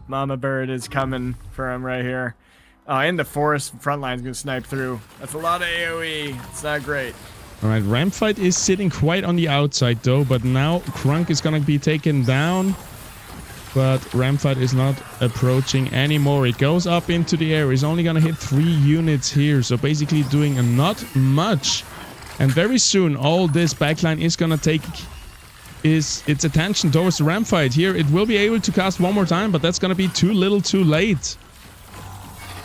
Mama Bird is coming for him right here. And the Forest front line's going to snipe through. That's a lot of AoE. It's not great. All right, Ramfight is sitting quite on the outside though, but now Krunk is going to be taken down. But Ramfight is not approaching anymore. It goes up into the air. He's only going to hit 3 units here, so basically doing not much. And very soon, all this backline is going to take its attention towards the Ramfight. Here, it will be able to cast one more time, but that's going to be too little too late.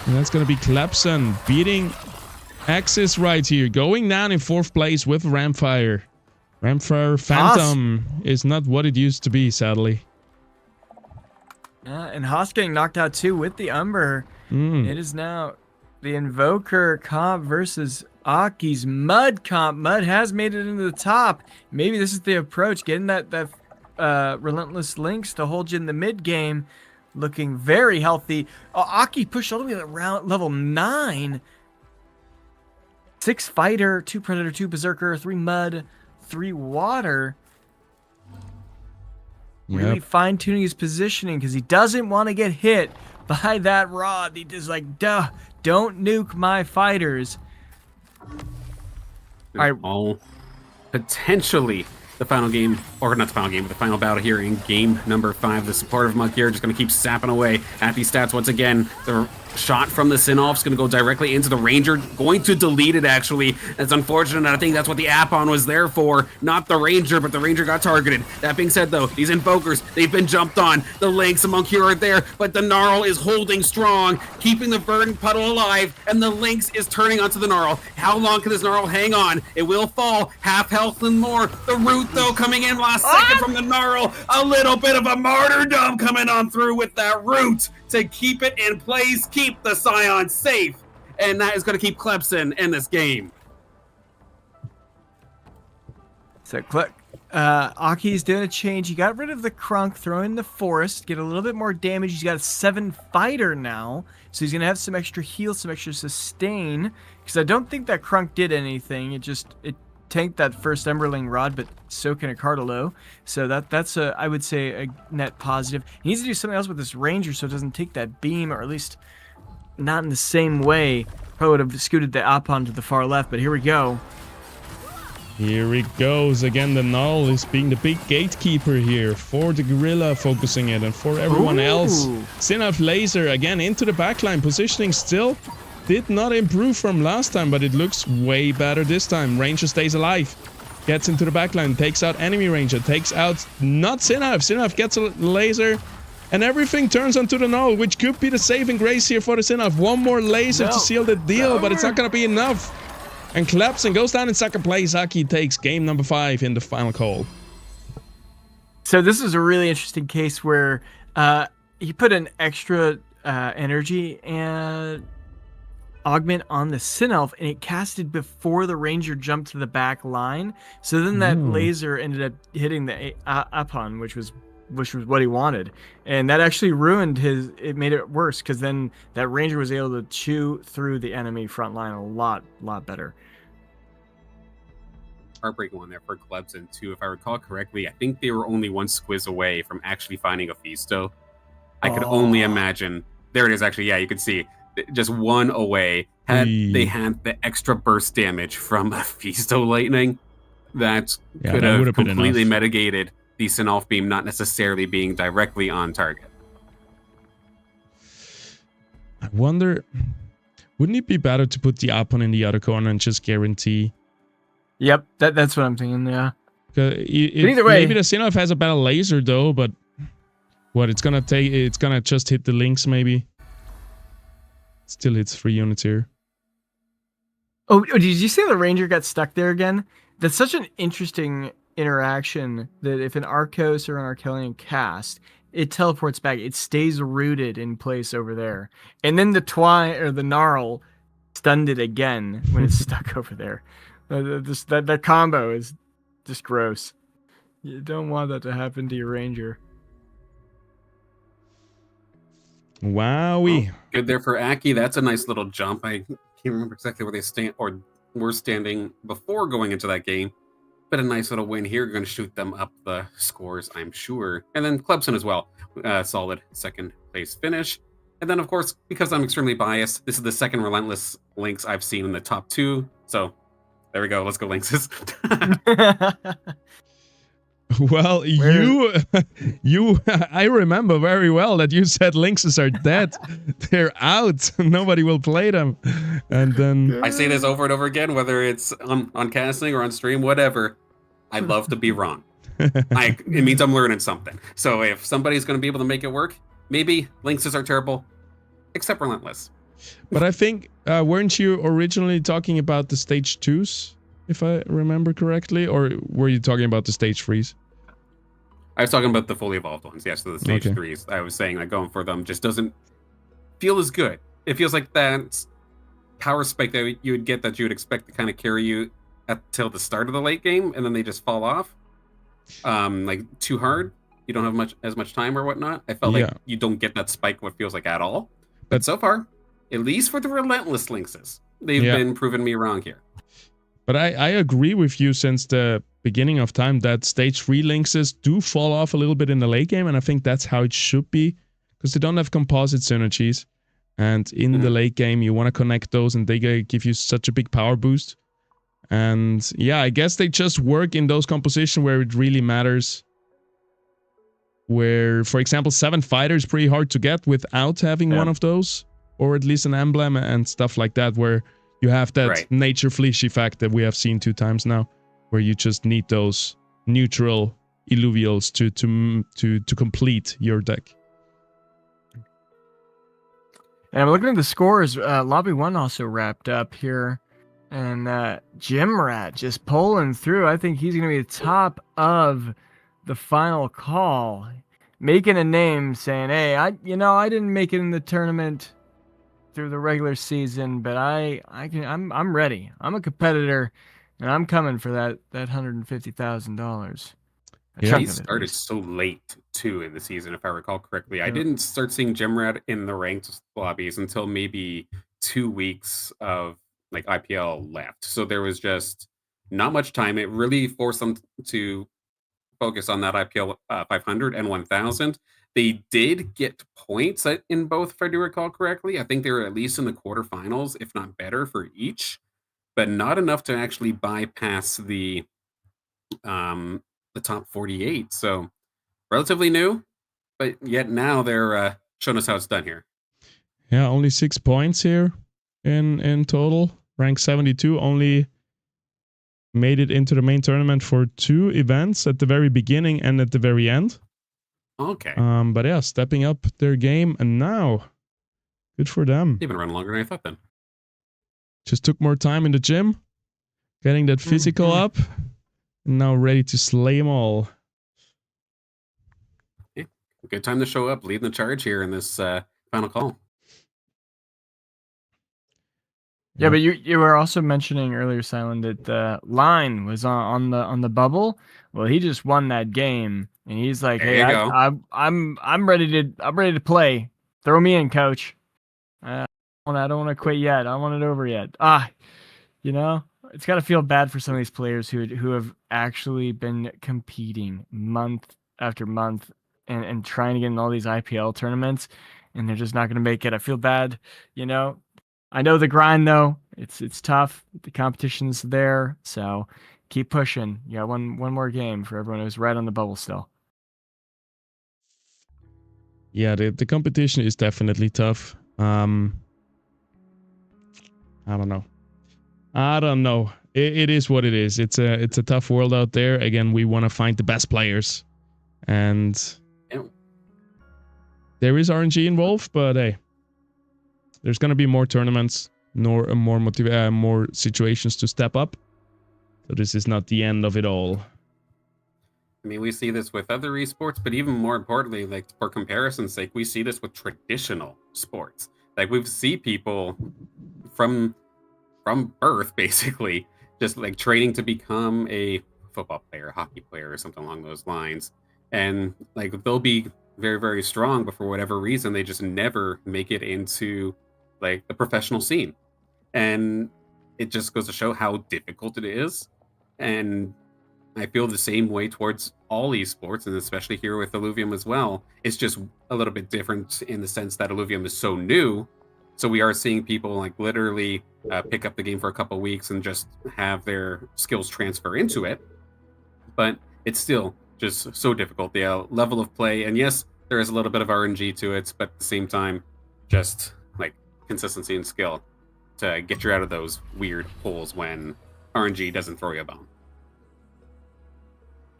And that's going to be Clemson beating Axis right here, going down in 4th place with Ramfire. Ramfire Phantom is not what it used to be, sadly. And Haas getting knocked out too with the Umber. It is now the Invoker comp versus Aki's Mud comp. Mud has made it into the top. Maybe this is the approach, getting that Relentless Links to hold you in the mid game. Looking very healthy. Aki pushed all the way to round level 9. 6 Fighter, 2 Predator, 2 Berserker, 3 Mud, 3 Water. Really fine-tuning his positioning because he doesn't want to get hit by that rod. He just like, duh, don't nuke my fighters. All potentially the final game, or not the final game, but the final battle here in game number 5. The supportive monk here just going to keep sapping away at these stats once again. The shot from the Sinolf is going to go directly into the Ranger, going to delete it actually. That's unfortunate. I think that's what the Appon was there for, not the Ranger, but the Ranger got targeted. That being said though, these Invokers, they've been jumped on. The Lynx, the Monk here are there, but the Gnarl is holding strong, keeping the Verdant Puddle alive, and the Lynx is turning onto the Gnarl. How long can this Gnarl hang on? It will fall, half health and more. The Root though coming in last second from the Gnarl. A little bit of a martyrdom coming on through with that Root to keep it in place, keep the Scion safe, and that is going to keep Clemson in this game. So Aki's doing a change. He got rid of the Krunk, throw in the Forest, get a little bit more damage. He's got a 7 Fighter now, so he's going to have some extra heal, some extra sustain, because I don't think that Krunk did anything. It tanked that first Emberling Rod, but so can a Cardalo. So that's I would say a net positive. He needs to do something else with this Ranger so it doesn't take that beam, or at least not in the same way. Probably would have scooted the Appon to the far left, but here we go. Here it goes again. The Null is being the big gatekeeper here for the Gorilla, focusing it, and for everyone else. Sinaf Laser again into the backline, positioning still did not improve from last time, but it looks way better this time. Ranger stays alive, gets into the backline, takes out enemy Ranger, takes out not Sinaf. Sinaf gets a laser, and everything turns onto the Null, which could be the saving grace here for the Sinaf. One more laser to seal the deal, but it's not going to be enough. And Clemson goes down in 2nd place. Aki takes game number 5 in the final call. So this is a really interesting case where he put an extra energy and augment on the Synelf, and it casted before the Ranger jumped to the back line. So then that laser ended up hitting the Apon, which was what he wanted, and that actually ruined his. It made it worse because then that Ranger was able to chew through the enemy front line a lot better. Heartbreaking one there for Clemson too. If I recall correctly, I think they were only one squiz away from actually finding a Fisto. I could only imagine. There it is. Actually, yeah, you could see just one away. Had they had the extra burst damage from a Fisto lightning, that could have completely mitigated the Synolf beam not necessarily being directly on target. I wonder, wouldn't it be better to put the Apon in the other corner and just guarantee? Yep, that's what I'm thinking. Yeah. Either way, maybe the Synolf has a better laser though, but what it's gonna take? It's gonna just hit the links maybe. Still hits 3 units here. Oh, did you see the Ranger got stuck there again? That's such an interesting interaction that if an Arcos or an Archellian cast, it teleports back. It stays rooted in place over there. And then the Twine or the Gnarl stunned it again when it's stuck over there. That combo is just gross. You don't want that to happen to your Ranger. Wowie. Well, good there for Aki. That's a nice little jump. I can't remember exactly where they stand or were standing before going into that game. But a nice little win here. Going to shoot them up the scores, I'm sure. And then Clemson as well. Solid second place finish. And then, of course, because I'm extremely biased, this is the second Relentless Lynx I've seen in the top 2. So there we go. Let's go, Lynxes. Well, I remember very well that you said Lynxes are dead. They're out. Nobody will play them. And then I say this over and over again, whether it's on casting or on stream, whatever. I love to be wrong. It means I'm learning something. So if somebody's going to be able to make it work, maybe Lynxes are terrible, except Relentless. But I think, weren't you originally talking about the stage 2s, if I remember correctly? Or were you talking about the stage 3s? I was talking about the fully evolved ones, yes, so the stage 3s. I was saying like going for them just doesn't feel as good. It feels like that power spike that you would get that you would expect to kind of carry you until the start of the late game, and then they just fall off. Like too hard. You don't have as much time or whatnot. I felt like you don't get that spike what feels like at all. But so far, at least for the Relentless Lynxes, they've been proving me wrong here. But I agree with you since the beginning of time that stage 3 Lynxes do fall off a little bit in the late game, and I think that's how it should be, because they don't have composite synergies, and in the late game you want to connect those and they give you such a big power boost. And yeah, I guess they just work in those compositions where it really matters, where, for example, 7 Fighter is pretty hard to get without having one of those, or at least an emblem and stuff like that, where you have that nature fleece effect that we have seen 2 times now, where you just need those neutral Illuvials to complete your deck. And I'm looking at the scores. Lobby 1 also wrapped up here. And Jimrat just pulling through. I think he's going to be the top of the final call. Making a name saying, hey, I didn't make it in the tournament through the regular season, but I'm ready. I'm a competitor, and I'm coming for that $150,000. Yeah, he started so late too in the season, if I recall correctly. Yeah. I didn't start seeing Jimrat in the ranked lobbies until maybe 2 weeks of like IPL left. So there was just not much time. It really forced them to focus on that IPL 500 and 1000. They did get points in both, if I do recall correctly. I think they were at least in the quarterfinals, if not better, for each, but not enough to actually bypass the top 48. So relatively new, but yet now they're showing us how it's done here. Yeah, only 6 points here in total. Rank 72, only made it into the main tournament for 2 events at the very beginning and at the very end. Okay. But yeah, stepping up their game, and now, good for them. They've been running longer than I thought then. Just took more time in the gym, getting that physical up, and now ready to slay them all. Yeah, good time to show up, leading the charge here in this final call. Yeah, but you were also mentioning earlier, Silent, that Line was on the bubble. Well, he just won that game, and he's like, There "Hey, you go. I'm ready to play. Throw me in, coach. I don't want to quit yet. I don't want it over yet." You know, it's got to feel bad for some of these players who have actually been competing month after month and trying to get in all these IPL tournaments, and they're just not going to make it. I feel bad, you know. I know the grind though. It's tough. The competition's there, so keep pushing. You got one more game for everyone who's right on the bubble still. Yeah, the competition is definitely tough. I don't know. It is what it is. It's a tough world out there. Again, we want to find the best players, and there is RNG involved. But hey, there's gonna be more tournaments, more situations to step up. So this is not the end of it all. I mean, we see this with other esports, but even more importantly, like for comparison's sake, we see this with traditional sports. Like we see people from birth, basically, just like training to become a football player, hockey player, or something along those lines. And like they'll be very, very strong, but for whatever reason, they just never make it into like the professional scene. And it just goes to show how difficult it is. And I feel the same way towards all esports, and especially here with Illuvium as well. It's just a little bit different in the sense that Illuvium is so new. So we are seeing people like literally pick up the game for a couple weeks and just have their skills transfer into it. But it's still just so difficult. The level of play, and yes, there is a little bit of RNG to it, but at the same time, just like consistency and skill to get you out of those weird holes when RNG doesn't throw you a bone.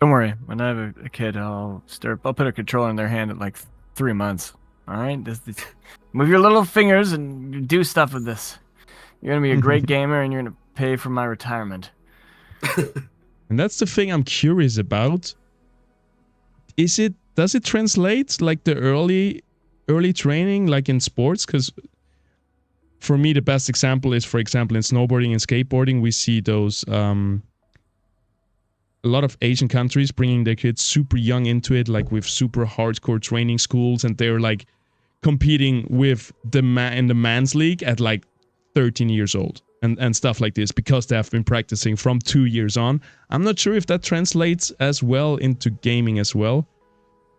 Don't worry. When I have a kid, I'll put a controller in their hand at like 3 months. All right, move your little fingers and do stuff with this. You're gonna be a great gamer, and you're gonna pay for my retirement. And that's the thing I'm curious about. Does it translate like the early training like in sports? Because for me, the best example is, for example, in snowboarding and skateboarding, we see those a lot of Asian countries bringing their kids super young into it, like with super hardcore training schools, and they're like competing with in the men's league at like 13 years old and stuff like this, because they have been practicing from 2 years on. I'm not sure if that translates as well into gaming as well.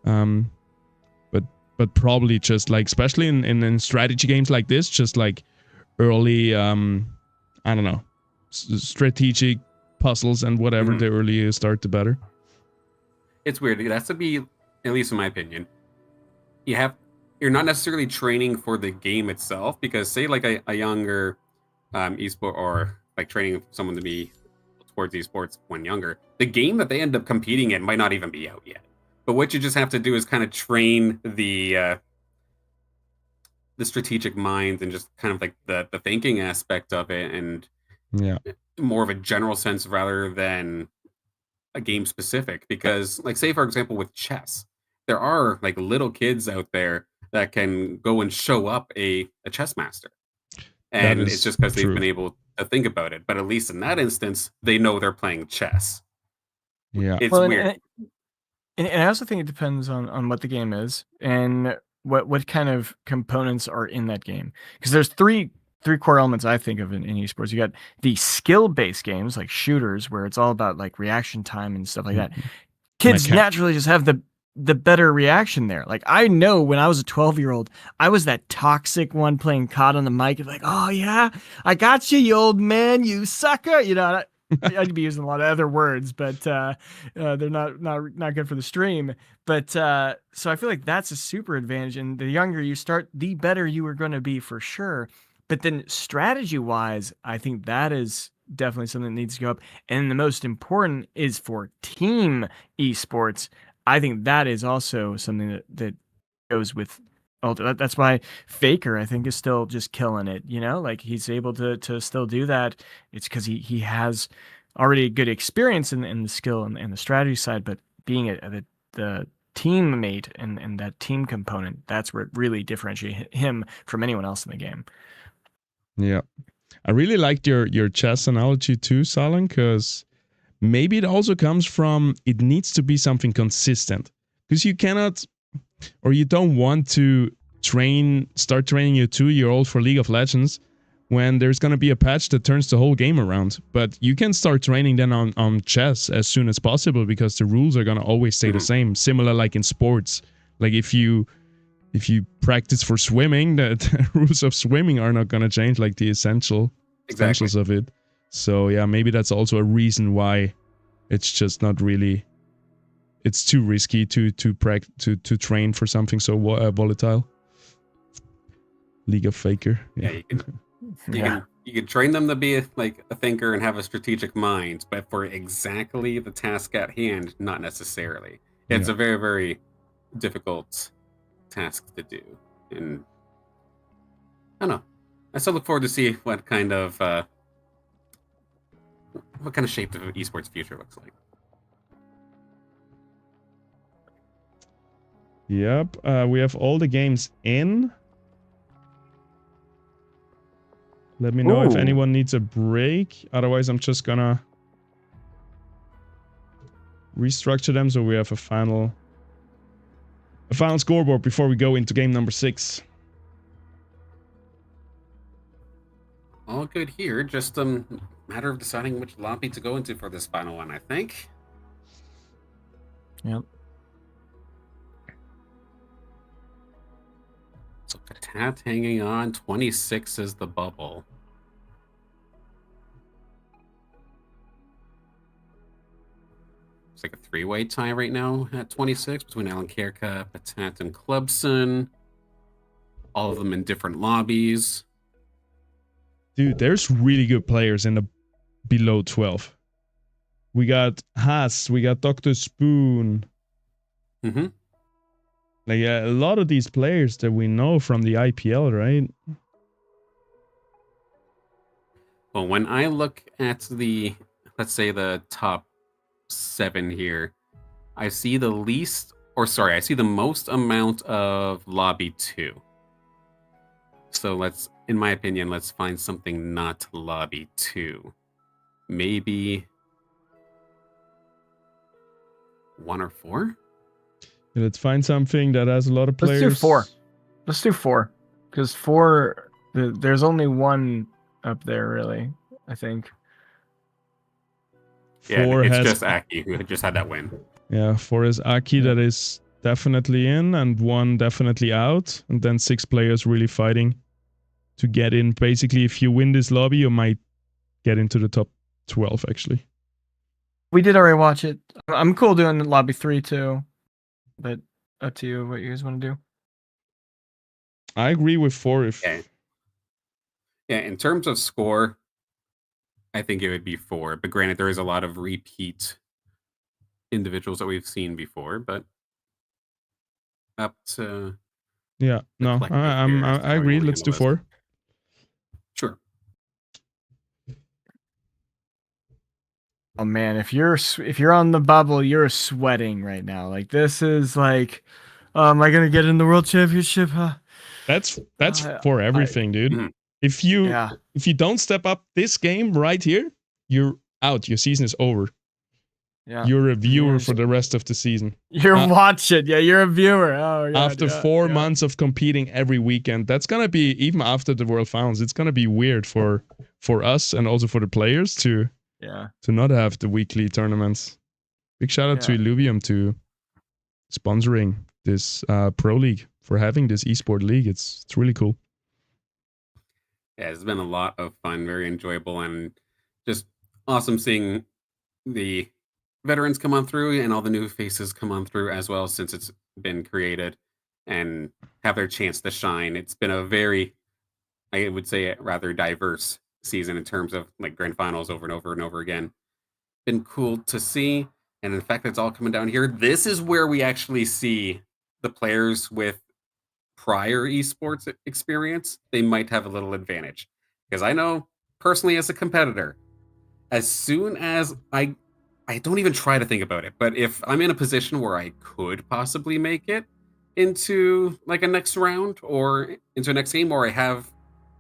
But probably just like, especially in strategy games like this, just like early, I don't know, strategic puzzles and whatever, the earlier you start, the better. It's weird. It has to be, at least in my opinion, you're not necessarily training for the game itself, because say like a younger esport, or like training someone to be towards esports when younger, the game that they end up competing in might not even be out yet. But what you just have to do is kind of train the strategic mind and just kind of like the thinking aspect of it, and more of a general sense rather than a game specific. Because like say for example with chess, there are like little kids out there that can go and show up a chess master, and it's just because they've been able to think about it. But at least in that instance, they know they're playing chess. It's weird. And I also think it depends on what the game is and what kind of components are in that game. Because there's three core elements I think of in esports. You got the skill-based games like shooters, where it's all about like reaction time and stuff like that. Kids naturally just have the better reaction there. Like I know when I was a 12-year-old, I was that toxic one playing COD on the mic, and like, oh yeah, I got you, you old man, you sucker. You know, I'd be using a lot of other words, but they're not good for the stream. But so I feel like that's a super advantage. And the younger you start, the better you are going to be for sure. But then strategy wise, I think that is definitely something that needs to go up. And the most important is for team esports. I think that is also something that goes with. That's why Faker, I think, is still just killing it. You know, like he's able to still do that. It's because he has already a good experience in the skill and the strategy side, but being the teammate and that team component, that's where it really differentiates him from anyone else in the game. Yeah. I really liked your chess analogy too, Salin, because maybe it also comes from it needs to be something consistent. Because you cannot, or you don't want to start training your 2-year-old for League of Legends when there's going to be a patch that turns the whole game around. But you can start training then on chess as soon as possible because the rules are going to always stay the same. Similar like in sports. Like if you practice for swimming, the rules of swimming are not going to change, like the essentials of it. So yeah, maybe that's also a reason why it's just not really, it's too risky to train for something so volatile. League of Faker. Yeah, you can train them to be like a thinker and have a strategic mind, but for exactly the task at hand, not necessarily. It's a very, very difficult task to do, and I don't know. I still look forward to see what kind of shape the esports future looks like. Yep, we have all the games in. Let me know if anyone needs a break. Otherwise, I'm just gonna restructure them so we have a final scoreboard before we go into game number 6. All good here. Just a matter of deciding which lobby to go into for this final one, I think. Yep. So Patat hanging on. 26 is the bubble. It's like a 3-way tie right now at 26 between Alan Kierka, Patat, and Clubson. All of them in different lobbies. Dude, there's really good players in the below 12. We got Haas, we got Dr. Spoon. Mm-hmm. Like a lot of these players that we know from the IPL, right? Well, when I look at let's say the top 7 here, I see the most amount of lobby 2. So in my opinion, let's find something not lobby 2. Maybe 1 or 4? Yeah, let's find something that has a lot of players. Let's do 4. Let's do 4. Because 4, there's only one up there, really, I think. Yeah, it's just Aki who just had that win. Yeah, 4 is Aki that is definitely in, and 1 definitely out. And then 6 players really fighting to get in. Basically, if you win this lobby, you might get into the top 12, actually. We did already watch it. I'm cool doing lobby 3 too. But up to you what you guys want to do. I agree with 4 if... Yeah, in terms of score, I think it would be 4. But granted, there is a lot of repeat individuals that we've seen before, but up to... Yeah, no, I agree. Let's do 4. Sure. Oh man, if you're on the bubble, you're sweating right now. Like this is like, am I gonna get in the World Championship? Huh? That's for everything, dude. If you don't step up this game right here, you're out. Your season is over. Yeah. You're a viewer for the rest of the season. You're watching. Yeah, you're a viewer. Oh, God, after 4 months of competing every weekend, that's gonna be, even after the World Finals, it's gonna be weird for us and also for the players to not have the weekly tournaments. Big shout out to Illuvium to sponsoring this pro league, for having this esport league. It's really cool. Yeah, it's been a lot of fun, very enjoyable, and just awesome seeing the veterans come on through and all the new faces come on through as well since it's been created and have their chance to shine. It's been a very, I would say, rather diverse season in terms of like grand finals over and over and over again. Been cool to see, and in fact, it's all coming down here. This is where we actually see the players with prior esports experience. They might have a little advantage, because I know personally as a competitor, as soon as I don't even try to think about it, but if I'm in a position where I could possibly make it into like a next round or into a next game, or I have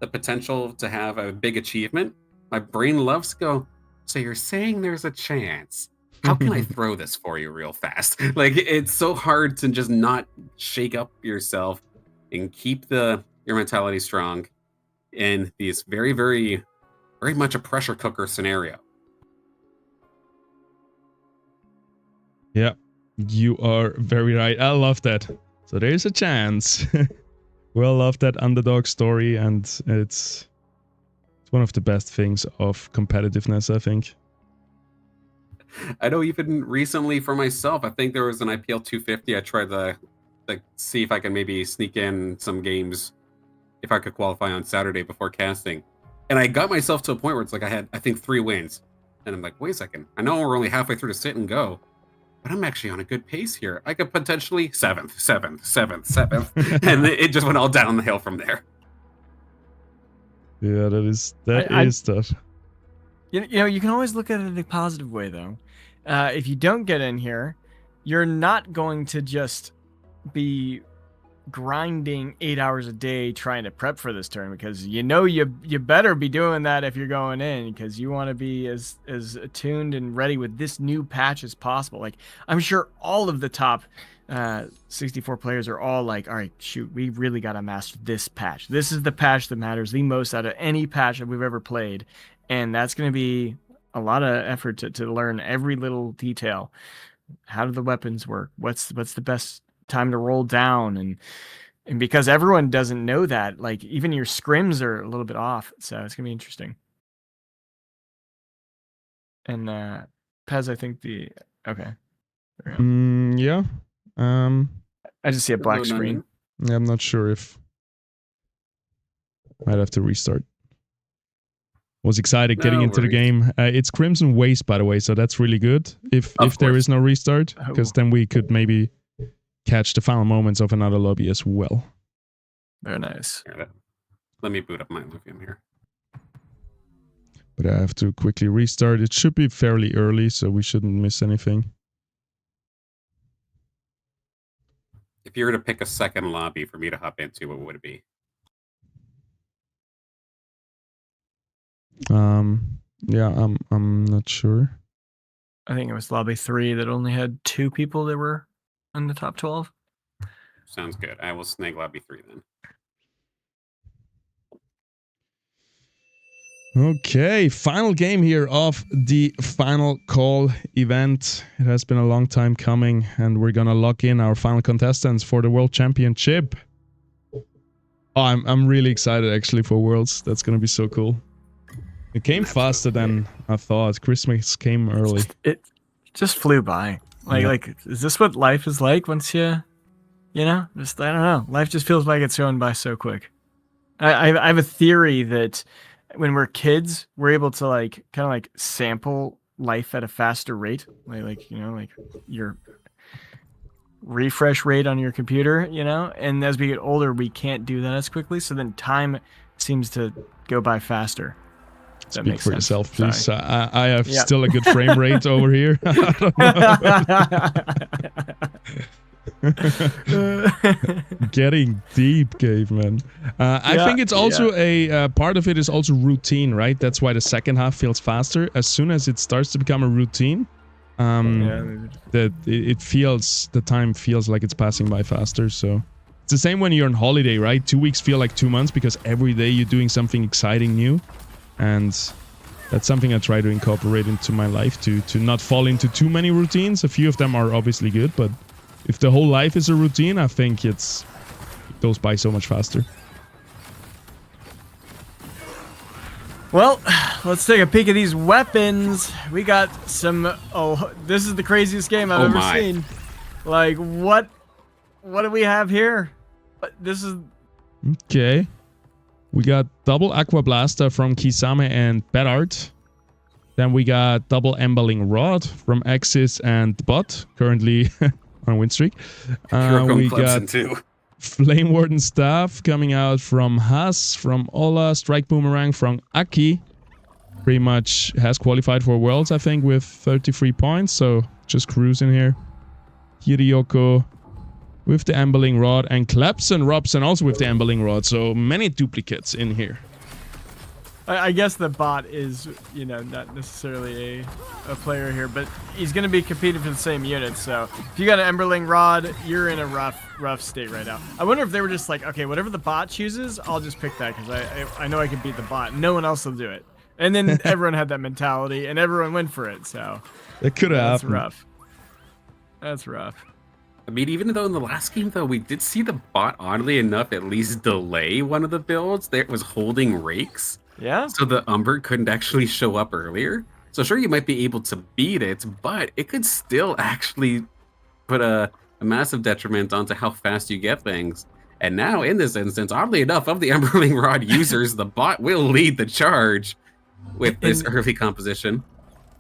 the potential to have a big achievement, my brain loves to go, so you're saying there's a chance. How can I throw this for you real fast? Like, it's so hard to just not shake up yourself and keep your mentality strong in these very, very, very much a pressure cooker scenario. Yeah, you are very right. I love that. So there's a chance. Well, love that underdog story, and it's one of the best things of competitiveness, I think. I know even recently for myself, I think there was an IPL 250. I tried to see if I can maybe sneak in some games if I could qualify on Saturday before casting. And I got myself to a point where it's like I had, I think, 3 wins. And I'm like, wait a second. I know we're only halfway through to sit and go, but I'm actually on a good pace here. I could potentially 7th. And it just went all down the hill from there. Yeah, that is tough. You know, you can always look at it in a positive way, though. If you don't get in here, you're not going to just be grinding 8 hours a day trying to prep for this tournament, because you know you better be doing that if you're going in, because you want to be as attuned and ready with this new patch as possible. Like, I'm sure all of the top 64 players are all like, all right, shoot, we really got to master this patch. This is the patch that matters the most out of any patch that we've ever played. And that's going to be a lot of effort to learn every little detail. How do the weapons work? What's the best time to roll down? And because everyone doesn't know that, like, even your scrims are a little bit off. So it's going to be interesting. And Pez, I think okay. Yeah. I just see a black screen. Yeah, I'm not sure if I'd have to restart. Was excited getting into the game. It's Crimson Waste, by the way, so that's really good. If there is no restart, because then we could maybe catch the final moments of another lobby as well. Very nice. Here, let me boot up my Illuvium here. But I have to quickly restart. It should be fairly early, so we shouldn't miss anything. If you were to pick a second lobby for me to hop into, what would it be? Yeah, I'm not sure. I think it was lobby 3 that only had 2 people that were in the top 12. Sounds good. I will snag lobby 3 then. Okay, final game here of the final call event. It has been a long time coming, and we're gonna lock in our final contestants for the World Championship. Oh, I'm really excited actually for Worlds. That's gonna be so cool. It came faster than I thought. Christmas came early. It just flew by. Like, is this what life is like once you know? Just, I don't know. Life just feels like it's going by so quick. I have a theory that when we're kids, we're able to kind of sample life at a faster rate. Like your refresh rate on your computer, and as we get older, we can't do that as quickly. So then time seems to go by faster. Speak for yourself, please. I have still a good frame rate over here. Getting deep, caveman. I think it's also a part of it is also routine, right? That's why the second half feels faster. As soon as it starts to become a routine, that the time feels like it's passing by faster. So it's the same when you're on holiday, right? 2 weeks feel like 2 months because every day you're doing something exciting new. And that's something I try to incorporate into my life to not fall into too many routines. A few of them are obviously good, but if the whole life is a routine, I think it goes by so much faster. Well, let's take a peek at these weapons. We got some... Oh, this is the craziest game I've ever seen. Like, what do we have here? This is... Okay. We got double Aqua Blaster from Kisame and Bedart. Then we got double Emballing Rod from Axis and Bot, currently on a win streak. We got Flame Warden Staff coming out from Haas, from Ola, Strike Boomerang from Aki. Pretty much has qualified for Worlds, I think, with 33 points, so just cruising here. Hirioko with the Emballing Rod, and Klebson Robson also with the Emballing Rod, so many duplicates in here. I guess the bot is, you know, not necessarily a player here, but he's going to be competing for the same unit. So if you got an Emberling Rod, you're in a rough state right now. I wonder if they were just like, okay, whatever the bot chooses, I'll just pick that because I know I can beat the bot. No one else will do it. And then everyone had that mentality, and everyone went for it. So it could have happened. Rough. That's rough. I mean, even though in the last game, though, we did see the bot, oddly enough, at least delay one of the builds that was holding rakes. Yeah. So the Umber couldn't actually show up earlier. So sure, you might be able to beat it, but it could still actually put a massive detriment onto how fast you get things. And now, in this instance, oddly enough, of the Emberling Rod users, the bot will lead the charge with this early composition.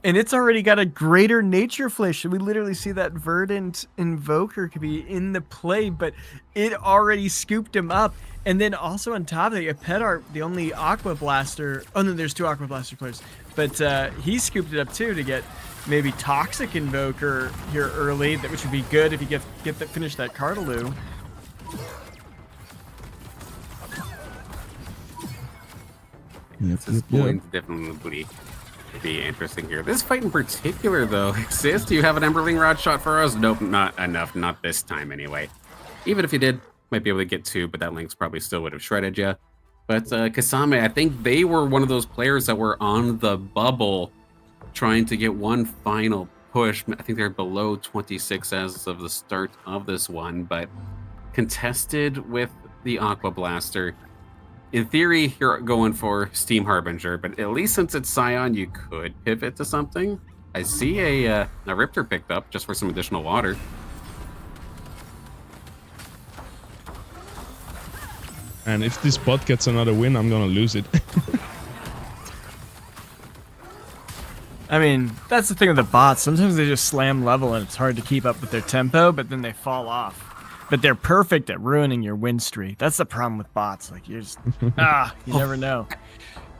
And it's already got a greater nature flash. We literally see that Verdant Invoker could be in the play, but it already scooped him up. And then also on top of it, Pedart, the only Aqua Blaster. Oh no, there's two Aqua Blaster players, but he scooped it up too to get maybe Toxic Invoker here early, which would be good if you finish that Cardaloo. This is going to definitely be interesting here. This fight in particular, though, exists. Do you have an Emberling Rod shot for us? Nope, not enough. Not this time, anyway. Even if you did, might be able to get two, but that Lynx probably still would have shredded you. But Kasame, I think they were one of those players that were on the bubble trying to get one final push. I think they're below 26 as of the start of this one, but contested with the Aqua Blaster. In theory, you're going for Steam Harbinger, but at least since it's Scion, you could pivot to something. I see a Riptor picked up just for some additional water. And if this bot gets another win, I'm gonna lose it. I mean, that's the thing with the bots. Sometimes they just slam level and it's hard to keep up with their tempo, but then they fall off. But they're perfect at ruining your win streak. That's the problem with bots. Like, you're just, you never know.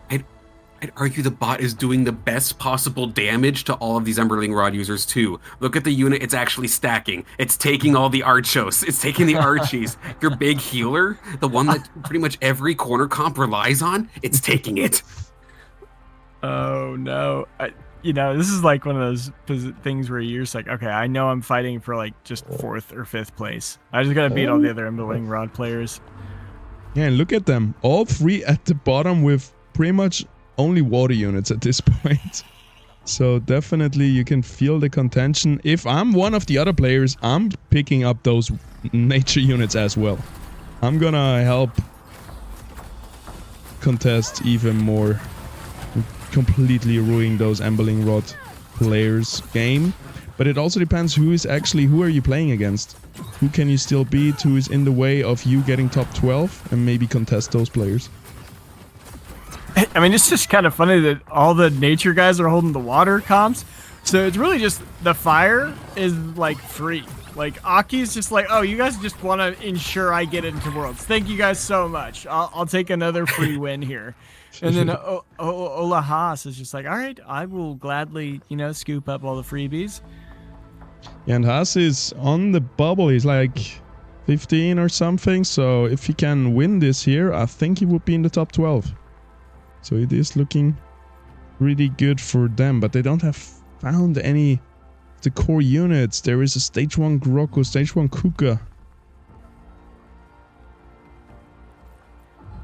I'd argue the bot is doing the best possible damage to all of these Emberling Rod users, too. Look at the unit. It's actually stacking. It's taking all the Archos. It's taking the Archies. Your big healer, the one that pretty much every corner comp relies on, it's taking it. Oh, no. You know, this is like one of those things where you're just like, okay, I know I'm fighting for like just 4th or 5th place. I just gotta beat all the other Emberling Rod players. Yeah, and look at them. All three at the bottom with pretty much only water units at this point. So definitely you can feel the contention. If I'm one of the other players, I'm picking up those nature units as well. I'm gonna help contest even more. Completely ruining those Emberling Rod players' game. But it also depends who are you playing against? Who can you still beat? Who is in the way of you getting top 12? And maybe contest those players. I mean, it's just kind of funny that all the nature guys are holding the water comps. So it's really just the fire is like free. Like Aki's just like, oh, you guys just want to ensure I get into Worlds. Thank you guys so much. I'll take another free win here. And then Ola Haas is just like, all right, I will gladly, scoop up all the freebies. Yeah, and Haas is on the bubble. He's like 15 or something. So if he can win this here, I think he would be in the top 12. So it is looking really good for them, but they don't have found any of the core units. There is a stage 1 Grokko, stage 1 Kuka.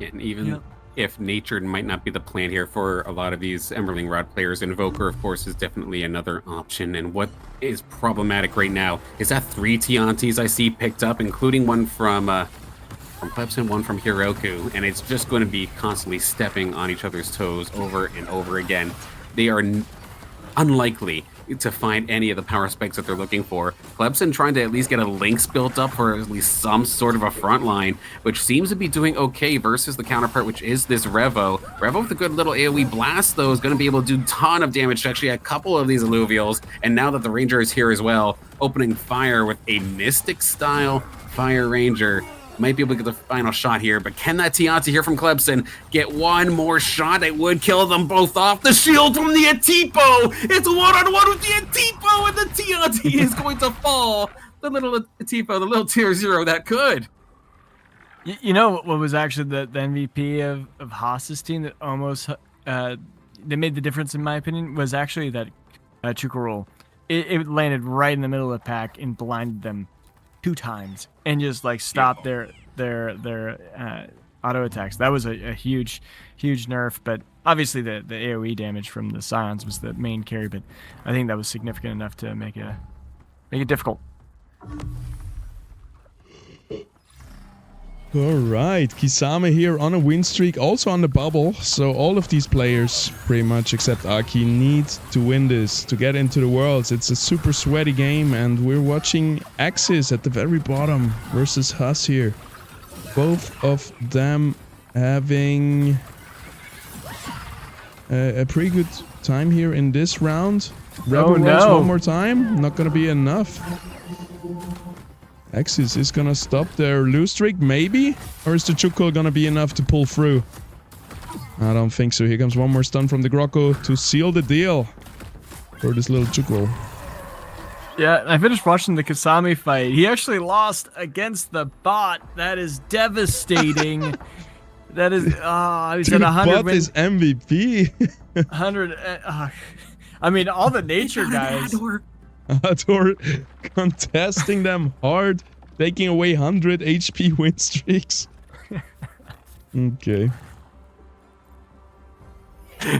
And even if nature might not be the plan here for a lot of these Emberling Rod players, Invoker, of course, is definitely another option. And what is problematic right now is that 3 Tiantis I see picked up, including one from Clemson, one from Hiroku, and it's just going to be constantly stepping on each other's toes over and over again. They are unlikely to find any of the power spikes that they're looking for. Clemson trying to at least get a Lynx built up for at least some sort of a front line, which seems to be doing okay versus the counterpart, which is this Revo. Revo with a good little AoE blast, though, is going to be able to do a ton of damage to actually a couple of these Alluvials, and now that the Ranger is here as well, opening fire with a Mystic-style Fire Ranger. Might be able to get the final shot here, but can that Tianti here from Clemson get one more shot? It would kill them both off. The shield from the Atipo! It's 1-on-1 with the Atipo, and the Tianti is going to fall. The little Atipo, the little tier 0 that could. You know what was actually the MVP of Haas's team that almost they made the difference, in my opinion, was actually that Chukarul. It landed right in the middle of the pack and blinded them 2 times and just like stopped their auto attacks. That was a huge nerf, but obviously the AoE damage from the Scions was the main carry, but I think that was significant enough to make it difficult. All right, Kisame here on a win streak, also on the bubble. So all of these players, pretty much except Aki, need to win this to get into the Worlds. It's a super sweaty game, and we're watching Axis at the very bottom versus Huss here. Both of them having a pretty good time here in this round. Rebel Worlds one more time, not gonna be enough. Axis is gonna stop their lose streak, maybe? Or is the Chukul gonna be enough to pull through? I don't think so. Here comes one more stun from the Grocko to seal the deal for this little Chukul. Yeah, I finished watching the Kasami fight. He actually lost against the bot. That is devastating. That is, he's at 100 bot is MVP. 100, I mean, all the nature guys. Ador contesting them hard, taking away 100 HP win streaks. Okay.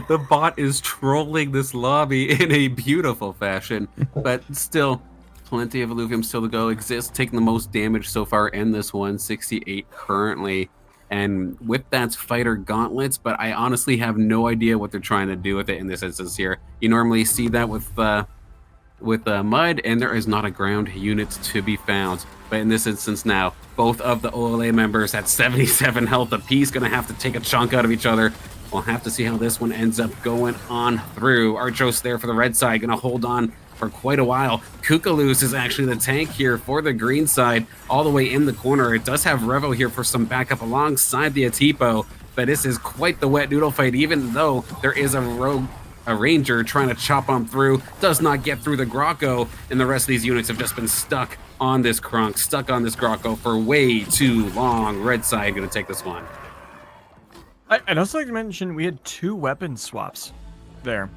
The bot is trolling this lobby in a beautiful fashion, but still, plenty of Illuvium still to go. Exist taking the most damage so far in this one, 68 currently. And with that's fighter gauntlets, but I honestly have no idea what they're trying to do with it in this instance here. You normally see that with mud, and there is not a ground unit to be found. But in this instance now, both of the OLA members at 77 health apiece, gonna have to take a chunk out of each other. We'll have to see how this one ends up going on through. Archos there for the red side, gonna hold on for quite a while. Kukalus is actually the tank here for the green side, all the way in the corner. It does have Revo here for some backup alongside the Atipo, but this is quite the wet noodle fight, even though there is a ranger trying to chop on through, does not get through the Grocko, and the rest of these units have just been stuck on this Kronk, stuck on this Grocko for way too long. Red side gonna take this one. I'd also like to mention we had 2 weapon swaps there.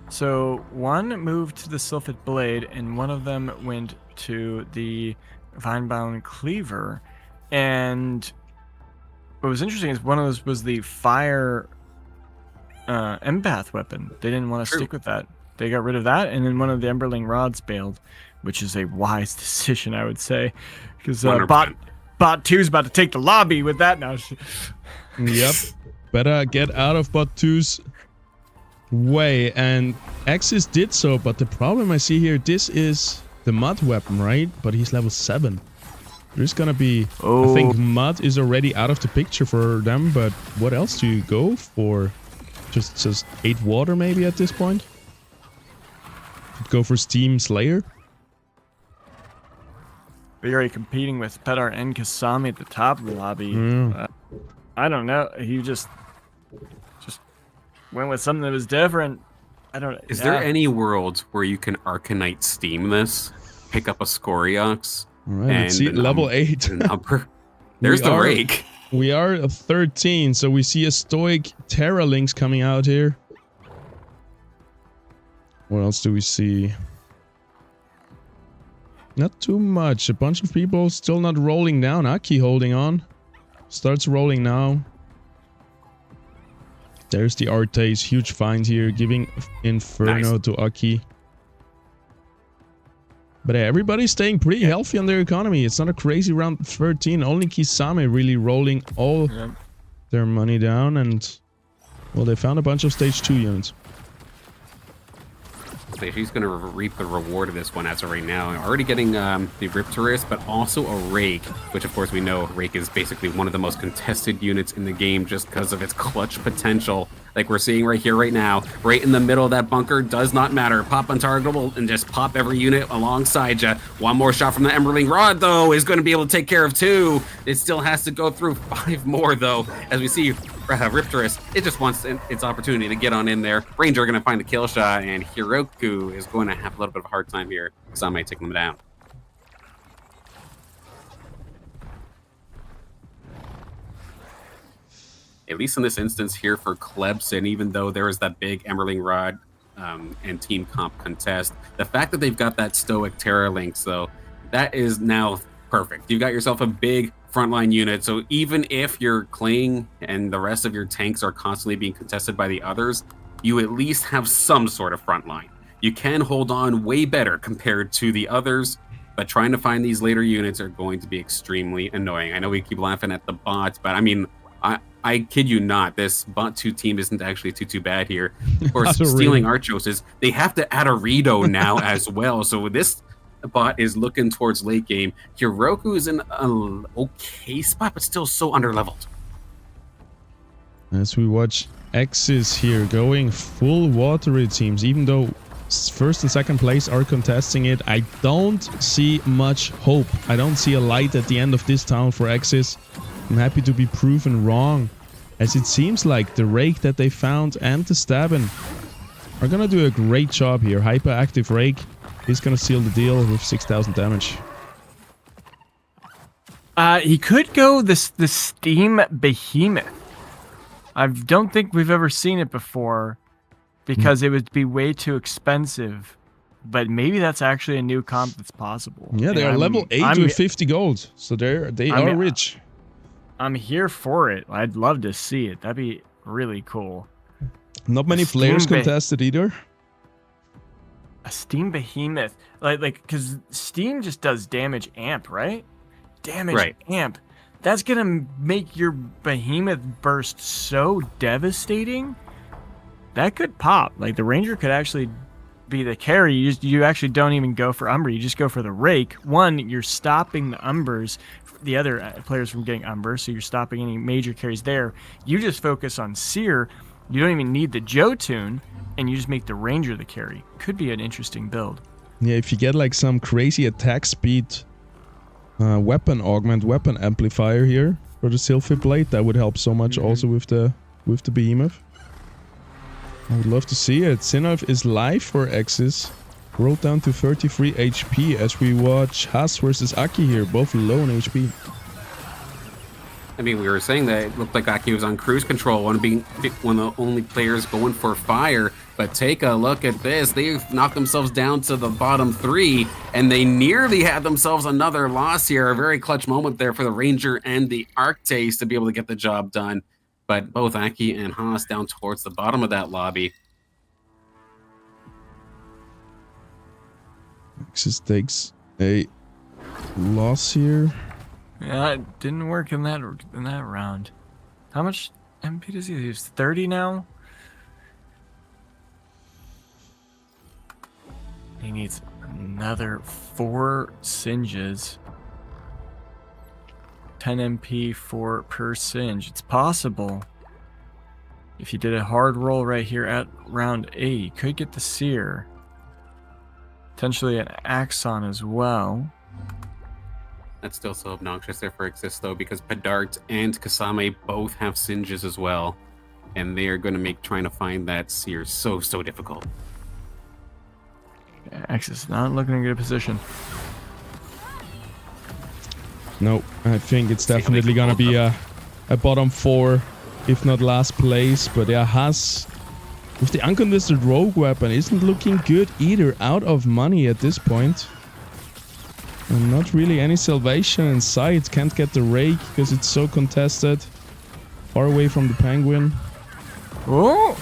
So one moved to the Sylphid Blade, and one of them went to the Vinebound Cleaver. And what was interesting is one of those was the fire empath weapon. They didn't want to stick with that. They got rid of that, and then one of the Emberling rods bailed, which is a wise decision, I would say, because bot 2 is about to take the lobby with that now. Yep, better get out of bot 2's way, and Axis did so, but the problem I see here, this is the mud weapon, right? But he's level 7. There's gonna be, I think mud is already out of the picture for them, but what else do you go for? Just 8 water maybe at this point? Could go for Steam Slayer? But you're already competing with Pedar and Kasami at the top of the lobby. I don't know. He just went with something that was different. I don't know. Is there any world where you can Arcanite Steam this? Pick up a Scoriox? Alright, let's see, level 8. There's the rake. We are at 13, so we see a Stoic Terra Lynx coming out here. What else do we see? Not too much. A bunch of people still not rolling down. Aki holding on. Starts rolling now. There's the Artes. Huge find here, giving Inferno to Aki. But everybody's staying pretty healthy on their economy. It's not a crazy round 13. Only Kisame really rolling all their money down. And, well, they found a bunch of stage 2 units. She's going to reap the reward of this one as of right now. Already getting the Riptorus, but also a Rake, which of course we know Rake is basically one of the most contested units in the game just because of its clutch potential. Like we're seeing right here, right now, right in the middle of that bunker, does not matter. Pop untargetable and just pop every unit alongside you. One more shot from the Emberling Rod, though, is going to be able to take care of 2. It still has to go through 5 more, though, as we see Riptorus. It just wants its opportunity to get on in there. Ranger going to find the kill shot, and Hiroku is going to have a little bit of a hard time here. Some might take them down. at least in this instance here for Klebson, even though there is that big Emerling Rod and team comp contest, the fact that they've got that Stoic Terra Lynx, though, that is now perfect. You've got yourself a big frontline unit, so even if your Kling and the rest of your tanks are constantly being contested by the others, you at least have some sort of frontline. You can hold on way better compared to the others, but trying to find these later units are going to be extremely annoying. I know we keep laughing at the bots, but I mean, I kid you not, this bot 2 team isn't actually too bad here. Of course, stealing Archoses, they have to add a Rito now as well, so this bot is looking towards late game. Hiroku is in an okay spot, but still so underleveled. As we watch X's here going full water, it seems. Even though first and second place are contesting it, I don't see much hope. I don't see a light at the end of this town for X's. I'm happy to be proven wrong, as it seems like the Rake that they found and the Stabbin are gonna do a great job here. Hyperactive Rake is gonna seal the deal with 6,000 damage. He could go the Steam Behemoth. I don't think we've ever seen it before because it would be way too expensive. But maybe that's actually a new comp that's possible. Yeah, they are level 8 with 50 gold, so they are rich. I'm here for it. I'd love to see it. That'd be really cool. Not many players contested either. A Steam Behemoth, like because Steam just does damage amp, right? Damage amp. That's gonna make your Behemoth burst so devastating. That could pop. Like the Ranger could actually be the carry. You actually don't even go for Umber. You just go for the Rake. One, you're stopping the Umbers, the other players from getting Umber, so you're stopping any major carries there. You just focus on Seer. You don't even need the Jotun, and you just make the Ranger the carry. Could be an interesting build. Yeah, if you get like some crazy attack speed weapon augment, weapon amplifier here for the Sylphid Blade, that would help so much also with the Behemoth. I would love to see it. Sinnoh is live for X's. Rolled down to 33 HP as we watch Haas versus Aki here, both low on HP. I mean, we were saying that it looked like Aki was on cruise control, one of the only players going for fire. But take a look at this. They've knocked themselves down to the bottom 3, and they nearly had themselves another loss here. A very clutch moment there for the Ranger and the Arctace to be able to get the job done. But both Aki and Haas down towards the bottom of that lobby. Nexus takes a loss here. Yeah, it didn't work in that round. How much MP does he have? He's 30 now. He needs another 4 singes. 10 MP per singe. It's possible. If you did a hard roll right here at round 8, you could get the Seer. Potentially an Axon as well. That's still so obnoxious there for Exist, though, because Pedart and Kasame both have singes as well. And they are going to make trying to find that Seer so difficult. Yeah, Axis not looking in a good position. No, I think it's definitely gonna be a bottom 4, if not last place. But yeah, Haas with the uncontested rogue weapon isn't looking good either. Out of money at this point. And not really any salvation in sight. Can't get the Rake because it's so contested. Far away from the Penguin. Oh!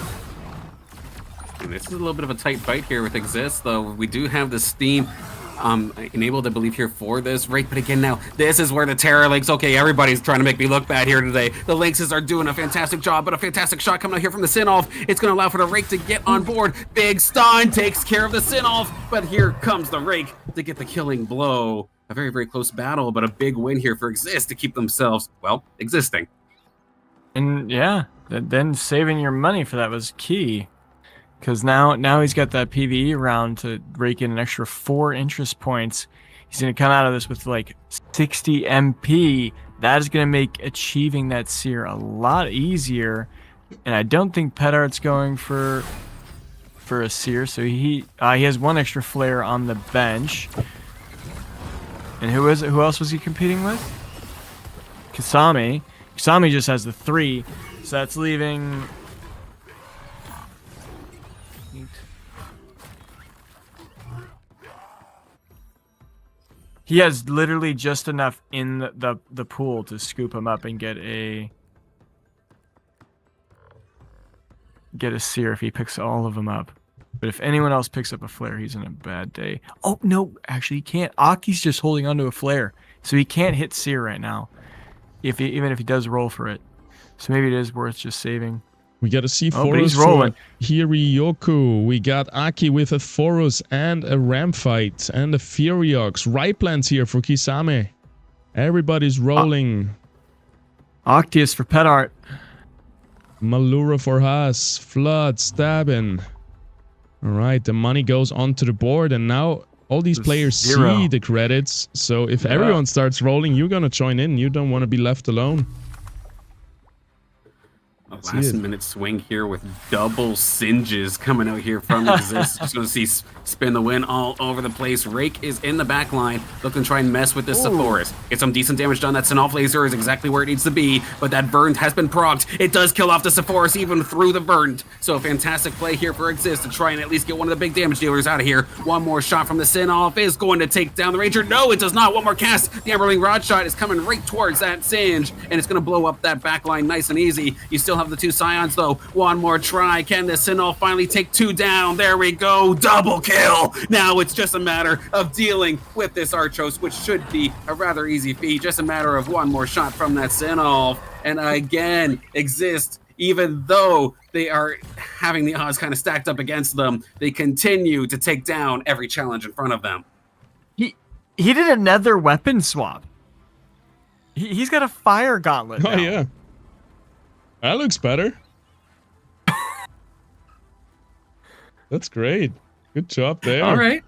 And this is a little bit of a tight fight here with Exist, though. We do have the Steam enabled, I believe, here for this Rake. But again, now, this is where the Terror Lynx, okay, everybody's trying to make me look bad here today. The Lynxes are doing a fantastic job, but a fantastic shot coming out here from the Sinolf. It's going to allow for the Rake to get on board. Big Stun takes care of the Sinolf, but here comes the Rake to get the killing blow. A very close battle, but a big win here for Exist to keep themselves, well, existing. And yeah, then saving your money for that was key. Because now he's got that PvE round to rake in an extra 4 interest points. He's going to come out of this with like 60 MP. That is going to make achieving that Seer a lot easier. And I don't think Pedart's going for a Seer, so he has 1 extra flare on the bench. And who else was he competing with? Kasame. Kasame just has the 3. So that's leaving. He has literally just enough in the pool to scoop him up and get a seer if he picks all of them up. But if anyone else picks up a flare, he's in a bad day. Oh no, actually he can't. Aki's just holding onto a flare, so he can't hit seer right now. Even if he does roll for it, so maybe it is worth just saving. We got a C4 but he's rolling. Hiryoku. We got Aki with a Thorus and a Ramfight and a Furiox. Right plans here for Kisame. Everybody's rolling. Octius for pet art. Malura for Haas. Flood, stabbing. Alright, the money goes onto the board, and now all these players see the credits. So if everyone starts rolling, you're gonna join in. You don't want to be left alone. A last minute swing here with double singes coming out here from Exist. Just going to see spin the win all over the place. Rake is in the back line, looking to try and mess with this Sephoris. Get some decent damage done. That Sinolf laser is exactly where it needs to be, but that Verdant has been procced. It does kill off the Sephoris even through the Verdant. So a fantastic play here for Exist to try and at least get one of the big damage dealers out of here. One more shot from the Sinolf is going to take down the Ranger. No, it does not. One more cast. The Emberling Rod Shot is coming right towards that Singe, and it's going to blow up that back line nice and easy. You still have the two Scions though. One more try. Can the Sinolf finally take two down? There we go. Double kill. Now it's just a matter of dealing with this Archos, which should be a rather easy feat. Just a matter of one more shot from that Sinolf. And again, Exist, even though they are having the odds kind of stacked up against them, they continue to take down every challenge in front of them. He did another weapon swap. He's got a fire gauntlet now. Oh yeah. That looks better. That's great. Good job there. All right.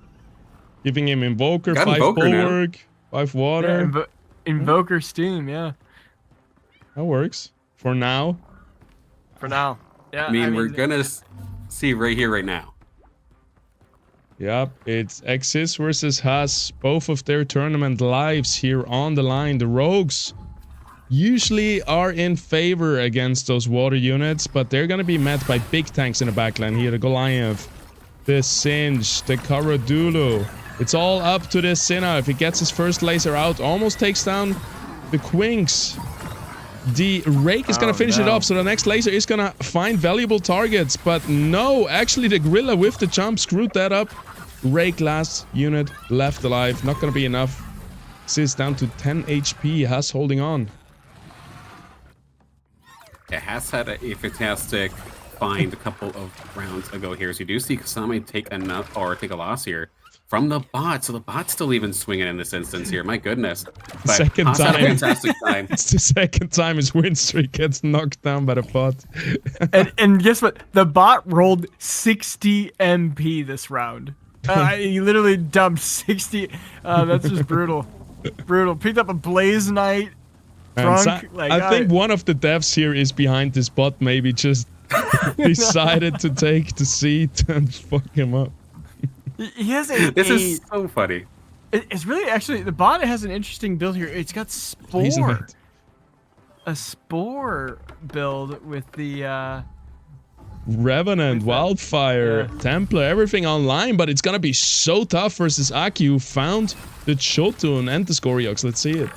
Giving him Invoker, 5 Bulwark, 5 Water. Yeah, Invoker Steam, yeah. That works. For now. For now. Yeah. I mean we're going to see right here, right now. Yep, it's Exist versus Haas. Both of their tournament lives here on the line. The Rogues usually are in favor against those water units, but they're gonna be met by big tanks in the backline here. The Goliath, the Singe, the Karadulu. It's all up to this Sinna. If he gets his first laser out, almost takes down the Quinks. The Rake is gonna finish it off, so the next laser is gonna find valuable targets, but no, actually the Gorilla with the jump screwed that up. Rake last unit left alive, not gonna be enough. Sits down to 10 HP, Haas holding on. It has had a fantastic find a couple of rounds ago here. So you do see Kasame take a loss here from the bot. So the bot's still even swinging in this instance here. My goodness. But second Haas time. Had a fantastic time. It's the second time his win streak gets knocked down by the bot. and guess what? The bot rolled 60 MP this round. He literally dumped 60. That's just brutal. Brutal. Picked up a Blaze Knight. Drunk, I think one of the devs here is behind this bot, maybe just decided to take the seat and fuck him up. He has This is so funny. It's really actually the bot has an interesting build here. It's got Spore. A Spore build with the Revenant, Wildfire, Templar, everything online, but it's gonna be so tough versus Aki, who found the Jotun and the Scoriox. Let's see it.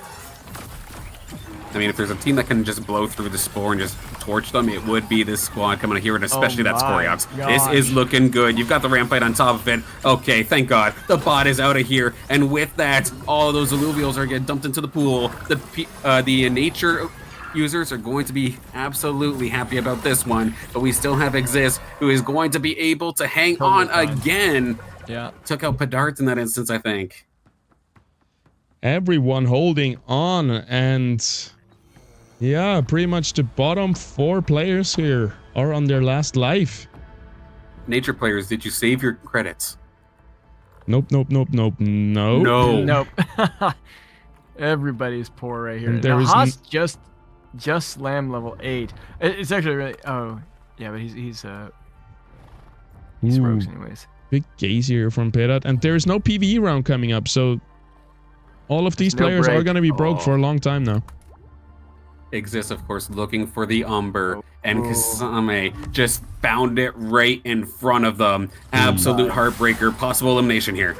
I mean, if there's a team that can just blow through the Spore and just torch them, it would be this squad coming out here, and especially that Scoriox. This is looking good. You've got the Rampite on top of it. Okay, thank God. The bot is out of here, and with that, all of those Alluvials are getting dumped into the pool. The nature users are going to be absolutely happy about this one, but we still have Exist, who is going to be able to hang on again. Yeah. Took out Pedart in that instance, I think. Everyone holding on, and yeah, pretty much the bottom 4 players here are on their last life. Nature players, did you save your credits? Nope. Nope. Everybody's poor right here. Now, Haas just slammed level 8. It's actually really. Oh, yeah, but he's rogues anyways. Big gaze here from Perat, and there is no PvE round coming up, so all of these players are going to be broke for a long time now. exists, of course, looking for the Umber, and Kasame just found it right in front of them. Absolute heartbreaker, possible elimination here.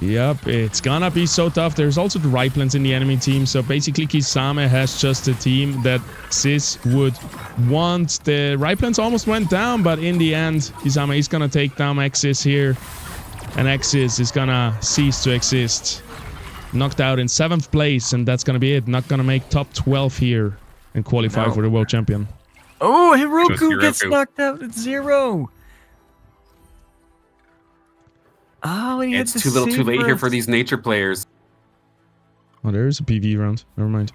Yep, it's gonna be so tough. There's also the Riplans in the enemy team, so basically Kisame has just a team that Sis would want. The Riplans almost went down, but in the end, Kisame is gonna take down Xis here, and Xis is gonna cease to exist. Knocked out in 7th place, and that's gonna be it. Not gonna make top 12 here and qualify for the World Champion. Oh, Hiroku gets knocked out at 0. Oh, and it's too little too late here for these nature players. Oh, there is a PV round. Never mind.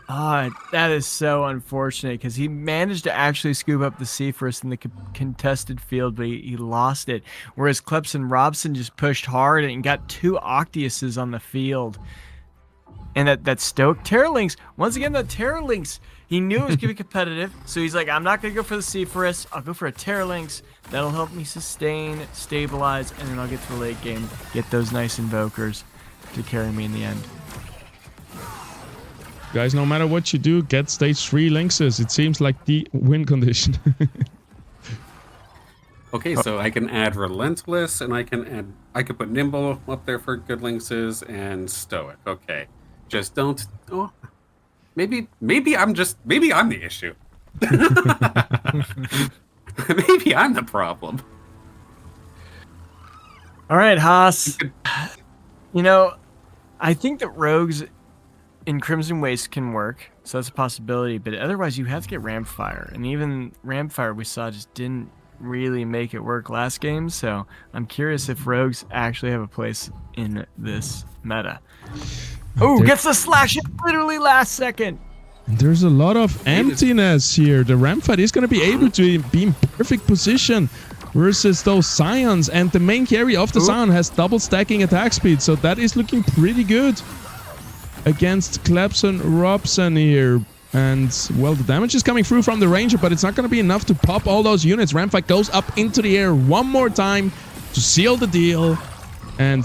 Oh, that is so unfortunate because he managed to actually scoop up the Seafirst in the contested field, but he lost it. Whereas Clemson Robson just pushed hard and got 2 Octiuses on the field. And that Stoke Terrorlynx, once again, that Terrorlynx, he knew it was going to be competitive. So he's like, I'm not going to go for the Seafirst. I'll go for a Terrorlynx. That'll help me sustain, stabilize, and then I'll get to the late game, get those nice invokers to carry me in the end. Guys, no matter what you do, get stage 3 Lynxes. It seems like the win condition. Okay, so I can add Relentless, and I can put Nimble up there for good Lynxes, and Stoic. Okay, just don't. Oh, maybe I'm the issue. Maybe I'm the problem. All right, Haas. You know, I think that Rogues in Crimson Waste can work, so that's a possibility. But otherwise, you have to get Rampfire, and even Rampfire we saw just didn't really make it work last game. So I'm curious if Rogues actually have a place in this meta. Oh, gets the slash it literally last second. There's a lot of emptiness here. The Rampfire is going to be able to be in perfect position versus those Scions, and the main carry of the Scion has double stacking attack speed, so that is looking pretty good against Clemson Robson here. And, well, the damage is coming through from the Ranger, but it's not going to be enough to pop all those units. Rampfire goes up into the air one more time to seal the deal, and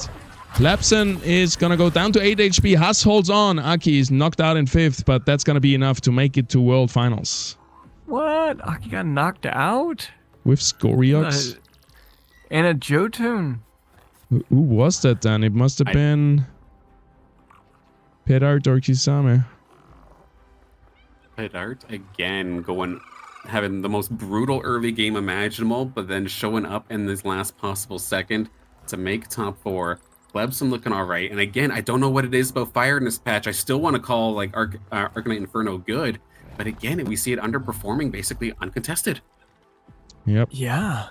Clemson is going to go down to 8 HP. Haas holds on. Aki is knocked out in 5th, but that's going to be enough to make it to World Finals. What? Aki got knocked out? With Scoriox. And a Jotun. Who was that then? It must have been Pedart or Kisame. Pedart again having the most brutal early game imaginable, but then showing up in this last possible second to make top 4. Clemson looking all right, and again, I don't know what it is about fire in this patch. I still want to call like Arcanite Inferno good, but again, we see it underperforming, basically uncontested. Yep. Yeah.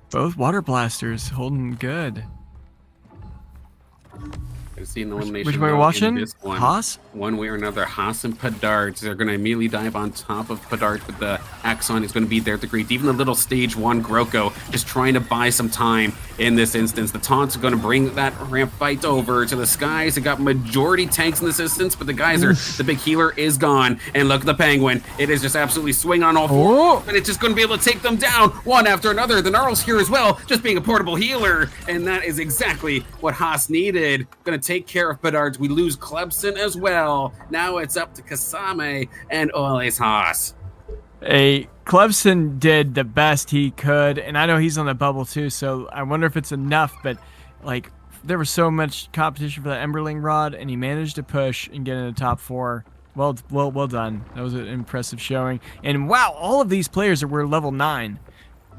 Both water blasters holding good. I see an elimination. Which way are we watching? This one. Haas? One way or another, Haas and Pedart. They're going to immediately dive on top of Pedart with the Axon. He's going to be there at the Great. Even the little stage 1 Groko just trying to buy some time in this instance. The taunts are going to bring that ramp fight over to the skies. They got majority tanks in this instance, but the Geyser, the big healer, is gone. And look at the Penguin. It is just absolutely swinging on all 4. And it's just going to be able to take them down one after another. The Gnarl's here as well, just being a portable healer. And that is exactly what Haas needed. Going to take care of Pedart. We lose Clemson as well. Now it's up to Kasame and Ole's Haas. Clemson did the best he could, and I know he's on the bubble too, so I wonder if it's enough, but like there was so much competition for that Emberling rod, and he managed to push and get in the top 4. Well done. That was an impressive showing. And wow, all of these players were level 9.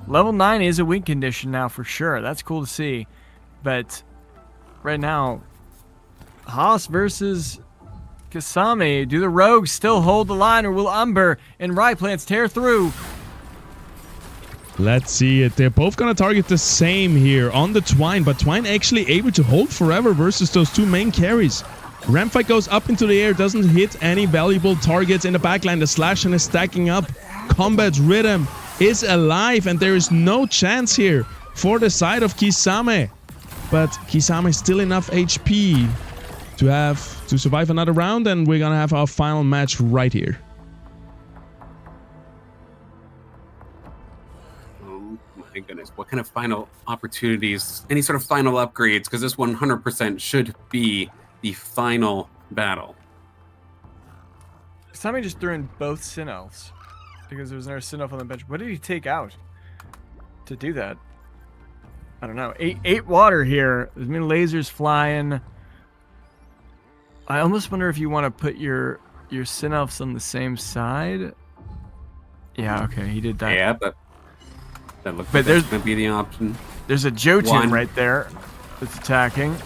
Level 9 is a win condition now for sure. That's cool to see. But right now, Haas versus Kasame. Do the Rogues still hold the line, or will Umber and Ryplants tear through? Let's see it. They're both going to target the same here on the Twine, but Twine actually able to hold forever versus those 2 main carries. Rampfight goes up into the air, doesn't hit any valuable targets in the backline. The Slashin is stacking up. Combat Rhythm is alive, and there is no chance here for the side of Kisame. But Kisame is still enough HP to survive another round, and we're gonna have our final match right here. Oh my goodness, what kind of final opportunities, any sort of final upgrades, because this 100% should be the final battle. Somebody just threw in both Sin Elves because there was another Sin Elf on the bench. What did he take out to do that? I don't know. Eight water here. There's many lasers flying. I almost wonder if you want to put your Sin Elves on the same side. Yeah, okay, he did that. Yeah, but that looks like that's going to be the option. There's a Jotun right there that's attacking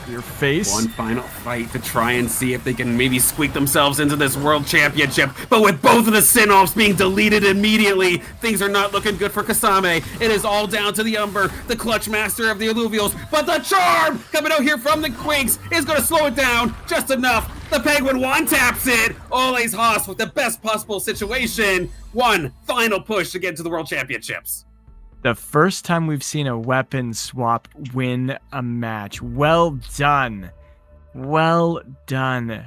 your face. One final fight to try and see if they can maybe squeak themselves into this World Championship. But with both of the Sin-Offs being deleted immediately, things are not looking good for Kasame. It is all down to the Umber, the clutch master of the Illuvials. But the charm coming out here from the Quinks is going to slow it down just enough. The Penguin one-taps it. Ole's Haas with the best possible situation. One final push to get to the World Championships. The first time we've seen a weapon swap win a match. Well done. Well done.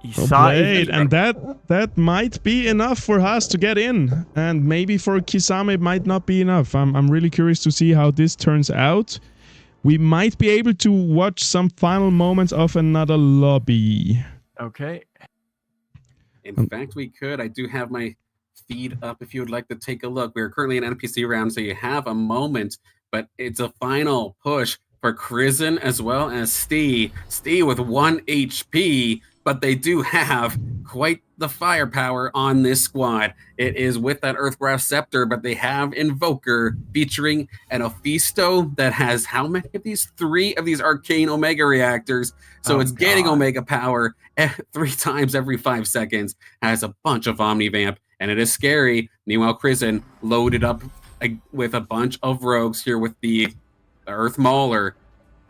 And that might be enough for Haas to get in. And maybe for Kisame it might not be enough. I'm really curious to see how this turns out. We might be able to watch some final moments of another lobby. Okay. In fact, we could. I do have my feed up if you would like to take a look. We're currently in NPC round, so you have a moment, but it's a final push for Krizen as well as Stee. Stee with 1 HP, but they do have quite the firepower on this squad. It is with that Earthgraph Scepter, but they have Invoker featuring an Ophisto that has how many of these? 3 of these Arcane Omega reactors. So it's getting Omega power 3 times every 5 seconds, has a bunch of Omnivamp, and it is scary. Meanwhile, Krizen loaded up with a bunch of rogues here with the Earth Mauler,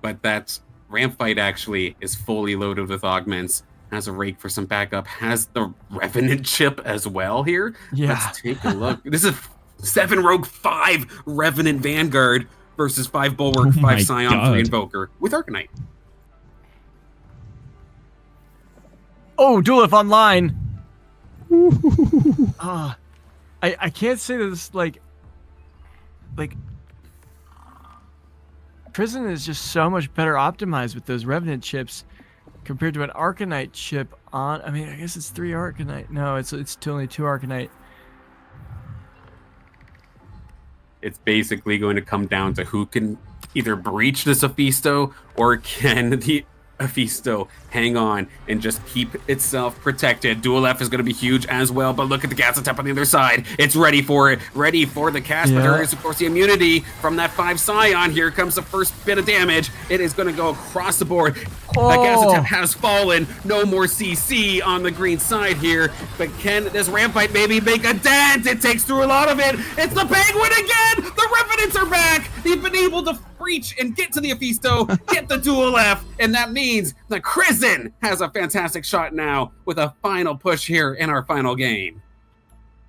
but that ramp fight actually is fully loaded with augments. Has a rake for some backup. Has the Revenant chip as well here. Yeah. Let's take a look. This is 7 rogue, 5 Revenant Vanguard versus 5 Bulwark, 5 Scion, 3 Invoker with Arcanite. Oh, Dulif online. I can't say this like Prison is just so much better optimized with those Revenant chips compared to an Arcanite chip on. I mean, I guess it's 3 Arcanite. No, it's only 2 Arcanite. It's basically going to come down to who can either breach this Ophisto or can the Ophisto hang on and just keep itself protected. Dual F is going to be huge as well, but look at the gas attack on the other side. It's ready for it, ready for the cast, but there is, of course, the immunity from that 5 Scion. Here comes the first bit of damage. It is going to go across the board. The gas attack has fallen. No more CC on the green side here, but can this Rampite maybe make a dent? It takes through a lot of it. It's the Penguin again! The Revenants are back! They've been able to breach and get to the Ophisto, get the Dual F, and that means that Krizen has a fantastic shot now with a final push here in our final game.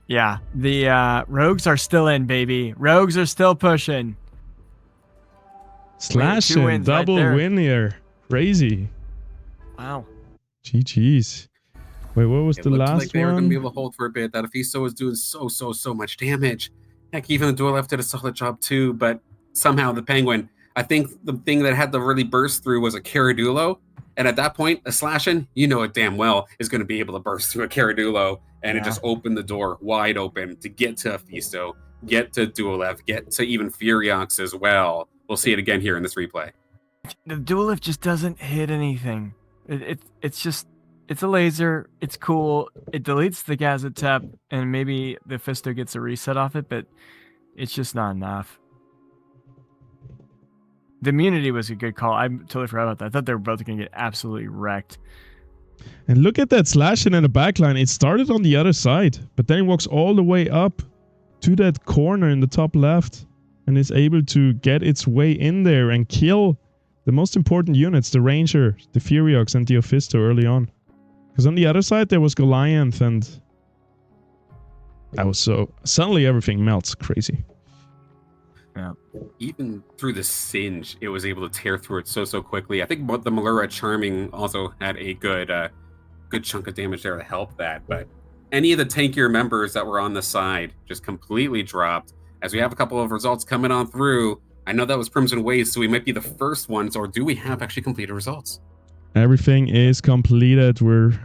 Yeah, the Rogues are still in, baby. Rogues are still pushing. Slashing, double win here. Crazy. Wow. GG's. Wait, what was the last like they one? were going to be able to hold for a bit. That Ophisto was doing so much damage. Heck, even the Dual F did a solid job too, but somehow the Penguin, I think the thing that had to really burst through was a Caradulo. And at that point, a Slashing, you know it damn well, is going to be able to burst through a Caradulo. And it just opened the door wide open to get to Ophisto, get to Dual F, get to even Furiox as well. We'll see it again here in this replay. The Dual F just doesn't hit anything. It's a laser. It's cool. It deletes the Gazatep, and maybe the Fisto gets a reset off it, but it's just not enough. The immunity was a good call. I totally forgot about that. I thought they were both going to get absolutely wrecked. And look at that Slashing in the backline. It started on the other side, but then it walks all the way up to that corner in the top left and is able to get its way in there and kill the most important units, the Ranger, the Furiox, and the Ophisto early on. Because on the other side, there was Goliath, and that was so... Suddenly everything melts. Crazy. Yeah. Even through the Singe, it was able to tear through it so quickly. I think the Malura Charming also had a good chunk of damage there to help that. But any of the tankier members that were on the side just completely dropped. As we have a couple of results coming on through, I know that was Crimson Waves, so we might be the first ones, or do we have actually completed results? Everything is completed. The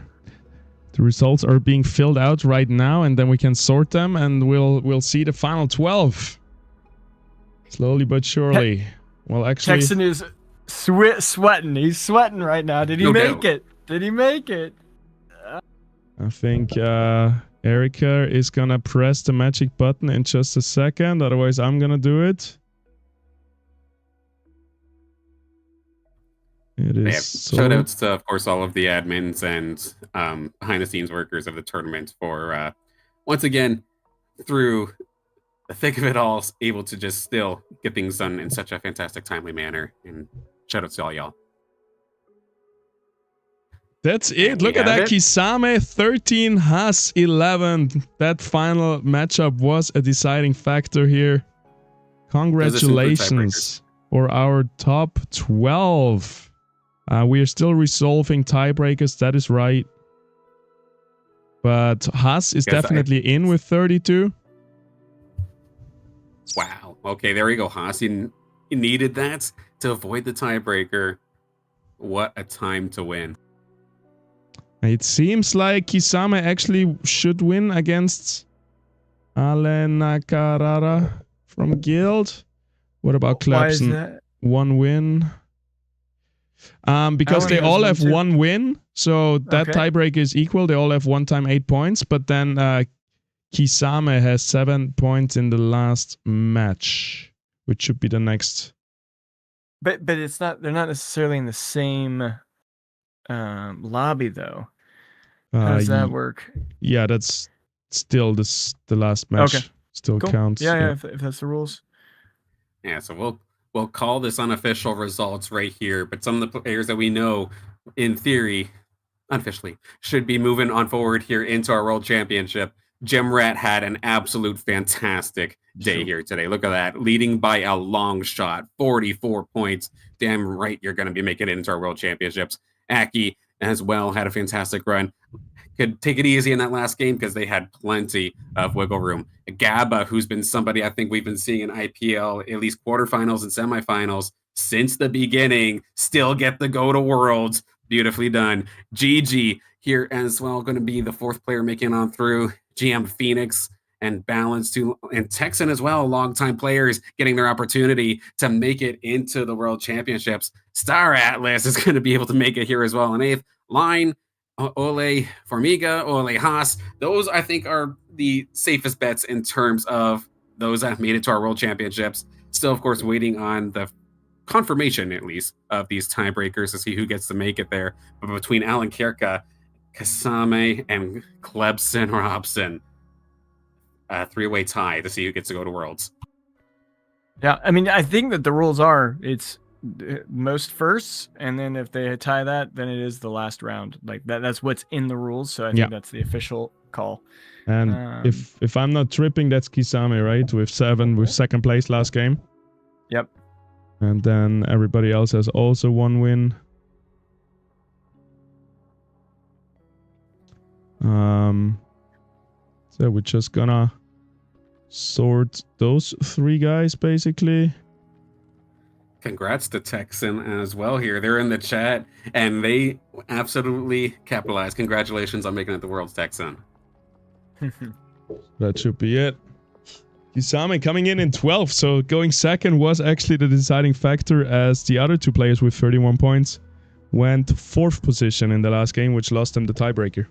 results are being filled out right now, and then we can sort them, and we'll see the final 12. Slowly but surely. Well, actually, Texan is sweating. He's sweating right now. Did he No make doubt. it? Did he make it? I think Erica is gonna press the magic button in just a second. Otherwise, I'm gonna do it. It Yeah, is so... shout outs to, of course, all of the admins and behind the scenes workers of the tournament for once again, through the thick of it all, able to just still get things done in such a fantastic, timely manner. And shout outs to all y'all. That's And it. we Look at have that. it. Kisame 13, Haas 11. That final matchup was a deciding factor here. Congratulations for our top 12. We are still resolving tiebreakers. That is right. But Haas is Yes, definitely in with 32. Wow. Okay, there we go, Haas. You needed that to avoid the tiebreaker. What a time to win. It seems like Kisame actually should win against Ale Nakarara from Guild. What about Why is Clepson? that? One win. Because How they many all has have one, too? one win, so that Okay. tiebreaker is equal. They all have 1 time 8 points, but then Kisame has 7 points in the last match, which should be the next. But it's not. They're not necessarily in the same lobby though. How does that work? Yeah, that's still the last match. Okay. Still Cool. counts. Yeah. If that's the rules. Yeah, so we'll call this unofficial results right here. But some of the players that we know, in theory, unofficially, should be moving on forward here into our World Championship. Jim Rat had an absolute fantastic day here today. Look at that, leading by a long shot, 44 points. Damn right, you're going to be making it into our World Championships. Aki as well had a fantastic run. Could take it easy in that last game because they had plenty of wiggle room. Gabba, who's been somebody I think we've been seeing in IPL, at least quarterfinals and semifinals since the beginning, still get the go to Worlds. Beautifully done. Gigi here as well, going to be the fourth player making on through. GM Phoenix and Balance too, and Texan as well, longtime players getting their opportunity to make it into the World Championships. Star Atlas is going to be able to make it here as well in eighth. Line, Ole Formiga, Ole Haas. Those, I think, are the safest bets in terms of those that have made it to our World Championships. Still, of course, waiting on the confirmation, at least, of these tiebreakers to see who gets to make it there. But between Alan Kierka, Kasame, and Klebson Robson, a three-way tie to see who gets to go to Worlds. Yeah, I mean, I think that the rules are it's most firsts, and then if they tie that, then it is the last round. Like that's what's in the rules. So I think that's the official call. And if I'm not tripping, that's Kisame, right? With 7, with second place last game. Yep. And then everybody else has also 1 win. So we're just gonna sort those 3 guys basically. Congrats to Texan as well here. They're in the chat and they absolutely capitalized. Congratulations on making it the World's, Texan. That should be it. Kisame coming in 12th, so going second was actually the deciding factor, as the other 2 players with 31 points went 4th position in the last game, which lost them the tiebreaker.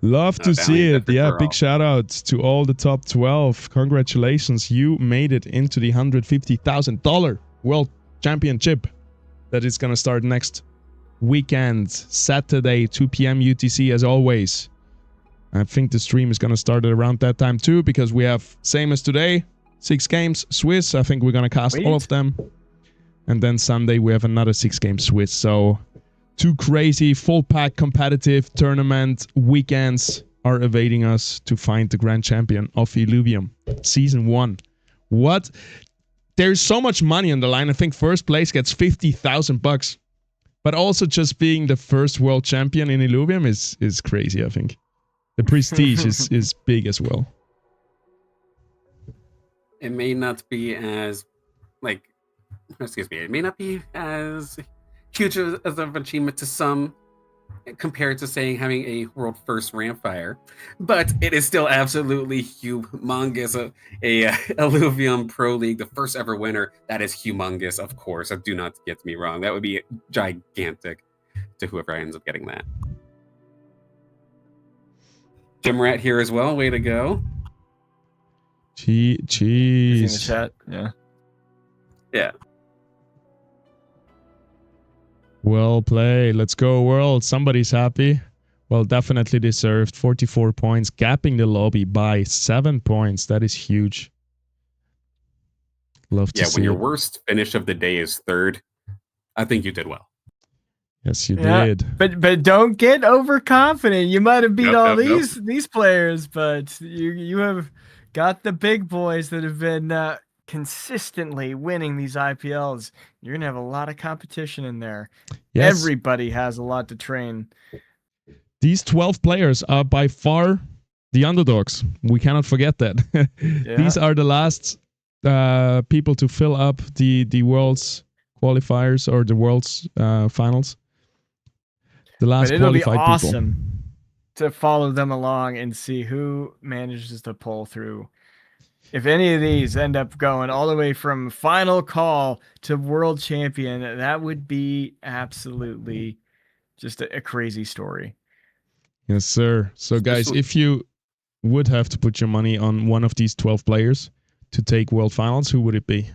Love to see it. Yeah, big shout out to all the top 12. Congratulations, you made it into the $150,000 World Championship that is going to start next weekend, Saturday, 2 p.m. UTC as always. I think the stream is going to start at around that time too, because we have, same as today, 6 games Swiss. I think we're going to cast all of them. And then Sunday we have another 6 games Swiss. So 2 crazy full pack competitive tournament weekends are awaiting us to find the grand champion of Illuvium season 1. What? There's so much money on the line. I think first place gets $50,000, but also just being the first world champion in Illuvium is crazy. I think the prestige is big as well. it may not be as like, excuse me, it may not be as huge as of achievement to some compared to saying having a world first Rampfire, but it is still absolutely humongous. A Illuvium Pro League, the first ever winner, that is humongous, of course. Do not get me wrong. That would be gigantic to whoever ends up getting that. Jim Rat here as well. Way to go. He's in the Cheese. chat. Yeah. Yeah. Well played. Let's go, world. Somebody's happy. Well, definitely deserved. 44 points, gapping the lobby by 7 points. That is huge. Love to Yeah, see when your it. worst finish of the day is third, I think you did well. Yes, you Yeah, did. But don't get overconfident. You might have beat Nope, all nope, nope. these players, but you have got the big boys that have been consistently winning these IPLs. You're gonna have a lot of competition in there. Yes, Everybody has a lot to train. these 12 players are by far the underdogs. We cannot forget that. These are the last people to fill up the world's qualifiers or the world's finals. The last But it'll be qualified awesome to follow them along and see who manages to pull through. If any of these end up going all the way from final call to world champion, that would be absolutely just a crazy story. people. Yes, sir. So, guys, Especially- if you would have to put your money on one of these 12 players to take world finals, who would it be?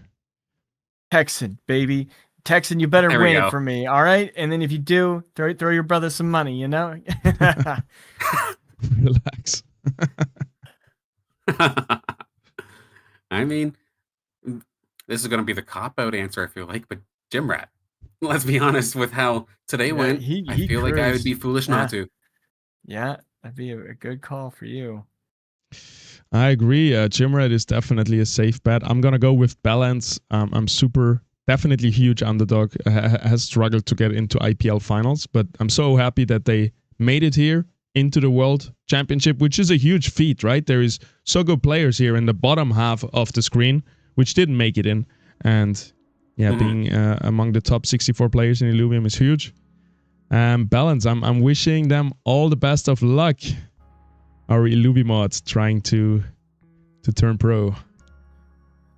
Texan, baby. Texan, you better There we win go. it for me, all right? And then if you do, throw your brother some money, you know? Relax. I mean, this is going to be the cop-out answer, I feel like, but Jim Rat, let's be honest with how today Yeah, went. he I feel like I would cruised. be foolish not to. Yeah, that'd be a good call for you. I agree. Jimred is definitely a safe bet. I'm going to go with Balance. I'm definitely huge underdog. Has struggled to get into IPL finals, but I'm so happy that they made it here into the World Championship, which is a huge feat, right? There is so good players here in the bottom half of the screen, which didn't make it in. And yeah, being among the top 64 players in Illuvium is huge. Balance, I'm wishing them all the best of luck. Our Illuvimods trying to turn pro.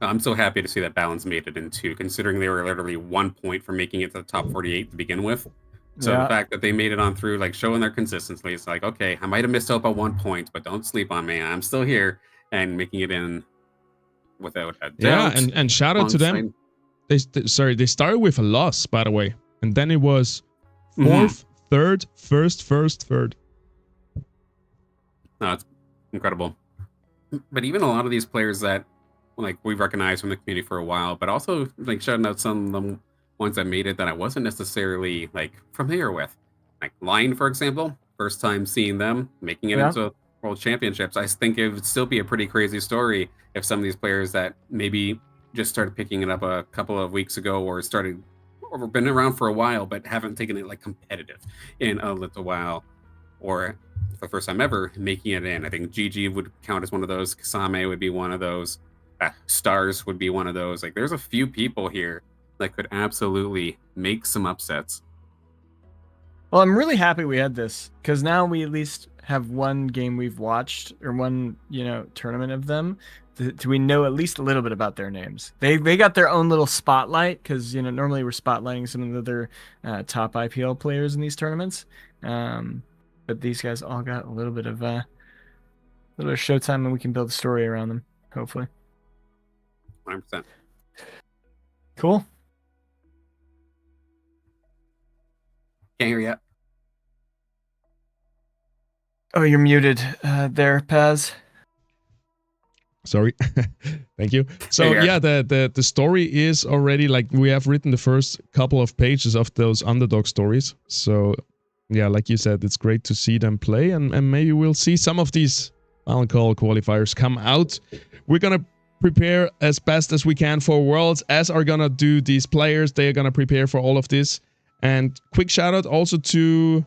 I'm so happy to see that Balance made it in two, considering they were literally 1 point from making it to the top 48 to begin with. So Yeah. the fact that they made it on through, like showing their consistency, it's like, okay, I might have missed out by 1 point, but don't sleep on me. I'm still here and making it in without a doubt. Yeah, and shout out to them. They started with a loss, by the way, and then it was fourth, third, first, third. No, it's incredible. But even a lot of these players that like we've recognized from the community for a while, but also like shouting out some of the ones that made it that I wasn't necessarily like familiar with. Like Lion, for example, first time seeing them making it into World Championships. I think it would still be a pretty crazy story if some of these players that maybe just started picking it up a couple of weeks ago or been around for a while but haven't taken it like competitive in a little while, or for the first time ever making it in. I think GG would count as one of those. Kasame would be one of those. Stars would be one of those. Like there's a few people here that could absolutely make some upsets. Well, I'm really happy we had this because now we at least have one game we've watched or one, tournament of them. We know at least a little bit about their names. They got their own little spotlight because, normally we're spotlighting some of the other top IPL players in these tournaments. But these guys all got a little bit of showtime and we can build a story around them, hopefully. 100%. Cool. Can't hear yet. Oh, you're muted there, Paz. Sorry. Thank you. So yeah, the story is already like we have written the first couple of pages of those underdog stories. So yeah, like you said, it's great to see them play and maybe we'll see some of these final call qualifiers come out. We're going to prepare as best as we can for Worlds, as are going to do these players. They are going to prepare for all of this. And quick shout out also to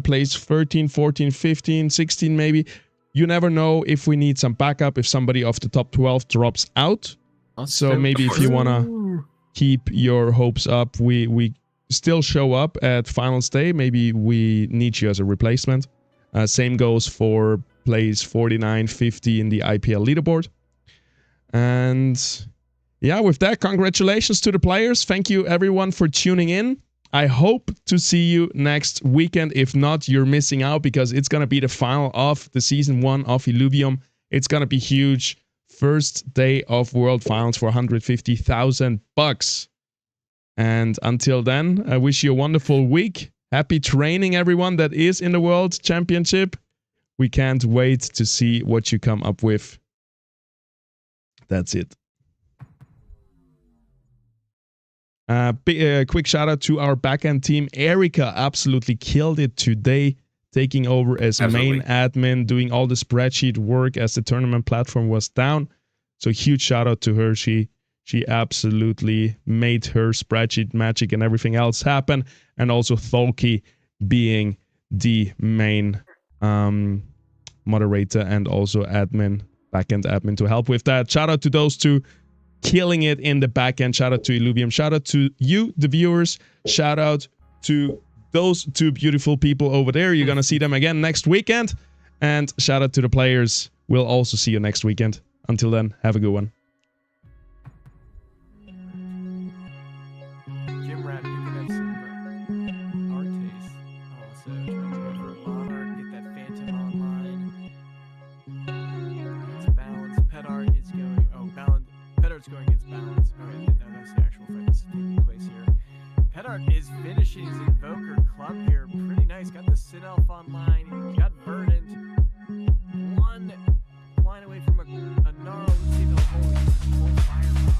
place 13, 14, 15, 16 maybe. you never know if we need some backup if somebody of the top 12 drops out. So maybe if you want to keep your hopes up, we still show up at finals day. Maybe we need you as a replacement. Same goes for place 49, 50 in the IPL leaderboard. And yeah, with that, congratulations to the players. Thank you everyone for tuning in. I hope to see you next weekend. If not, you're missing out because it's going to be the final of the season 1 of Illuvium. It's going to be huge. First day of World Finals for $150,000. And until then, I wish you a wonderful week. Happy training, everyone that is in the World Championship. We can't wait to see what you come up with. That's it. Quick shout out to our backend team. Erica absolutely killed it today, taking over as main admin, doing all the spreadsheet work as the tournament platform was down. So huge shout out to her. She absolutely made her spreadsheet magic and everything else happen. And also Tholki being the main moderator and also admin, backend admin to help with that. Shout out to those two. Killing it in the back end. Shout out to Illuvium. Shout out to you, the viewers. Shout out to those two beautiful people over there. You're going to see them again next weekend. And shout out to the players. We'll also see you next weekend. Until then, have a good one. Jim Rat picking up some art taste. So trying to go for Monarch, get that Phantom online. It's balanced. Pet art is going. Oh, balance. Pet art's going against balance. Okay, that's the actual fight that's taking place here. Pet art is finishing his Invoker Club here. Pretty nice. Got the Sin Elf online. Got Verdant. One flying away from a gnarl. Let's see the whole firebomb.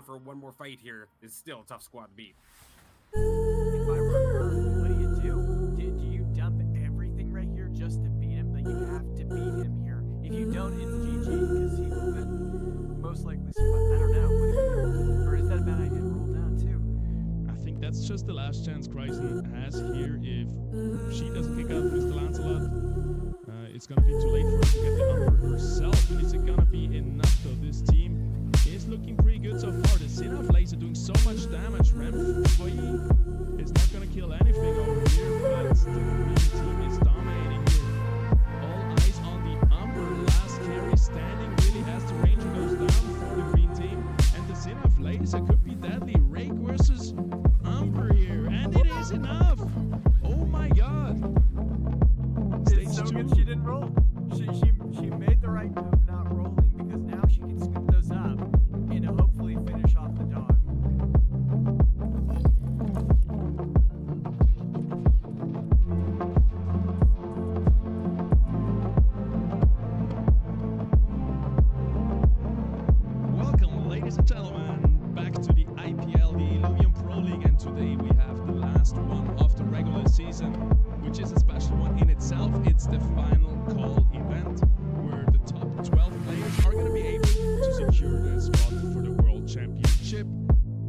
for one more fight here is still a tough squad to beat. If I were her, what do you do? Do you dump everything right here just to beat him? Like, you have to beat him here. If you don't, it's GG, because he will then most likely survive. I don't know. What do you do? Or is that a bad idea to roll down, too? I think that's just the last chance Kryzen has here. If she doesn't kick out Mr. Lancelot, it's gonna be too late for her to get the Umber herself. Is it gonna be enough though? This team is looking pretty good so far. The Sinaf laser doing so much damage. Remfree is not gonna kill anything over here, but the green team is dominating here. All eyes on the Umber. Last carry standing really has the range and goes down for the green team. And the Sinaf laser could be deadly. Rake versus Umber here, and it is enough. Oh my god. It's so good she didn't roll. She made the right move not rolling, because now she can scoop those up and hopefully finish off the dog. Welcome, ladies and gentlemen, back to the IPL, the Illuvium Pro League, and today we have the last one of the regular season, which is a special one in itself. It's the final call event where the top 12 players are going to be able to secure their spot for the World Championship,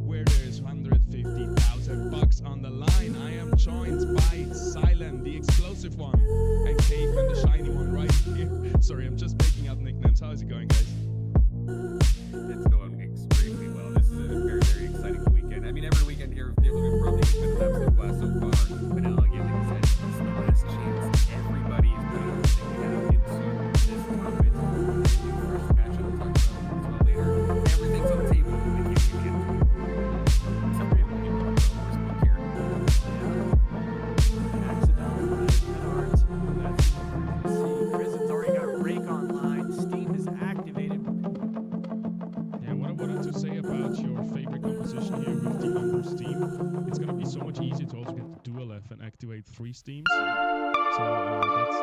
where there's 150,000 bucks on the line. I am joined by Silent, the explosive one, and Caveman, the shiny one, right here. Sorry, I'm just making up nicknames. How is it going, guys? It's going extremely well. This is a very, very exciting weekend. I mean, every weekend here with the Illuvium World League has been an absolute blast so far. But now, again, like I said, it's the last chance. Everybody is putting everything they have into this tournament. They do first match on the talk about later. Everything's on the table. And you can somebody will give you a first pick here. Accidental art. That's see. Krizen's already got Rake online. Steam is activated. Yeah, what I wanted to say about your favorite composition here with the Umber Steam, it's going to be so much easier to also get the Dual F and activate 3 Steams. So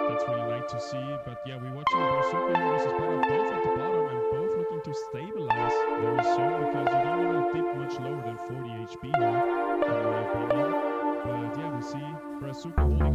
that's really nice to see. But yeah, we're watching Super versus Panda both at the bottom and both looking to stabilize very soon, because you don't want to dip much lower than 40 HP here, in my opinion. But yeah, we see Brazuka holding